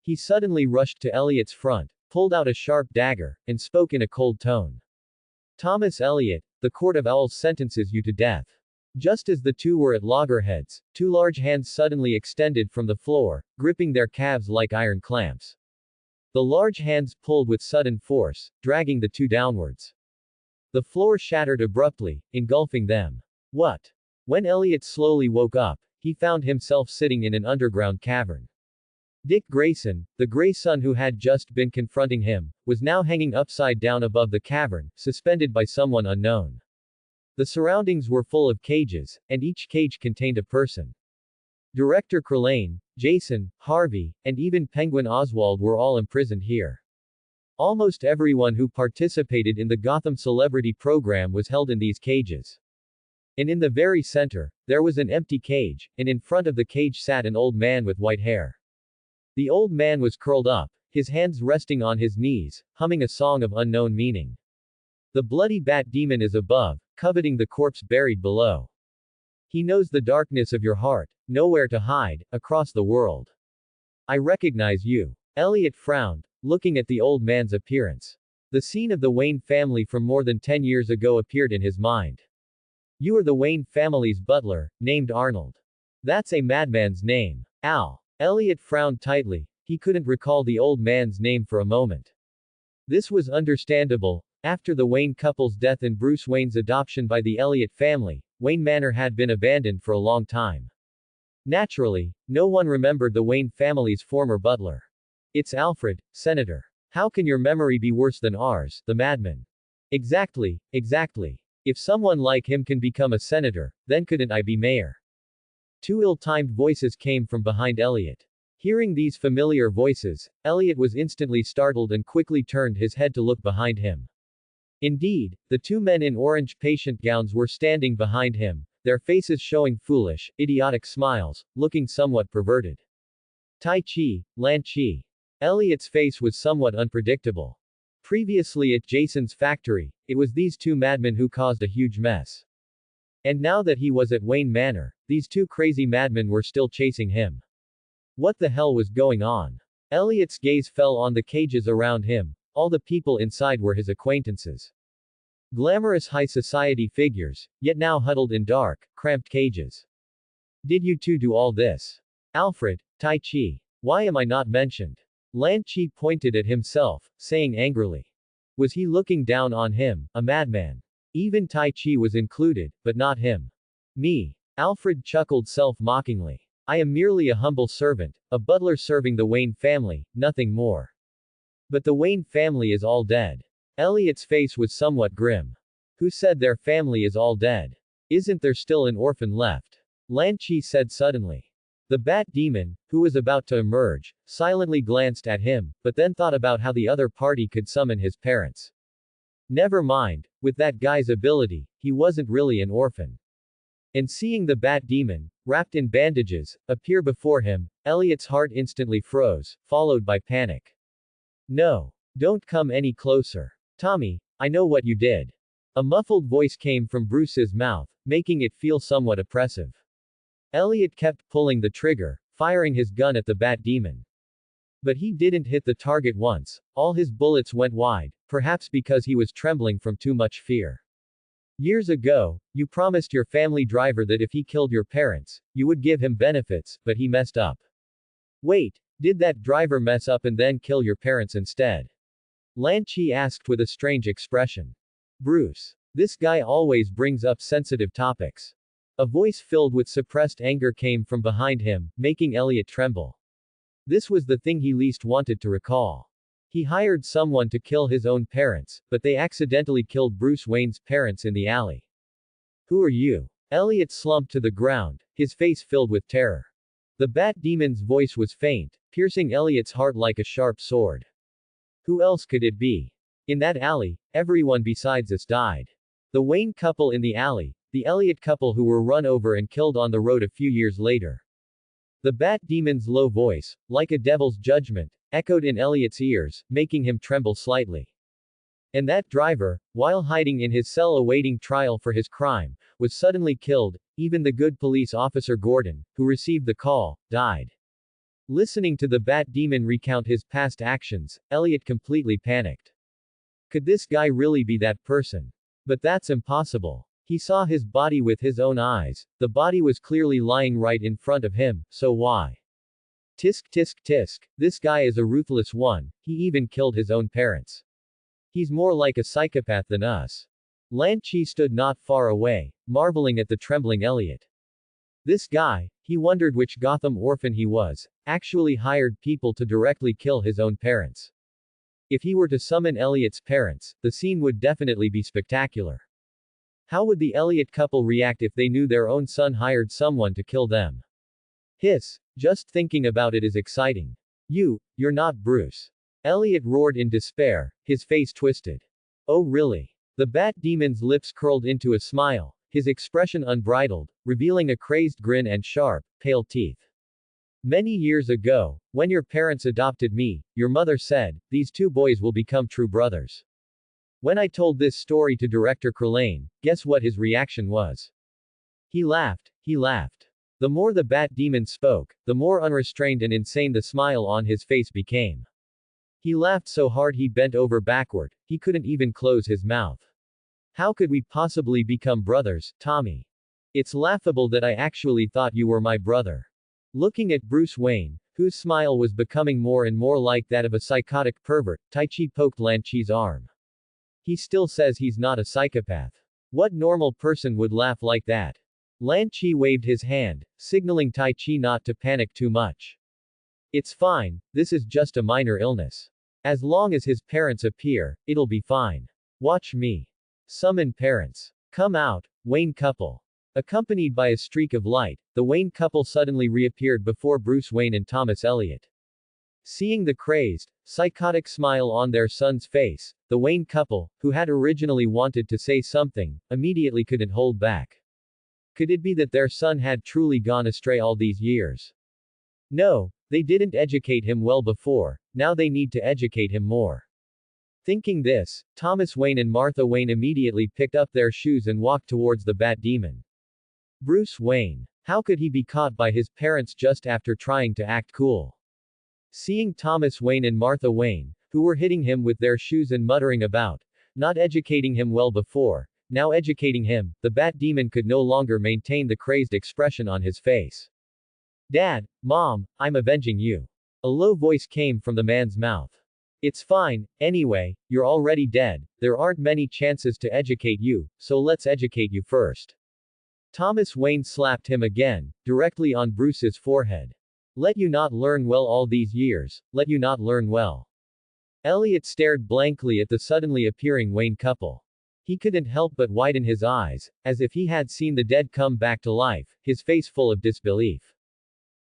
He suddenly rushed to Elliot's front, pulled out a sharp dagger, and spoke in a cold tone. Thomas Elliot, the Court of Owls sentences you to death. Just as the two were at loggerheads, 2 large hands suddenly extended from the floor, gripping their calves like iron clamps. The large hands pulled with sudden force, dragging the two downwards. The floor shattered abruptly, engulfing them. What? When Elliot slowly woke up, he found himself sitting in an underground cavern. Dick Grayson, the gray son who had just been confronting him, was now hanging upside down above the cavern, suspended by someone unknown. The surroundings were full of cages, and each cage contained a person. Director Crelane, Jason, Harvey, and even Penguin Oswald were all imprisoned here. Almost everyone who participated in the Gotham Celebrity program was held in these cages. And in the very center, there was an empty cage, and in front of the cage sat an old man with white hair. The old man was curled up, his hands resting on his knees, humming a song of unknown meaning. The bloody bat demon is above, coveting the corpse buried below. He knows the darkness of your heart, nowhere to hide, across the world. I recognize you. Elliot frowned, looking at the old man's appearance. The scene of the Wayne family from more than 10 years ago appeared in his mind. You are the Wayne family's butler, named Arnold. That's a madman's name. Al. Elliot frowned tightly, he couldn't recall the old man's name for a moment. This was understandable. After the Wayne couple's death and Bruce Wayne's adoption by the Elliot family, Wayne Manor had been abandoned for a long time. Naturally, no one remembered the Wayne family's former butler. It's Alfred, Senator. How can your memory be worse than ours, the madman? Exactly, exactly. If someone like him can become a senator, then couldn't I be mayor? Two ill-timed voices came from behind Elliot. Hearing these familiar voices, Elliot was instantly startled and quickly turned his head to look behind him. Indeed, the two men in orange patient gowns were standing behind him, their faces showing foolish, idiotic smiles, looking somewhat perverted. Tai Chi, Lan Chi. Elliot's face was somewhat unpredictable. Previously at Jason's factory, it was these two madmen who caused a huge mess. And now that he was at Wayne Manor, these two crazy madmen were still chasing him. What the hell was going on? Elliot's gaze fell on the cages around him. All the people inside were his acquaintances. Glamorous high society figures, yet now huddled in dark, cramped cages. Did you two do all this? Alfred, Tai Chi. Why am I not mentioned? Lan Chi pointed at himself, saying angrily. Was he looking down on him, a madman? Even Tai Chi was included, but not him. Me. Alfred chuckled self-mockingly. I am merely a humble servant, a butler serving the Wayne family, nothing more. But the Wayne family is all dead. Elliot's face was somewhat grim. Who said their family is all dead? Isn't there still an orphan left? Lan Chi said suddenly. The bat demon, who was about to emerge, silently glanced at him, but then thought about how the other party could summon his parents. Never mind, with that guy's ability, he wasn't really an orphan. And seeing the bat demon, wrapped in bandages, appear before him, Elliot's heart instantly froze, followed by panic. No. Don't come any closer. Tommy, I know what you did. A muffled voice came from Bruce's mouth, making it feel somewhat oppressive. Elliot kept pulling the trigger, firing his gun at the bat demon. But he didn't hit the target once, all his bullets went wide, perhaps because he was trembling from too much fear. Years ago, you promised your family driver that if he killed your parents, you would give him benefits, but he messed up. Wait, did that driver mess up and then kill your parents instead? Lan Chi asked with a strange expression. Bruce. This guy always brings up sensitive topics. A voice filled with suppressed anger came from behind him, making Elliot tremble. This was the thing he least wanted to recall. He hired someone to kill his own parents, but they accidentally killed Bruce Wayne's parents in the alley. Who are you? Elliot slumped to the ground, his face filled with terror. The bat demon's voice was faint, piercing Elliot's heart like a sharp sword. Who else could it be? In that alley, everyone besides us died. The Wayne couple in the alley, the Elliot couple who were run over and killed on the road a few years later. The bat demon's low voice, like a devil's judgment, echoed in Elliot's ears, making him tremble slightly. And that driver, while hiding in his cell awaiting trial for his crime, was suddenly killed. Even the good police officer Gordon, who received the call, died. Listening to the bat demon recount his past actions, Elliot completely panicked. Could this guy really be that person? But that's impossible. He saw his body with his own eyes, the body was clearly lying right in front of him, so why? Tisk tisk tisk, this guy is a ruthless one, he even killed his own parents. He's more like a psychopath than us. Lan Chi stood not far away, marveling at the trembling Elliot. This guy, He wondered which Gotham orphan he was, actually hired people to directly kill his own parents. If he were to summon Elliot's parents, the scene would definitely be spectacular. How would the Elliot couple react if they knew their own son hired someone to kill them? Hiss. Just thinking about it is exciting. You're not Bruce. Elliot roared in despair, his face twisted. Oh really? The Bat Demon's lips curled into a smile, his expression unbridled, revealing a crazed grin and sharp, pale teeth. Many years ago, when your parents adopted me, your mother said, these two boys will become true brothers. When I told this story to director Krillane, guess what his reaction was? He laughed. The more the Bat Demon spoke, the more unrestrained and insane the smile on his face became. He laughed so hard he bent over backward, he couldn't even close his mouth. How could we possibly become brothers, Tommy? It's laughable that I actually thought you were my brother. Looking at Bruce Wayne, whose smile was becoming more and more like that of a psychotic pervert, Tai Chi poked Lan Chi's arm. He still says he's not a psychopath. What normal person would laugh like that? Lan Chi waved his hand, signaling Tai Chi not to panic too much. It's fine, this is just a minor illness. As long as his parents appear, it'll be fine. Watch me. Summon parents. Come out, Wayne couple. Accompanied by a streak of light, the Wayne couple suddenly reappeared before Bruce Wayne and Thomas Elliot. Seeing the crazed, psychotic smile on their son's face, the Wayne couple, who had originally wanted to say something, immediately couldn't hold back. Could it be that their son had truly gone astray all these years? No, they didn't educate him well before, now they need to educate him more. Thinking this, Thomas Wayne and Martha Wayne immediately picked up their shoes and walked towards the Bat Demon. Bruce Wayne. How could he be caught by his parents just after trying to act cool? Seeing Thomas Wayne and Martha Wayne, who were hitting him with their shoes and muttering about, not educating him well before, now educating him, the Bat Demon could no longer maintain the crazed expression on his face. Dad, Mom, I'm avenging you. A low voice came from the man's mouth. It's fine, anyway, you're already dead, there aren't many chances to educate you, so let's educate you first. Thomas Wayne slapped him again, directly on Bruce's forehead. Let you not learn well all these years, let you not learn well. Elliot stared blankly at the suddenly appearing Wayne couple. He couldn't help but widen his eyes, as if he had seen the dead come back to life, his face full of disbelief.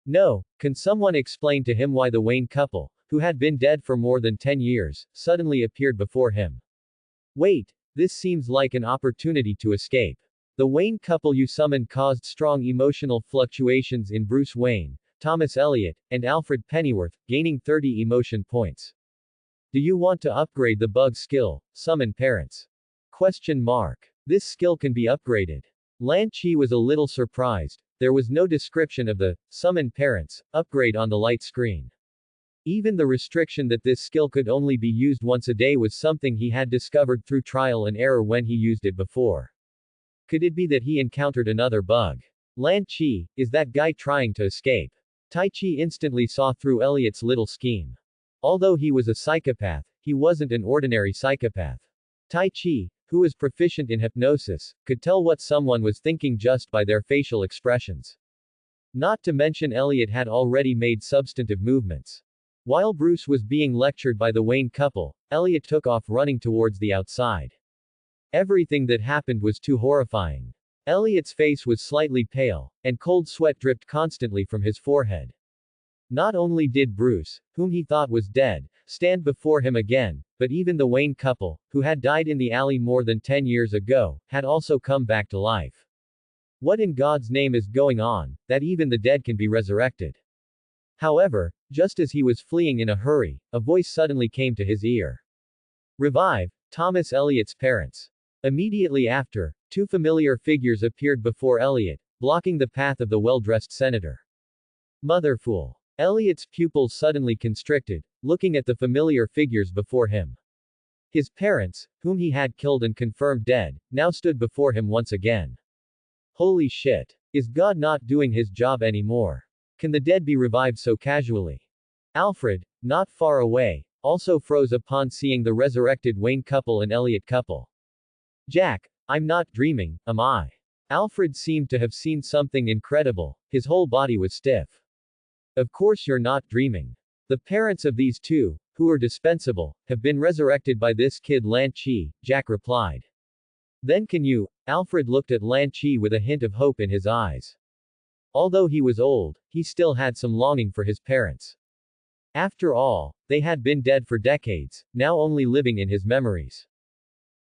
No, can someone explain to him why the Wayne couple, who had been dead for more than 10 years, suddenly appeared before him? Wait, this seems like an opportunity to escape. The Wayne couple you summoned caused strong emotional fluctuations in Bruce Wayne, Thomas Elliot, and Alfred Pennyworth, gaining 30 emotion points. Do you want to upgrade the bug skill, Summon Parents? Question mark. This skill can be upgraded. Lan Chi was a little surprised. There was no description of the Summon Parents upgrade on the light screen. Even the restriction that this skill could only be used once a day was something he had discovered through trial and error when he used it before. Could it be that he encountered another bug? Lan Chi, is that guy trying to escape? Tai Chi instantly saw through Elliot's little scheme. Although he was a psychopath, he wasn't an ordinary psychopath. Tai Chi, who was proficient in hypnosis, could tell what someone was thinking just by their facial expressions. Not to mention Elliot had already made substantive movements. While Bruce was being lectured by the Wayne couple, Elliot took off running towards the outside. Everything that happened was too horrifying. Elliot's face was slightly pale, and cold sweat dripped constantly from his forehead. Not only did Bruce, whom he thought was dead, stand before him again, but even the Wayne couple, who had died in the alley more than 10 years ago, had also come back to life. What in God's name is going on, that even the dead can be resurrected? However, just as he was fleeing in a hurry, a voice suddenly came to his ear. Revive Thomas Elliot's parents. Immediately after, two familiar figures appeared before Elliot, blocking the path of the well-dressed senator. Motherfool. Elliot's pupils suddenly constricted, looking at the familiar figures before him. His parents, whom he had killed and confirmed dead, now stood before him once again. Holy shit. Is God not doing his job anymore? Can the dead be revived so casually? Alfred, not far away, also froze upon seeing the resurrected Wayne couple and Elliot couple. Jack, I'm not dreaming, am I? Alfred seemed to have seen something incredible. His whole body was stiff. Of course you're not dreaming. The parents of these two, who are dispensable, have been resurrected by this kid Lan Chi, Jack replied. Then can you? Alfred looked at Lan Chi with a hint of hope in his eyes. Although he was old, he still had some longing for his parents. After all, they had been dead for decades, now only living in his memories.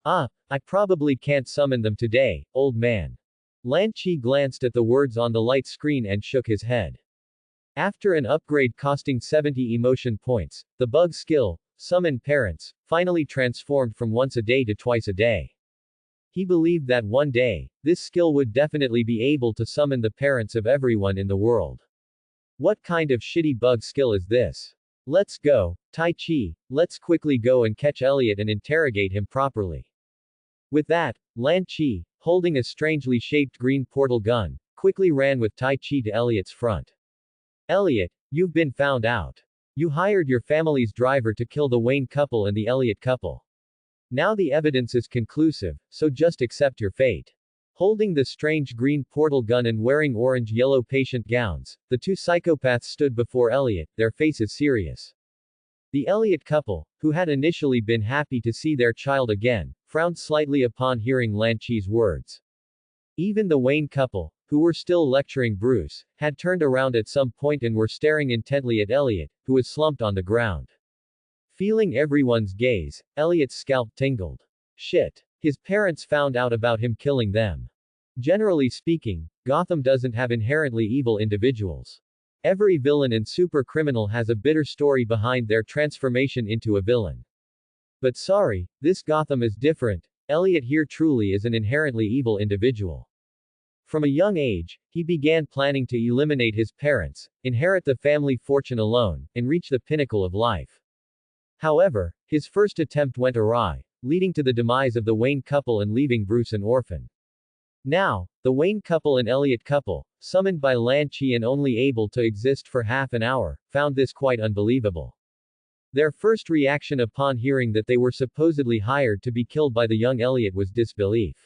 I probably can't summon them today, old man. Lan Chi glanced at the words on the light screen and shook his head. After an upgrade costing 70 emotion points, the bug skill, Summon Parents, finally transformed from once a day to twice a day. He believed that one day, this skill would definitely be able to summon the parents of everyone in the world. What kind of shitty bug skill is this? Let's go, Tai Chi, let's quickly go and catch Elliot and interrogate him properly. With that, Lan Chi, holding a strangely shaped green portal gun, quickly ran with Tai Chi to Elliot's front. Elliot, you've been found out. You hired your family's driver to kill the Wayne couple and the Elliot couple. Now the evidence is conclusive, so just accept your fate. Holding the strange green portal gun and wearing orange-yellow patient gowns, the two psychopaths stood before Elliot, their faces serious. The Elliot couple, who had initially been happy to see their child again, frowned slightly upon hearing Lan Chi's words. Even the Wayne couple, who were still lecturing Bruce, had turned around at some point and were staring intently at Elliot, who was slumped on the ground. Feeling everyone's gaze, Elliot's scalp tingled. Shit. His parents found out about him killing them. Generally speaking, Gotham doesn't have inherently evil individuals. Every villain and super criminal has a bitter story behind their transformation into a villain. But sorry, this Gotham is different. Elliot here truly is an inherently evil individual. From a young age, he began planning to eliminate his parents, inherit the family fortune alone, and reach the pinnacle of life. However, his first attempt went awry, leading to the demise of the Wayne couple and leaving Bruce an orphan. Now, the Wayne couple and Elliot couple, summoned by Lan Chi and only able to exist for half an hour, found this quite unbelievable. Their first reaction upon hearing that they were supposedly hired to be killed by the young Elliot was disbelief.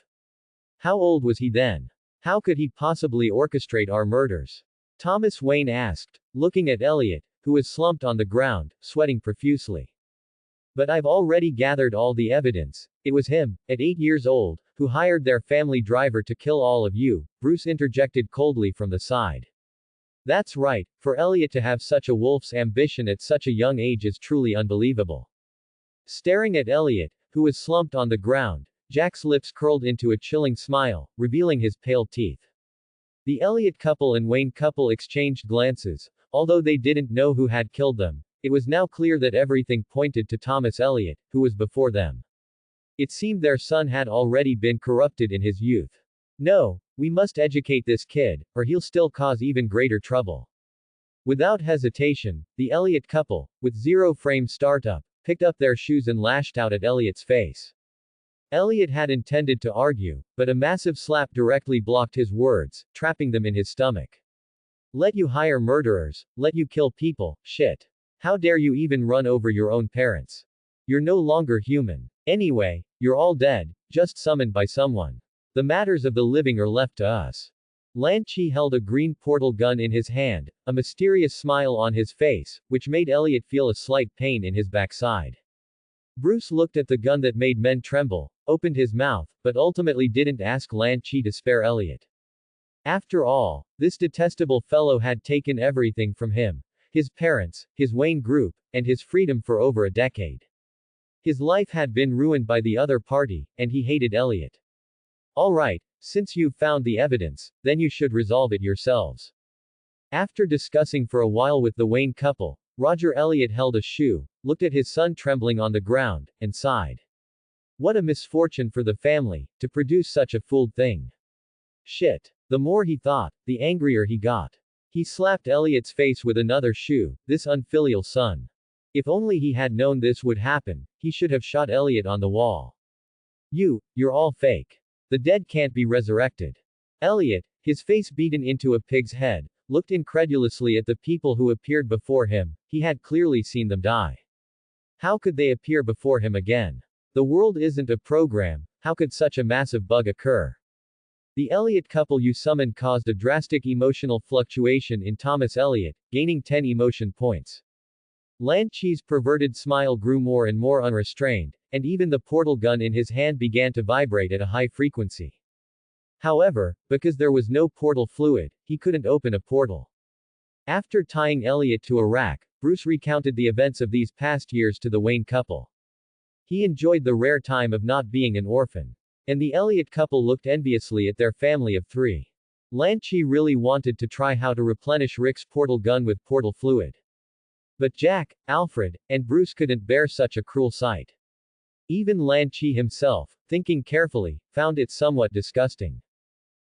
How old was he then? How could he possibly orchestrate our murders? Thomas Wayne asked, looking at Elliot, who was slumped on the ground, sweating profusely. But I've already gathered all the evidence. It was him, at 8 years old, who hired their family driver to kill all of you, Bruce interjected coldly from the side. That's right, for Elliot to have such a wolf's ambition at such a young age is truly unbelievable. Staring at Elliot, who was slumped on the ground, Jack's lips curled into a chilling smile, revealing his pale teeth. The Elliot couple and Wayne couple exchanged glances. Although they didn't know who had killed them, it was now clear that everything pointed to Thomas Elliot, who was before them. It seemed their son had already been corrupted in his youth. No, we must educate this kid, or he'll still cause even greater trouble. Without hesitation, the Elliot couple, with zero-frame startup, picked up their shoes and lashed out at Elliot's face. Elliot had intended to argue, but a massive slap directly blocked his words, trapping them in his stomach. Let you hire murderers, let you kill people, shit. How dare you even run over your own parents? You're no longer human. Anyway, you're all dead, just summoned by someone. The matters of the living are left to us. Lan Chi held a green portal gun in his hand, a mysterious smile on his face, which made Elliot feel a slight pain in his backside. Bruce looked at the gun that made men tremble, opened his mouth, but ultimately didn't ask Lan Chi to spare Elliot. After all, this detestable fellow had taken everything from him. His parents, his Wayne group, and his freedom for over a decade. His life had been ruined by the other party, and he hated Elliot. Alright, since you've found the evidence, then you should resolve it yourselves. After discussing for a while with the Wayne couple, Roger Elliot held a shoe, looked at his son trembling on the ground, and sighed. What a misfortune for the family, to produce such a fooled thing. Shit. The more he thought, the angrier he got. He slapped Elliot's face with another shoe, this unfilial son. If only he had known this would happen, he should have shot Elliot on the wall. You're all fake. The dead can't be resurrected. Elliot, his face beaten into a pig's head, looked incredulously at the people who appeared before him. He had clearly seen them die. How could they appear before him again? The world isn't a program, how could such a massive bug occur? The Elliot couple you summoned caused a drastic emotional fluctuation in Thomas Elliot, gaining 10 emotion points. Lan Chi's perverted smile grew more and more unrestrained, and even the portal gun in his hand began to vibrate at a high frequency. However, because there was no portal fluid, he couldn't open a portal. After tying Elliot to a rack, Bruce recounted the events of these past years to the Wayne couple. He enjoyed the rare time of not being an orphan. And the Elliot couple looked enviously at their family of 3. Lan Chi really wanted to try how to replenish Rick's portal gun with portal fluid. But Jack, Alfred, and Bruce couldn't bear such a cruel sight. Even Lan Chi himself, thinking carefully, found it somewhat disgusting.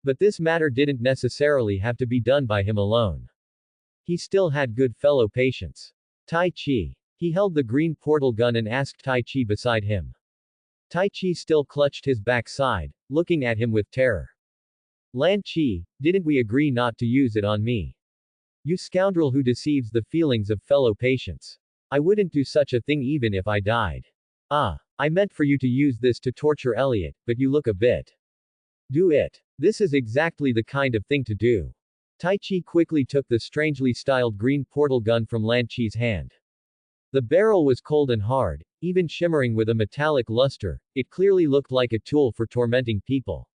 But this matter didn't necessarily have to be done by him alone. He still had good fellow patients. Tai Chi. He held the green portal gun and asked Tai Chi beside him. Tai Chi still clutched his backside, looking at him with terror. Lan Chi, didn't we agree not to use it on me? You scoundrel who deceives the feelings of fellow patients. I wouldn't do such a thing even if I died. I meant for you to use this to torture Elliot, but you look a bit. Do it. This is exactly the kind of thing to do. Tai Chi quickly took the strangely styled green portal gun from Lan Chi's hand. The barrel was cold and hard, even shimmering with a metallic luster. It clearly looked like a tool for tormenting people.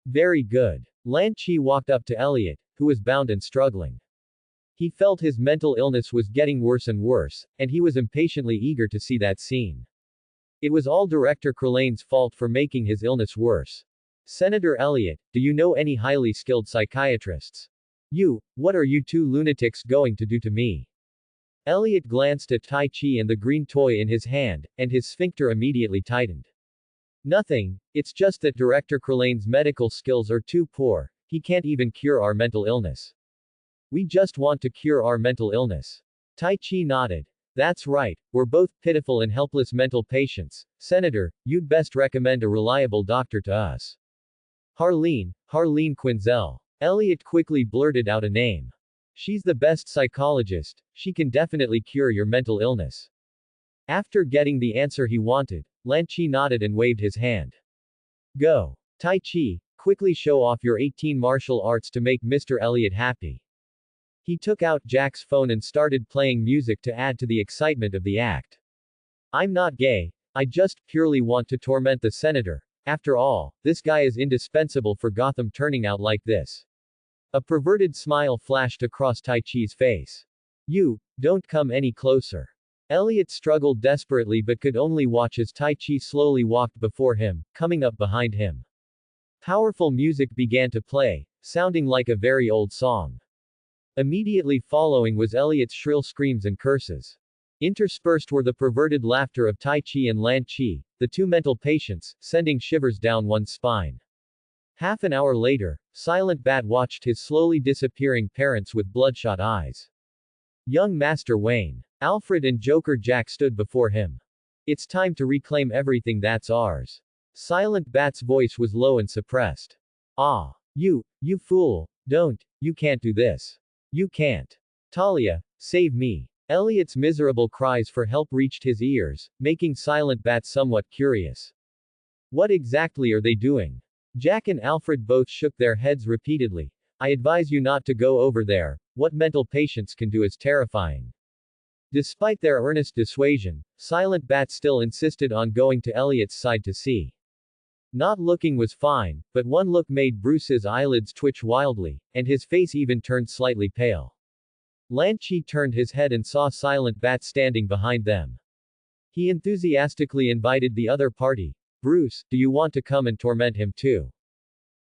Very good. Lan Chi walked up to Elliot, who was bound and struggling. He felt his mental illness was getting worse and worse, and he was impatiently eager to see that scene. It was all Director Kralane's fault for making his illness worse. Senator Elliot, do you know any highly skilled psychiatrists? What are you 2 lunatics going to do to me? Elliot glanced at Tai Chi and the green toy in his hand, and his sphincter immediately tightened. Nothing, it's just that Director Kralane's medical skills are too poor, he can't even cure our mental illness. We just want to cure our mental illness. Tai Chi nodded. That's right, we're both pitiful and helpless mental patients. Senator, you'd best recommend a reliable doctor to us. Harleen Quinzel. Elliot quickly blurted out a name. She's the best psychologist, she can definitely cure your mental illness. After getting the answer he wanted, Lan Chi nodded and waved his hand. Go. Tai Chi, quickly show off your 18 martial arts to make Mr. Elliot happy. He took out Jack's phone and started playing music to add to the excitement of the act. I'm not gay, I just purely want to torment the senator. After all, this guy is indispensable for Gotham turning out like this. A perverted smile flashed across Tai Chi's face. Don't come any closer. Elliot struggled desperately but could only watch as Tai Chi slowly walked before him, coming up behind him. Powerful music began to play, sounding like a very old song. Immediately following was Elliot's shrill screams and curses. Interspersed were the perverted laughter of Tai Chi and Lan Chi, the 2 mental patients, sending shivers down one's spine. Half an hour later, Silent Bat watched his slowly disappearing parents with bloodshot eyes. Young Master Wayne, Alfred and Joker Jack stood before him. It's time to reclaim everything that's ours. Silent Bat's voice was low and suppressed. You fool, you can't do this. You can't. Talia, save me. Elliot's miserable cries for help reached his ears, making Silent Bat somewhat curious. What exactly are they doing? Jack and Alfred both shook their heads repeatedly. I advise you not to go over there, what mental patients can do is terrifying. Despite their earnest dissuasion, Silent Bat still insisted on going to Elliot's side to see. Not looking was fine, but one look made Bruce's eyelids twitch wildly, and his face even turned slightly pale. Lan Chi turned his head and saw Silent Bat standing behind them. He enthusiastically invited the other party. Bruce, do you want to come and torment him too?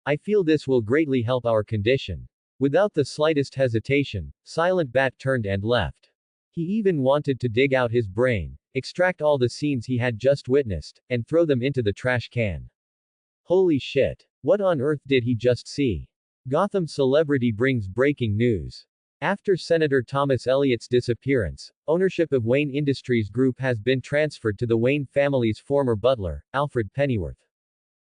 I feel this will greatly help our condition. Without the slightest hesitation, Silent Bat turned and left. He even wanted to dig out his brain, extract all the scenes he had just witnessed, and throw them into the trash can. Holy shit. What on earth did he just see? Gotham celebrity brings breaking news. After Senator Thomas Elliot's disappearance, ownership of Wayne Industries Group has been transferred to the Wayne family's former butler, Alfred Pennyworth.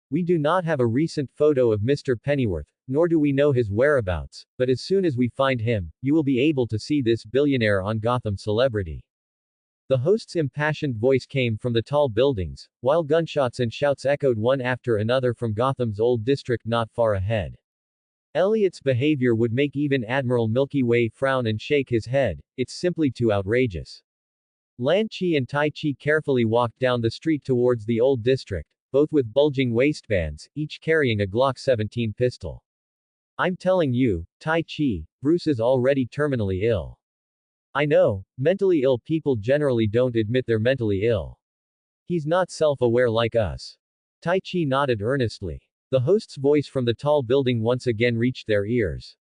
We do not have a recent photo of Mr. Pennyworth, nor do we know his whereabouts, but as soon as we find him, you will be able to see this billionaire on Gotham Celebrity. The host's impassioned voice came from the tall buildings, while gunshots and shouts echoed one after another from Gotham's old district not far ahead. Elliot's behavior would make even Admiral Milky Way frown and shake his head. It's simply too outrageous. Lan Chi and Tai Chi carefully walked down the street towards the old district, both with bulging waistbands, each carrying a Glock 17 pistol. I'm telling you, Tai Chi, Bruce is already terminally ill. I know, mentally ill people generally don't admit they're mentally ill. He's not self-aware like us. Tai Chi nodded earnestly. The host's voice from the tall building once again reached their ears.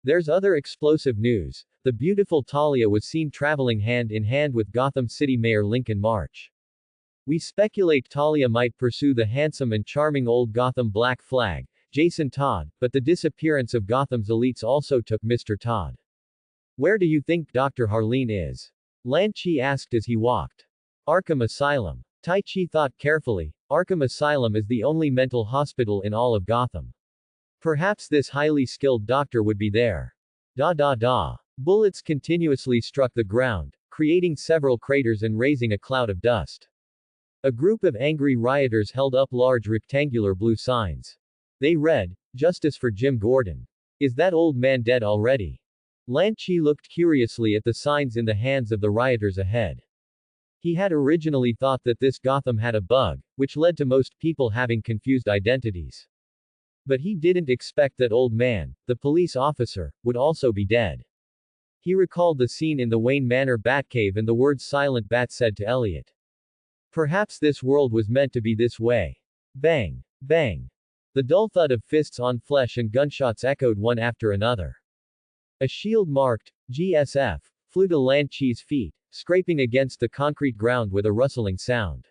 There's other explosive news. The beautiful Talia was seen traveling hand in hand with Gotham City Mayor Lincoln March. We speculate Talia might pursue the handsome and charming old Gotham Black Flag, Jason Todd, but the disappearance of Gotham's elites also took Mr. Todd. Where do you think Dr. Harleen is? Lan Chi asked as he walked. Arkham Asylum. Tai Chi thought carefully. Arkham Asylum is the only mental hospital in all of Gotham. Perhaps this highly skilled doctor would be there. Da. Bullets continuously struck the ground, creating several craters and raising a cloud of dust. A group of angry rioters held up large rectangular blue signs. They read, "Justice for Jim Gordon. Is that old man dead already?" Lan Chi looked curiously at the signs in the hands of the rioters ahead. He had originally thought that this Gotham had a bug, which led to most people having confused identities. But he didn't expect that old man, the police officer, would also be dead. He recalled the scene in the Wayne Manor Batcave and the words Silent Bat said to Elliot. Perhaps this world was meant to be this way. Bang! Bang! The dull thud of fists on flesh and gunshots echoed one after another. A shield marked GSF flew to Lan Chi's feet, scraping against the concrete ground with a rustling sound.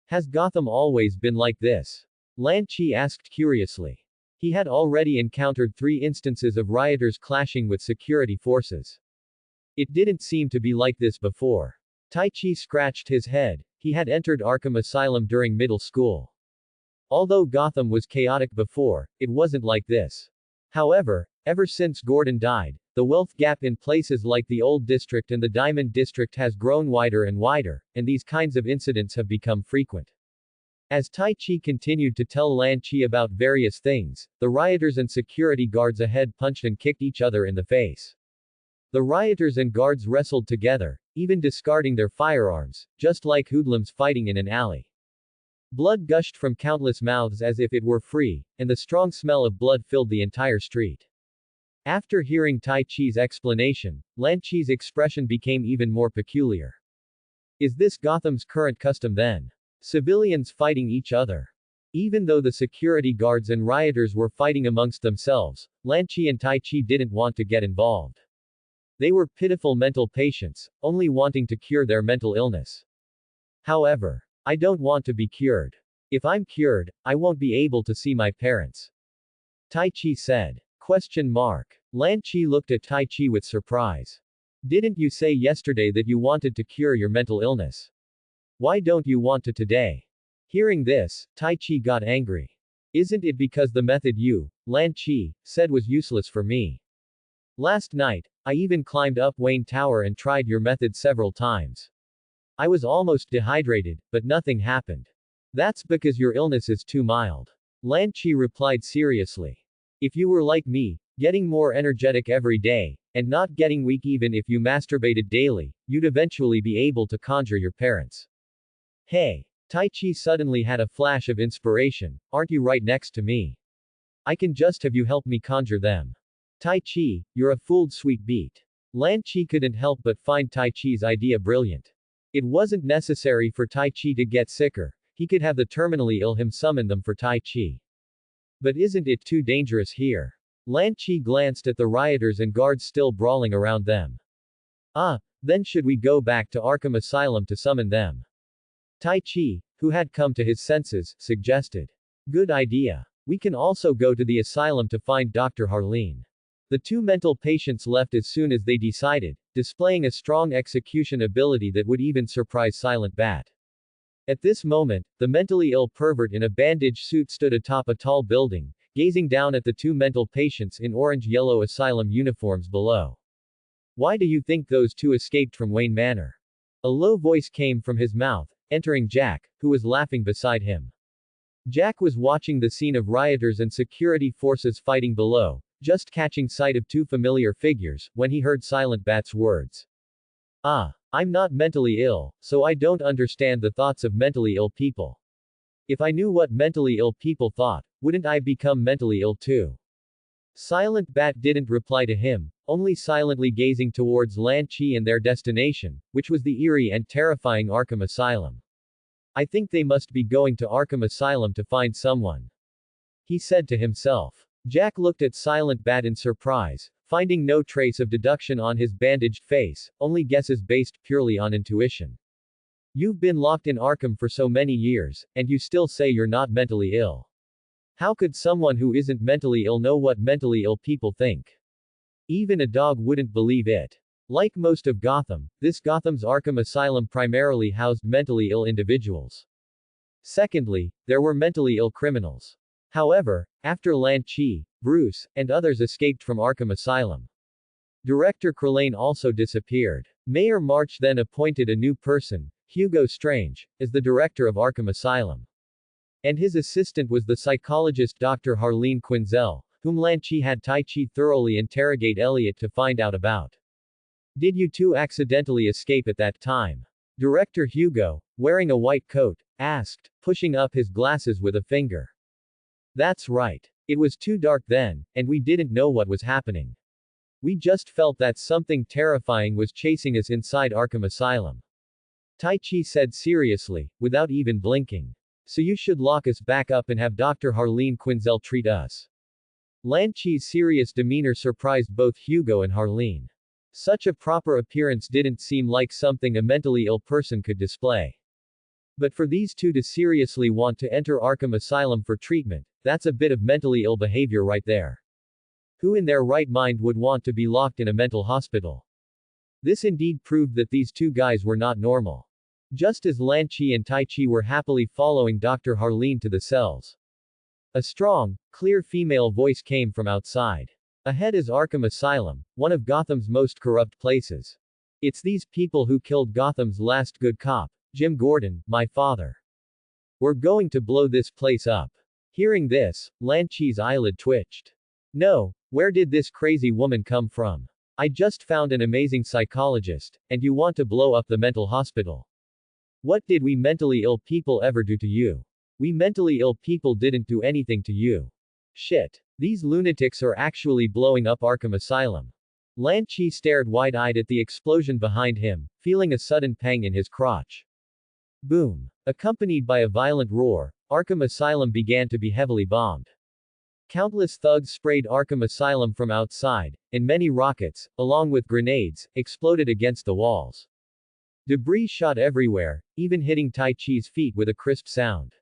Has Gotham always been like this? Lan Chi asked curiously. He had already encountered 3 instances of rioters clashing with security forces. It didn't seem to be like this before. Tai Chi scratched his head. He had entered Arkham Asylum during middle school. Although Gotham was chaotic before, it wasn't like this. However, ever since Gordon died, the wealth gap in places like the Old District and the Diamond District has grown wider and wider, and these kinds of incidents have become frequent. As Tai Chi continued to tell Lan Chi about various things, the rioters and security guards ahead punched and kicked each other in the face. The rioters and guards wrestled together, even discarding their firearms, just like hoodlums fighting in an alley. Blood gushed from countless mouths as if it were free, and the strong smell of blood filled the entire street. After hearing Tai Chi's explanation, Lan Chi's expression became even more peculiar. Is this Gotham's current custom then? Civilians fighting each other. Even though the security guards and rioters were fighting amongst themselves, Lan Chi and Tai Chi didn't want to get involved. They were pitiful mental patients, only wanting to cure their mental illness. However, I don't want to be cured. If I'm cured, I won't be able to see my parents. Tai Chi said. Lan Chi looked at Tai Chi with surprise. Didn't you say yesterday that you wanted to cure your mental illness? Why don't you want to today? Hearing this, Tai Chi got angry. Isn't it because the method you, Lan Chi, said was useless for me? Last night, I even climbed up Wayne Tower and tried your method several times. I was almost dehydrated, but nothing happened. That's because your illness is too mild. Lan Chi replied seriously. If you were like me, getting more energetic every day, and not getting weak even if you masturbated daily, you'd eventually be able to conjure your parents. Hey! Tai Chi suddenly had a flash of inspiration. Aren't you right next to me? I can just have you help me conjure them. Tai Chi, you're a fooled sweet beat. Lan Chi couldn't help but find Tai Chi's idea brilliant. It wasn't necessary for Tai Chi to get sicker, he could have the terminally ill him summon them for Tai Chi. But isn't it too dangerous here? Lan Chi glanced at the rioters and guards still brawling around them. Then should we go back to Arkham Asylum to summon them? Tai Chi, who had come to his senses, suggested. Good idea. We can also go to the asylum to find Dr. Harleen. The 2 mental patients left as soon as they decided, displaying a strong execution ability that would even surprise Silent Bat. At this moment, the mentally ill pervert in a bandage suit stood atop a tall building, gazing down at the 2 mental patients in orange-yellow asylum uniforms below. Why do you think those 2 escaped from Wayne Manor? A low voice came from his mouth, entering Jack, who was laughing beside him. Jack was watching the scene of rioters and security forces fighting below, just catching sight of two familiar figures, when he heard Silent Bat's words. Ah, I'm not mentally ill, so I don't understand the thoughts of mentally ill people. If I knew what mentally ill people thought, wouldn't I become mentally ill too? Silent Bat didn't reply to him, only silently gazing towards Lan Chi and their destination, which was the eerie and terrifying Arkham Asylum. I think they must be going to Arkham Asylum to find someone, he said to himself. Jack looked at Silent Bat in surprise, finding no trace of deduction on his bandaged face, only guesses based purely on intuition. You've been locked in Arkham for so many years, and you still say you're not mentally ill. How could someone who isn't mentally ill know what mentally ill people think? Even a dog wouldn't believe it. Like most of Gotham, this Gotham's Arkham Asylum primarily housed mentally ill individuals. Secondly, there were mentally ill criminals. However, after Lan Chi, Bruce, and others escaped from Arkham Asylum, Director Crillane also disappeared. Mayor March then appointed a new person, Hugo Strange, as the director of Arkham Asylum. And his assistant was the psychologist Dr. Harleen Quinzel, whom Lan Chi had Tai Chi thoroughly interrogate Elliot to find out about. Did you two accidentally escape at that time? Director Hugo, wearing a white coat, asked, pushing up his glasses with a finger. That's right. It was too dark then, and we didn't know what was happening. We just felt that something terrifying was chasing us inside Arkham Asylum. Tai Chi said seriously, without even blinking. So you should lock us back up and have Dr. Harleen Quinzel treat us. Lan Chi's serious demeanor surprised both Hugo and Harleen. Such a proper appearance didn't seem like something a mentally ill person could display. But for these two to seriously want to enter Arkham Asylum for treatment, that's a bit of mentally ill behavior right there. Who in their right mind would want to be locked in a mental hospital? This indeed proved that these two guys were not normal. Just as Lan Chi and Tai Chi were happily following Dr. Harleen to the cells. A strong, clear female voice came from outside. Ahead is Arkham Asylum, one of Gotham's most corrupt places. It's these people who killed Gotham's last good cop, Jim Gordon, my father. We're going to blow this place up. Hearing this, Lan Chi's eyelid twitched. No, where did this crazy woman come from? I just found an amazing psychologist, and you want to blow up the mental hospital. What did we mentally ill people ever do to you? We mentally ill people didn't do anything to you. Shit. These lunatics are actually blowing up Arkham Asylum. Lan Chi stared wide-eyed at the explosion behind him, feeling a sudden pang in his crotch. Boom. Accompanied by a violent roar, Arkham Asylum began to be heavily bombed. Countless thugs sprayed Arkham Asylum from outside, and many rockets, along with grenades, exploded against the walls. Debris shot everywhere, even hitting Tai Chi's feet with a crisp sound.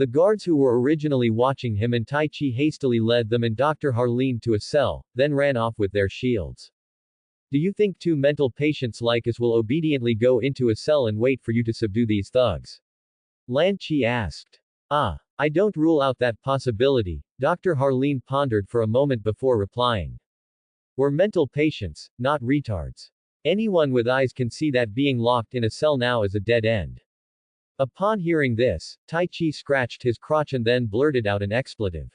The guards who were originally watching him and Tai Chi hastily led them and Dr. Harleen to a cell, then ran off with their shields. Do you think two mental patients like us will obediently go into a cell and wait for you to subdue these thugs? Lan Chi asked. I don't rule out that possibility, Dr. Harleen pondered for a moment before replying. We're mental patients, not retards. Anyone with eyes can see that being locked in a cell now is a dead end. Upon hearing this, Tai Chi scratched his crotch and then blurted out an expletive.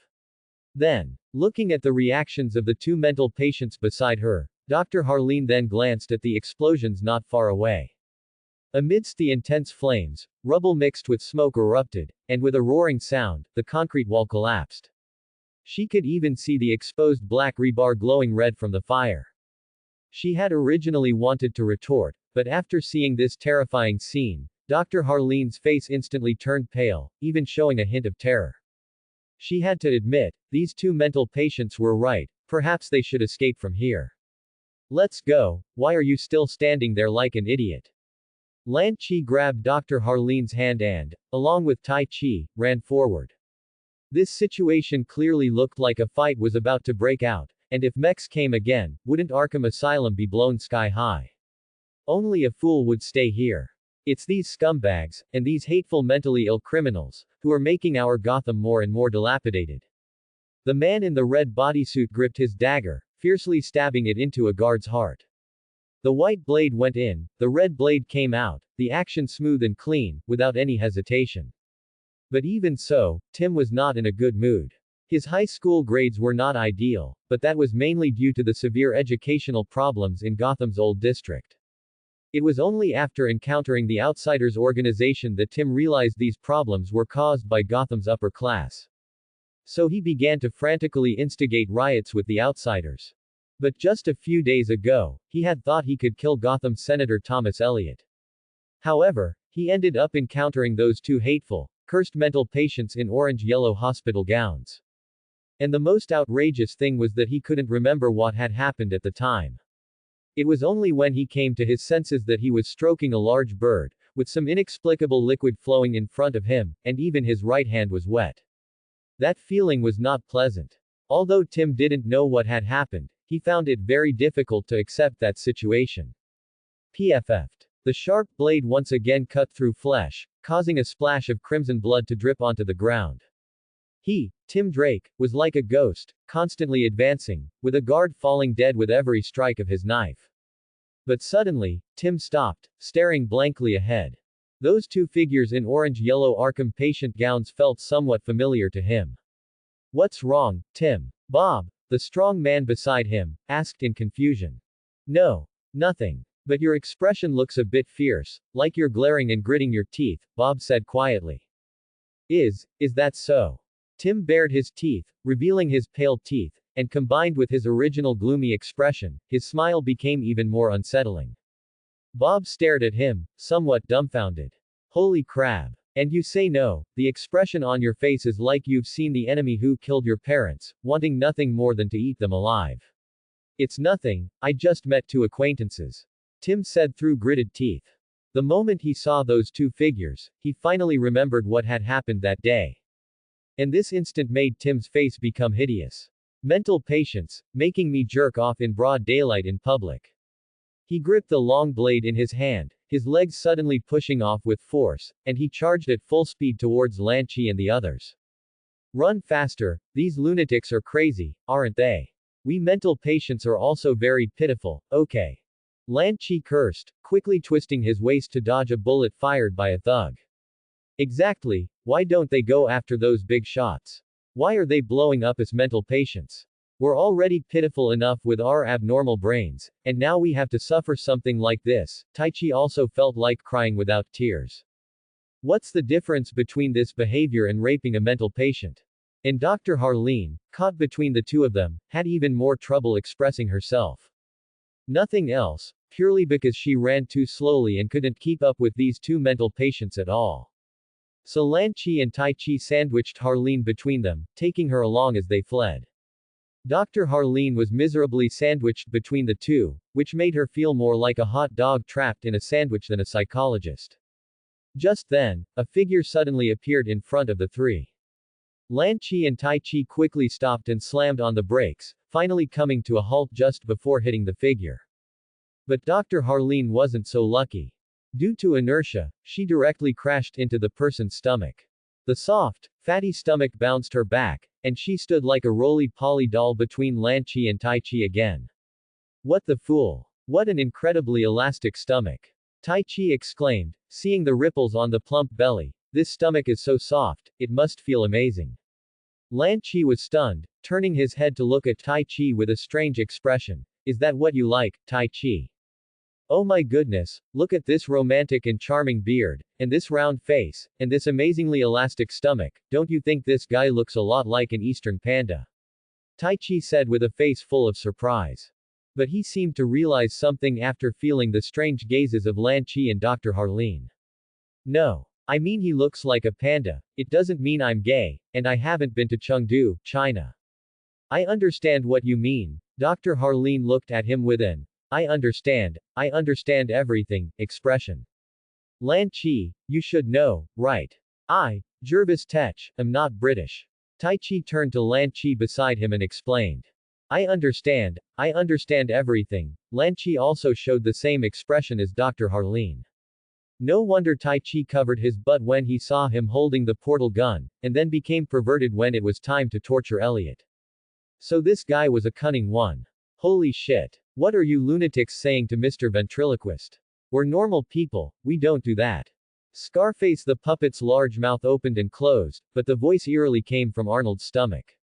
Then, looking at the reactions of the two mental patients beside her, Dr. Harleen then glanced at the explosions not far away. Amidst the intense flames, rubble mixed with smoke erupted, and with a roaring sound, the concrete wall collapsed. She could even see the exposed black rebar glowing red from the fire. She had originally wanted to retort, but after seeing this terrifying scene, Dr. Harleen's face instantly turned pale, even showing a hint of terror. She had to admit, these two mental patients were right, perhaps they should escape from here. Let's go, why are you still standing there like an idiot? Lan Chi grabbed Dr. Harleen's hand and, along with Tai Chi, ran forward. This situation clearly looked like a fight was about to break out, and if mechs came again, wouldn't Arkham Asylum be blown sky high? Only a fool would stay here. It's these scumbags, and these hateful mentally ill criminals, who are making our Gotham more and more dilapidated. The man in the red bodysuit gripped his dagger, fiercely stabbing it into a guard's heart. The white blade went in, the red blade came out, the action smooth and clean, without any hesitation. But even so, Tim was not in a good mood. His high school grades were not ideal, but that was mainly due to the severe educational problems in Gotham's old district. It was only after encountering the Outsiders organization that Tim realized these problems were caused by Gotham's upper class. So he began to frantically instigate riots with the Outsiders. But just a few days ago, he had thought he could kill Gotham Senator Thomas Elliott. However, he ended up encountering those two hateful, cursed mental patients in orange-yellow hospital gowns. And the most outrageous thing was that he couldn't remember what had happened at the time. It was only when he came to his senses that he was stroking a large bird, with some inexplicable liquid flowing in front of him, and even his right hand was wet. That feeling was not pleasant. Although Tim didn't know what had happened, he found it very difficult to accept that situation. PFF'd. The sharp blade once again cut through flesh, causing a splash of crimson blood to drip onto the ground. He, Tim Drake, was like a ghost, constantly advancing, with a guard falling dead with every strike of his knife. But suddenly, Tim stopped, staring blankly ahead. Those two figures in orange-yellow Arkham patient gowns felt somewhat familiar to him. "What's wrong, Tim?" Bob, the strong man beside him, asked in confusion. "No. Nothing. But your expression looks a bit fierce, like you're glaring and gritting your teeth," Bob said quietly. Is that so?" Tim bared his teeth, revealing his pale teeth, and combined with his original gloomy expression, his smile became even more unsettling. Bob stared at him, somewhat dumbfounded. "Holy crap. And you say no? The expression on your face is like you've seen the enemy who killed your parents, wanting nothing more than to eat them alive." "It's nothing, I just met two acquaintances," Tim said through gritted teeth. The moment he saw those two figures, he finally remembered what had happened that day. And this instant made Tim's face become hideous. "Mental patients, making me jerk off in broad daylight in public." He gripped the long blade in his hand, his legs suddenly pushing off with force, and he charged at full speed towards Lan Chi and the others. "Run faster, these lunatics are crazy, aren't they? We mental patients are also very pitiful, okay?" Lan Chi cursed, quickly twisting his waist to dodge a bullet fired by a thug. "Exactly, why don't they go after those big shots? Why are they blowing up as mental patients? We're already pitiful enough with our abnormal brains, and now we have to suffer something like this." Tai Chi also felt like crying without tears. What's the difference between this behavior and raping a mental patient? And Dr. Harleen, caught between the two of them, had even more trouble expressing herself. Nothing else, purely because she ran too slowly and couldn't keep up with these two mental patients at all. So Lan Chi and Tai Chi sandwiched Harleen between them, taking her along as they fled. Dr. Harleen was miserably sandwiched between the two, which made her feel more like a hot dog trapped in a sandwich than a psychologist. Just then, a figure suddenly appeared in front of the three. Lan Chi and Tai Chi quickly stopped and slammed on the brakes, finally coming to a halt just before hitting the figure. But Dr. Harleen wasn't so lucky. Due to inertia, she directly crashed into the person's stomach. The soft, fatty stomach bounced her back, and she stood like a roly-poly doll between Lan Chi and Tai Chi again. "What the fool? What an incredibly elastic stomach!" Tai Chi exclaimed, seeing the ripples on the plump belly. "This stomach is so soft, it must feel amazing." Lan Chi was stunned, turning his head to look at Tai Chi with a strange expression. "Is that what you like, Tai Chi? Oh my goodness, look at this romantic and charming beard, and this round face, and this amazingly elastic stomach. Don't you think this guy looks a lot like an Eastern panda?" Tai Chi said with a face full of surprise. But he seemed to realize something after feeling the strange gazes of Lan Chi and Dr. Harleen. "No. I mean he looks like a panda. It doesn't mean I'm gay, and I haven't been to Chengdu, China." "I understand what you mean." Dr. Harleen looked at him with an I understand everything expression. "Lan Chi, you should know, right? I, Jervis Tech, am not British." Tai Chi turned to Lan Chi beside him and explained. I understand everything." Lan Chi also showed the same expression as Dr. Harleen. No wonder Tai Chi covered his butt when he saw him holding the portal gun, and then became perverted when it was time to torture Elliot. So this guy was a cunning one. Holy shit. What are you lunatics saying to Mr. Ventriloquist? We're normal people, we don't do that. Scarface the puppet's large mouth opened and closed, but the voice eerily came from Arnold's stomach.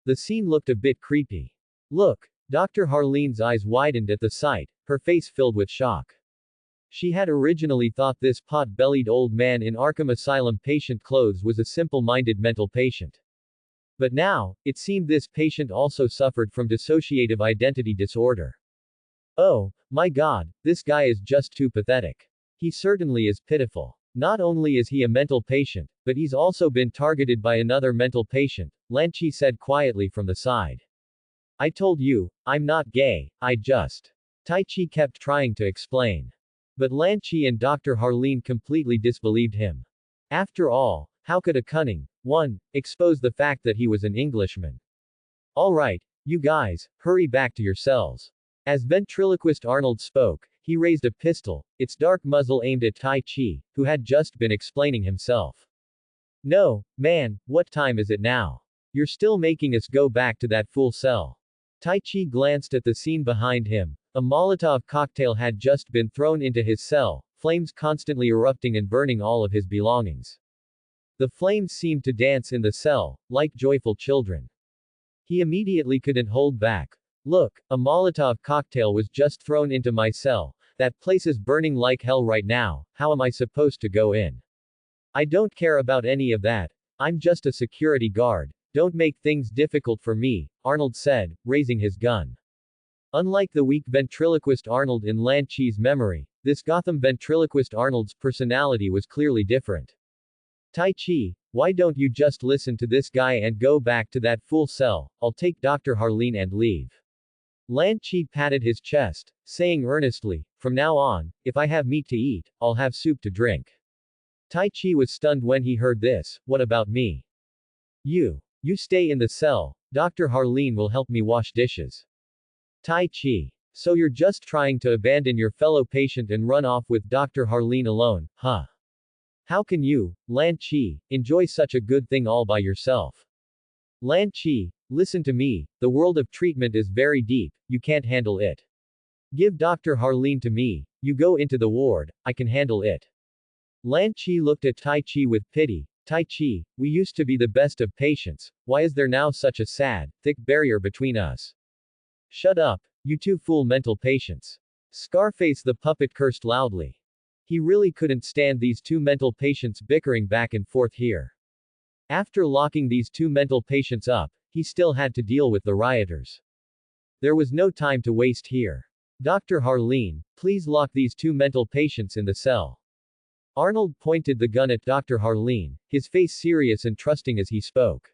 The scene looked a bit creepy. Look, Dr. Harlene's eyes widened at the sight, her face filled with shock. She had originally thought this pot-bellied old man in Arkham Asylum patient clothes was a simple-minded mental patient. But now, it seemed this patient also suffered from dissociative identity disorder. Oh, my God, this guy is just too pathetic. He certainly is pitiful. Not only is he a mental patient, but he's also been targeted by another mental patient, Lanchi said quietly from the side. I told you, I'm not gay, I just. Tai Chi kept trying to explain. But Lanchi and Dr. Harlene completely disbelieved him. After all, how could a cunning one expose the fact that he was an Englishman? All right, you guys, hurry back to your cells. As ventriloquist Arnold spoke, he raised a pistol, its dark muzzle aimed at Tai Chi, who had just been explaining himself. No, man, what time is it now? You're still making us go back to that fool cell. Tai Chi glanced at the scene behind him. A Molotov cocktail had just been thrown into his cell, flames constantly erupting and burning all of his belongings. The flames seemed to dance in the cell, like joyful children. He immediately couldn't hold back. Look, a Molotov cocktail was just thrown into my cell. That place is burning like hell right now, how am I supposed to go in? I don't care about any of that. I'm just a security guard. Don't make things difficult for me, Arnold said, raising his gun. Unlike the weak ventriloquist Arnold in Lanchi's memory, this Gotham ventriloquist Arnold's personality was clearly different. Tai Chi, why don't you just listen to this guy and go back to that fool cell? I'll take Dr. Harlene and leave. Lanchi patted his chest, saying earnestly, from now on, if I have meat to eat, I'll have soup to drink. Tai Chi was stunned when he heard this. What about me? You stay in the cell. Dr. Harlene will help me wash dishes. Tai Chi. So you're just trying to abandon your fellow patient and run off with Dr. Harlene alone, huh? How can you, Lanchi, enjoy such a good thing all by yourself? Lanchi, listen to me, the world of treatment is very deep, you can't handle it. Give Dr. Harlene to me, you go into the ward, I can handle it. Lanchi looked at Tai Chi with pity. Tai Chi, we used to be the best of patients, why is there now such a sad, thick barrier between us? Shut up, you two fool mental patients. Scarface the puppet cursed loudly. He really couldn't stand these two mental patients bickering back and forth here. After locking these two mental patients up, he still had to deal with the rioters. There was no time to waste here. Dr. Harlene, please lock these two mental patients in the cell. Arnold pointed the gun at Dr. Harlene, his face serious and trusting as he spoke.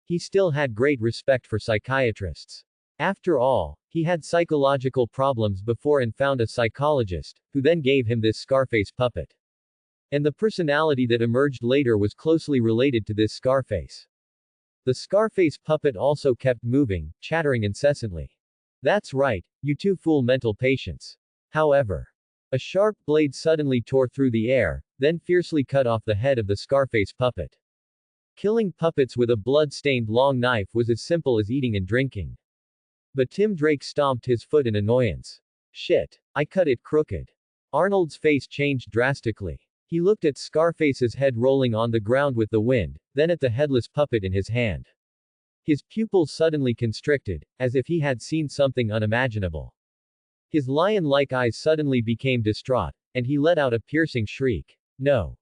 He still had great respect for psychiatrists. After all, he had psychological problems before and found a psychologist, who then gave him this Scarface puppet. And the personality that emerged later was closely related to this Scarface. The Scarface puppet also kept moving, chattering incessantly. That's right, you two fool mental patients. However, a sharp blade suddenly tore through the air, then fiercely cut off the head of the Scarface puppet. Killing puppets with a blood-stained long knife was as simple as eating and drinking. But Tim Drake stomped his foot in annoyance. Shit. I cut it crooked. Arnold's face changed drastically. He looked at Scarface's head rolling on the ground with the wind, then at the headless puppet in his hand. His pupils suddenly constricted, as if he had seen something unimaginable. His lion-like eyes suddenly became distraught, and he let out a piercing shriek. No.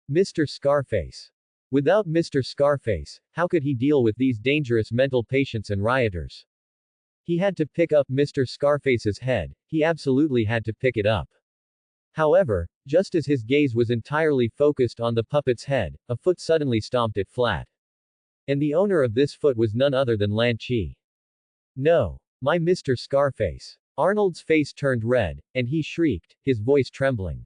Mr. Scarface. Without Mr. Scarface, how could he deal with these dangerous mental patients and rioters? He had to pick up Mr. Scarface's head, he absolutely had to pick it up. However, just as his gaze was entirely focused on the puppet's head, a foot suddenly stomped it flat. And the owner of this foot was none other than Lanchi. No. My Mr. Scarface. Arnold's face turned red, and he shrieked, his voice trembling.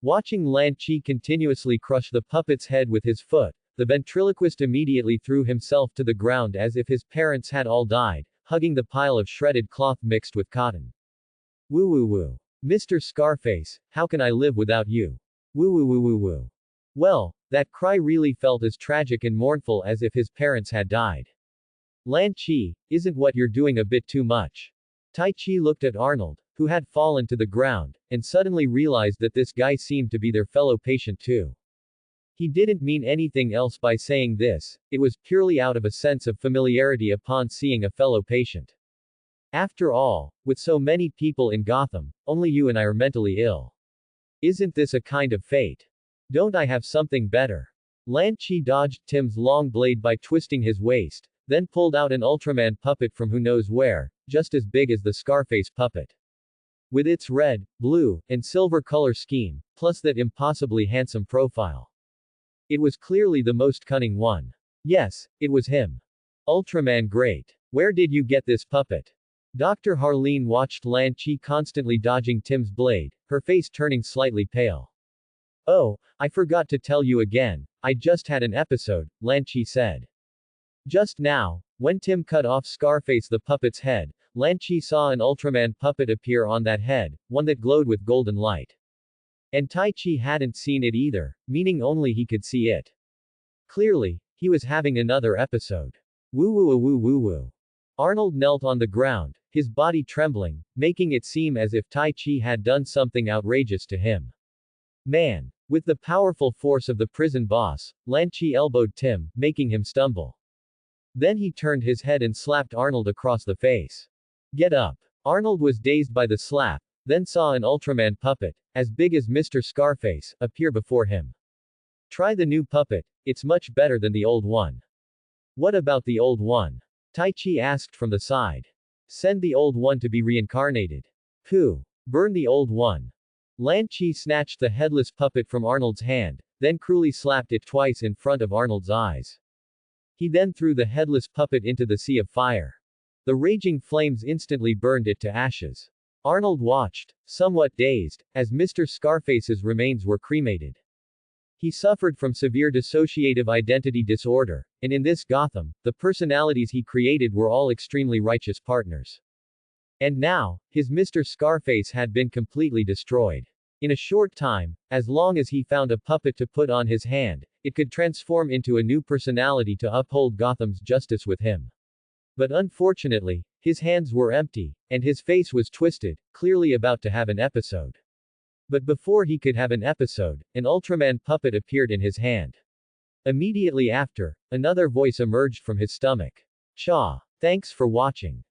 Watching Lanchi continuously crush the puppet's head with his foot, the ventriloquist immediately threw himself to the ground as if his parents had all died, hugging the pile of shredded cloth mixed with cotton. Woo woo woo. Mr. Scarface, how can I live without you? Woo woo woo woo woo. Well, that cry really felt as tragic and mournful as if his parents had died. Lanchi, isn't what you're doing a bit too much? Tai Chi looked at Arnold, who had fallen to the ground, and suddenly realized that this guy seemed to be their fellow patient too. He didn't mean anything else by saying this, it was purely out of a sense of familiarity upon seeing a fellow patient. After all, with so many people in Gotham, only you and I are mentally ill. Isn't this a kind of fate? Don't I have something better? Lan Chi dodged Tim's long blade by twisting his waist, then pulled out an Ultraman puppet from who knows where, just as big as the Scarface puppet. With its red, blue, and silver color scheme, plus that impossibly handsome profile. It was clearly the most cunning one. Yes, it was him. Ultraman great. Where did you get this puppet? Dr. Harleen watched Lan Chi constantly dodging Tim's blade, her face turning slightly pale. Oh, I forgot to tell you again, I just had an episode, Lan Chi said. Just now, when Tim cut off Scarface the puppet's head, Lan Chi saw an Ultraman puppet appear on that head, one that glowed with golden light. And Tai Chi hadn't seen it either, meaning only he could see it. Clearly, he was having another episode. Woo woo woo woo woo. Arnold knelt on the ground, his body trembling, making it seem as if Tai Chi had done something outrageous to him. Man. With the powerful force of the prison boss, Lan Chi elbowed Tim, making him stumble. Then he turned his head and slapped Arnold across the face. Get up. Arnold was dazed by the slap, then saw an Ultraman puppet, as big as Mr. Scarface, appear before him. Try the new puppet, it's much better than the old one. What about the old one? Tai Chi asked from the side. Send the old one to be reincarnated. Pooh. Burn the old one. Lan Chi snatched the headless puppet from Arnold's hand, then cruelly slapped it twice in front of Arnold's eyes. He then threw the headless puppet into the sea of fire. The raging flames instantly burned it to ashes. Arnold watched, somewhat dazed, as Mr. Scarface's remains were cremated. He suffered from severe dissociative identity disorder, and in this Gotham, the personalities he created were all extremely righteous partners. And now, his Mr. Scarface had been completely destroyed. In a short time, as long as he found a puppet to put on his hand, it could transform into a new personality to uphold Gotham's justice with him. But unfortunately, his hands were empty, and his face was twisted, clearly about to have an episode. But before he could have an episode, an Ultraman puppet appeared in his hand. Immediately after, another voice emerged from his stomach. Cha. Thanks for watching.